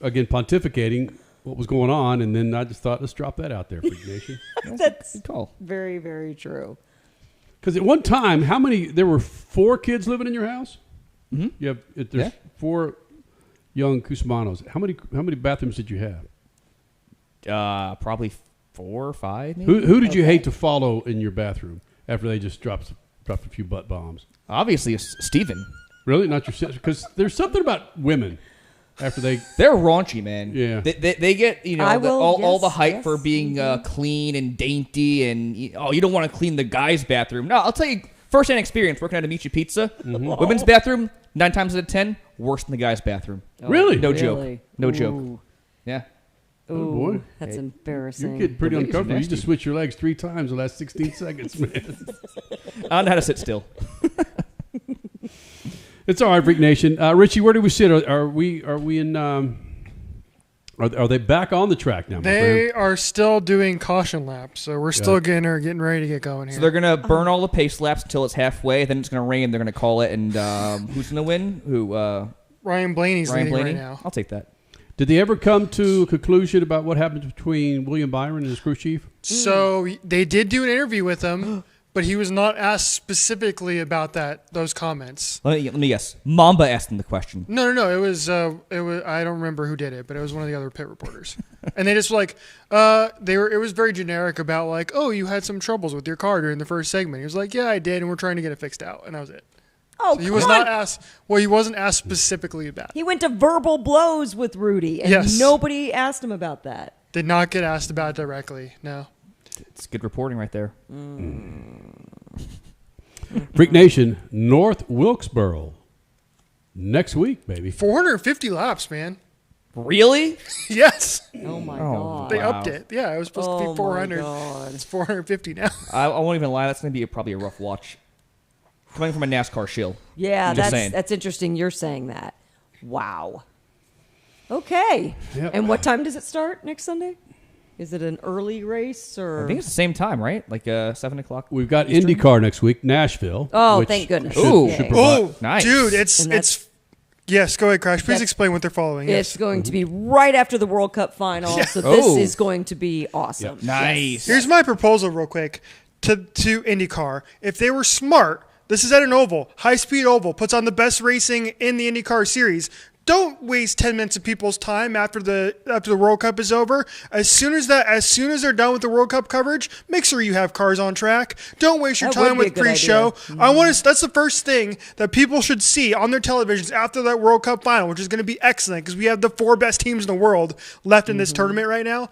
again pontificating what was going on, and then I just thought, let's drop that out there, Freak Nation. That's very, very true. Because at one time, there were 4 kids living in your house? Mm-hmm. There's 4 young Cusimanos. How many bathrooms did you have? Probably 4 or 5. Maybe? Who did you hate to follow in your bathroom after they just dropped a few butt bombs? Obviously, it's Steven. Really? Not your sister? Because there's something about women after they're raunchy, man. Yeah. They get all the hype for being clean and dainty, and you don't want to clean the guy's bathroom. No, I'll tell you, first-hand experience working at Amici Pizza. Mm-hmm. Women's bathroom, 9 times out of 10, worse than the guy's bathroom. Really? No Really? joke. No joke. Ooh. Yeah. Oh, boy. That's embarrassing. You're getting pretty The ladies are uncomfortable. You nasty. just switch your legs 3 times in the last 16 seconds, man. I don't know how to sit still. It's all right, Freak Nation. Richie, where do we sit? Are we in? Are they back on the track now? my friend? they are still doing caution laps, so we're still getting ready to get going here. So they're gonna burn all the pace laps until it's halfway. Then it's gonna rain. They're gonna call it, and who's gonna win? Ryan Blaney's leading right now. I'll take that. Did they ever come to a conclusion about what happened between William Byron and his crew chief? So they did do an interview with him, but he was not asked specifically about those comments. Let me guess. Mamba asked him the question. No. It was I don't remember who did it, but it was one of the other pit reporters. And they just it was very generic about like, oh, you had some troubles with your car during the first segment. He was like, yeah, I did, and we're trying to get it fixed out, and that was it. Oh, so he was not asked. Well, he wasn't asked specifically about it. He went to verbal blows with Rudy, and Yes. nobody asked him about that. Did not get asked about it directly. No. It's good reporting right there. Freak Nation, North Wilkesboro. Next week, baby. 450 laps, man. Really? Yes. Oh my god. They upped it. Yeah, it was supposed to be 400. It's 450 now. I won't even lie. That's going to be probably a rough watch. Coming from a NASCAR shill. Yeah, Just saying. that's interesting. You're saying that. Wow. Okay. Yep. And what time does it start next Sunday? Is it an early race or? I think it's the same time, right? Like 7 o'clock. We've got Eastern? IndyCar next week, Nashville. Oh, which thank goodness. should provide- Nice. Dude, it's yes. Go ahead, Crash. Please explain what they're following. It's going to be right after the World Cup final, so this is going to be awesome. Nice. Here's my proposal, real quick, to IndyCar. If they were smart, this is at an oval, high-speed oval, puts on the best racing in the IndyCar series. Don't waste 10 minutes of people's time after the World Cup is over. As soon as they're done with the World Cup coverage, make sure you have cars on track. Don't waste your That would time be a with good pre-show. idea. That's the first thing that people should see on their televisions after that World Cup final, which is going to be excellent because we have the 4 best teams in the world left in this tournament right now.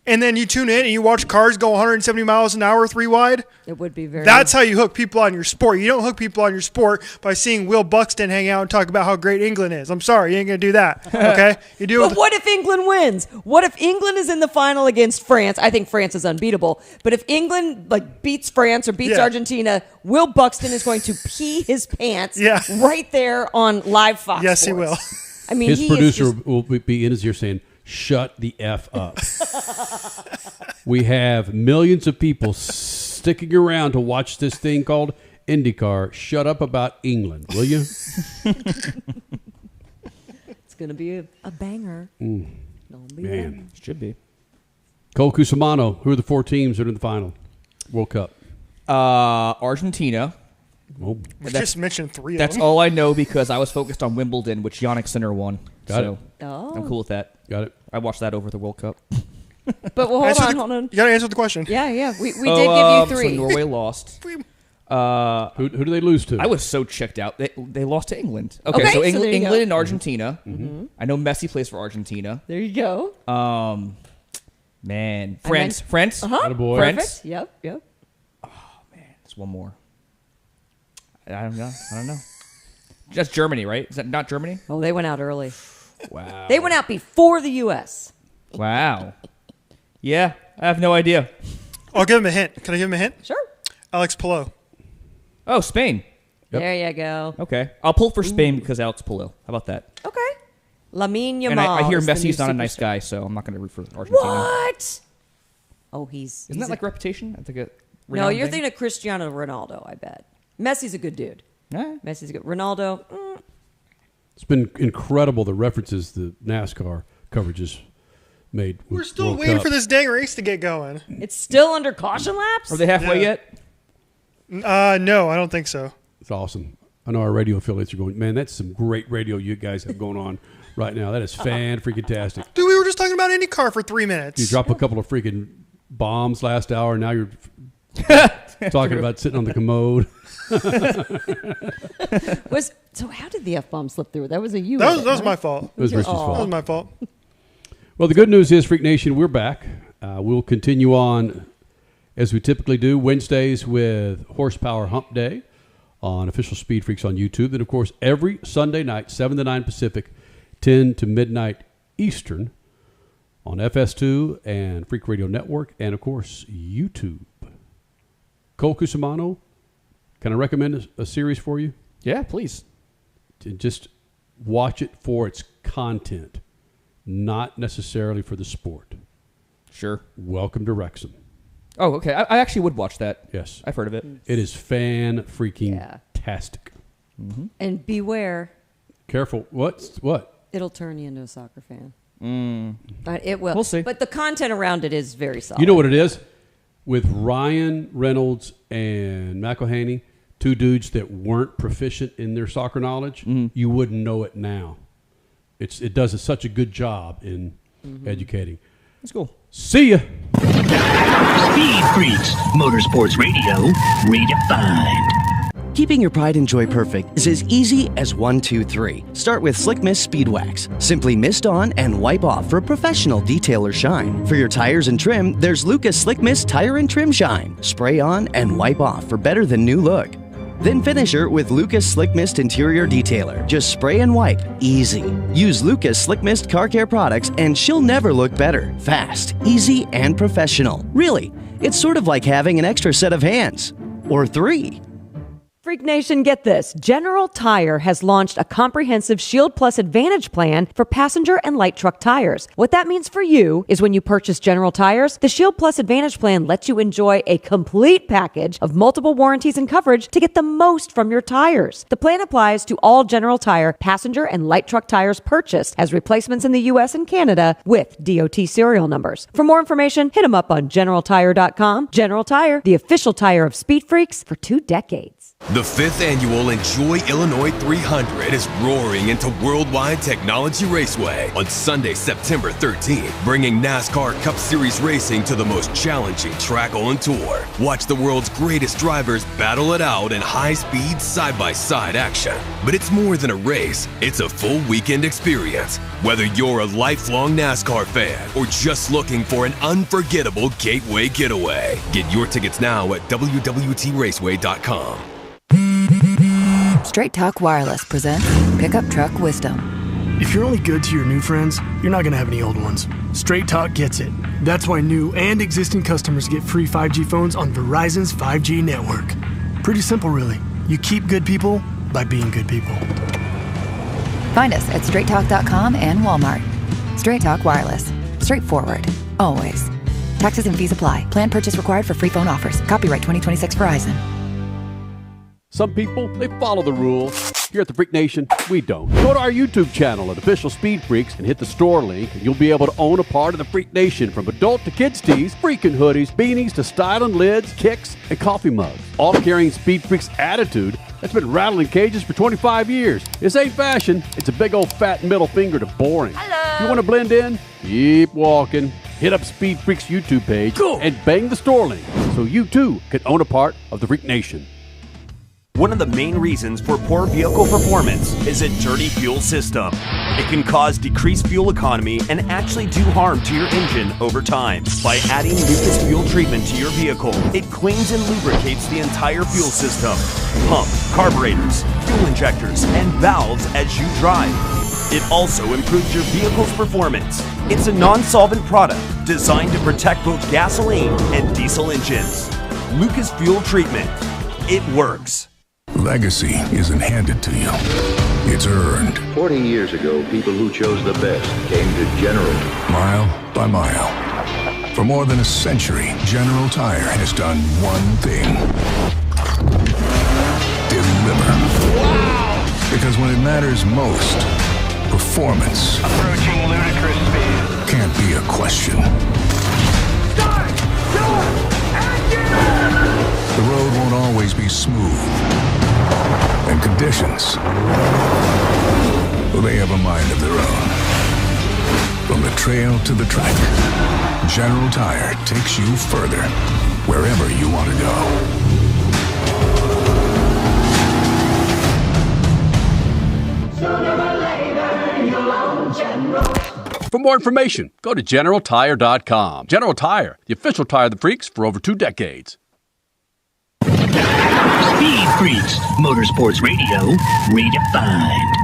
And then you tune in and you watch cars go 170 miles an hour 3 wide. It would be very. That's how you hook people on your sport. You don't hook people on your sport by seeing Will Buxton hang out and talk about how great England is. I'm sorry, you ain't going to do that. Okay? You do. But what if England wins? What if England is in the final against France? I think France is unbeatable. But if England beats France or beats Argentina, Will Buxton is going to pee his pants right there on live Fox Yes, Sports. he will. I mean, his producer will be in his ear saying, "Shut the F up." We have millions of people sticking around to watch this thing called IndyCar. Shut up about England, will you? It's going to be a banger. It'll be Man. Should be. Cole Cusimano, who are the 4 teams that are in the final? World Cup. Argentina. Oh. We just mentioned 3 of That's them. all I know because I was focused on Wimbledon, which Yannick Sinner won. Got so it. I'm cool with that. Got it. I watched that over the World Cup. But hold on. You got to answer the question. Yeah. We did give you 3. So Norway lost. Who do they lose to? I was so checked out. They lost to England. Okay, so there you England go. and Argentina. I know Messi plays for Argentina. There you go. Man. France. Uh-huh. Attaboy. France. Perfect. Yep. There's one more. I don't know. Just Germany, right? Is that not Germany? Oh, they went out early. Wow. They went out before the U.S. Wow. Yeah, I have no idea. I'll give him a hint. Can I give him a hint? Sure. Alex Palou. Oh, Spain. There you go. Okay. I'll pull for Spain because Alex Palou. How about that? Okay. Lamine Yamal. And I hear is the Messi's new not a nice superstar. guy, so I'm not going to root for Argentina. What? Oh, Isn't that like Reputation? I think it. No, you're thinking of Cristiano Ronaldo, I bet. Messi's a good dude. Messi's good. Ronaldo. It's been incredible the references the NASCAR coverage has made. We're still waiting for this dang race to get going. It's still under caution laps? Are they halfway yet? No, I don't think so. It's awesome. I know our radio affiliates are going, man, that's some great radio you guys have going on right now. That is fan-freaking-tastic. Dude, we were just talking about IndyCar for 3 minutes. You drop a couple of freaking bombs last hour, and now you're talking about sitting on the commode. So how did the F-bomb slip through? That was a you. That was my fault. It was Richie's fault. That was my fault. Well, the good news is, Freak Nation, we're back. We'll continue on as we typically do, Wednesdays with Horsepower Hump Day on Official Speed Freaks on YouTube. Then, of course, every Sunday night, 7 to 9 Pacific, 10 to midnight Eastern on FS2 and Freak Radio Network and, of course, YouTube. Cole Cusimano, can I recommend a series for you? Yeah, please. Just watch it for its content, not necessarily for the sport. Sure. Welcome to Wrexham. Oh, okay. I actually would watch that. Yes. I've heard of it. It is fan-freaking-tastic. Mm-hmm. And beware. Careful. What? It'll turn you into a soccer fan. Mm. But it will. We'll see. But the content around it is very solid. You know what it is? With Ryan Reynolds and McElhaney, two dudes that weren't proficient in their soccer knowledge, you wouldn't know it now. It does such a good job in educating. That's cool. See ya. Speed Freaks, Motorsports Radio, redefined. Keeping your pride and joy perfect is as easy as 1, 2, 3. Start with Slick Mist Speed Wax. Simply mist on and wipe off for a professional detail or shine. For your tires and trim, there's Lucas Slick Mist Tire and Trim Shine. Spray on and wipe off for better than new look. Then finish her with Lucas Slick Mist Interior Detailer. Just spray and wipe. Easy. Use Lucas Slick Mist Car Care products and she'll never look better. Fast, easy, and professional. Really, it's sort of like having an extra set of hands. Or 3. Freak Nation, get this. General Tire has launched a comprehensive Shield Plus Advantage plan for passenger and light truck tires. What that means for you is when you purchase General Tires, the Shield Plus Advantage plan lets you enjoy a complete package of multiple warranties and coverage to get the most from your tires. The plan applies to all General Tire passenger and light truck tires purchased as replacements in the U.S. and Canada with DOT serial numbers. For more information, hit them up on GeneralTire.com. General Tire, the official tire of Speed Freaks for 2 decades. The 5th annual Enjoy Illinois 300 is roaring into Worldwide Technology Raceway on Sunday, September 13th, bringing NASCAR Cup Series racing to the most challenging track on tour. Watch the world's greatest drivers battle it out in high-speed, side-by-side action. But it's more than a race, it's a full weekend experience. Whether you're a lifelong NASCAR fan or just looking for an unforgettable gateway getaway, get your tickets now at www.raceway.com. Straight Talk Wireless presents Pickup Truck Wisdom. If you're only good to your new friends, you're not going to have any old ones. Straight Talk gets it. That's why new and existing customers get free 5G phones on Verizon's 5G network. Pretty simple, really. You keep good people by being good people. Find us at straighttalk.com and Walmart. Straight Talk Wireless. Straightforward. Always. Taxes and fees apply. Plan purchase required for free phone offers. Copyright 2026 Verizon. Some people, they follow the rules. Here at the Freak Nation, we don't. Go to our YouTube channel at Official Speed Freaks and hit the store link, and you'll be able to own a part of the Freak Nation, from adult to kids tees, freaking hoodies, beanies to styling lids, kicks, and coffee mugs. All carrying Speed Freaks attitude that's been rattling cages for 25 years. This ain't fashion. It's a big old fat middle finger to boring. Hello. If you want to blend in, keep walking. Hit up Speed Freaks YouTube page and bang the store link so you too can own a part of the Freak Nation. One of the main reasons for poor vehicle performance is a dirty fuel system. It can cause decreased fuel economy and actually do harm to your engine over time. By adding Lucas Fuel Treatment to your vehicle, it cleans and lubricates the entire fuel system. Pump, carburetors, fuel injectors, and valves as you drive. It also improves your vehicle's performance. It's a non-solvent product designed to protect both gasoline and diesel engines. Lucas Fuel Treatment. It works. Legacy isn't handed to you. It's earned. 40 years ago, people who chose the best came to General. Mile by mile. For more than a century, General Tire has done one thing. Deliver. Wow! Because when it matters most, performance approaching ludicrous speed can't be a question. Start! The road won't always be smooth. And conditions, well, they have a mind of their own. From the trail to the track, General Tire takes you further, wherever you want to go. Sooner or later, you'll own General. For more information, go to GeneralTire.com. General Tire, the official tire of the Freaks for over 2 decades. Speed Freaks, Motorsports Radio, redefined.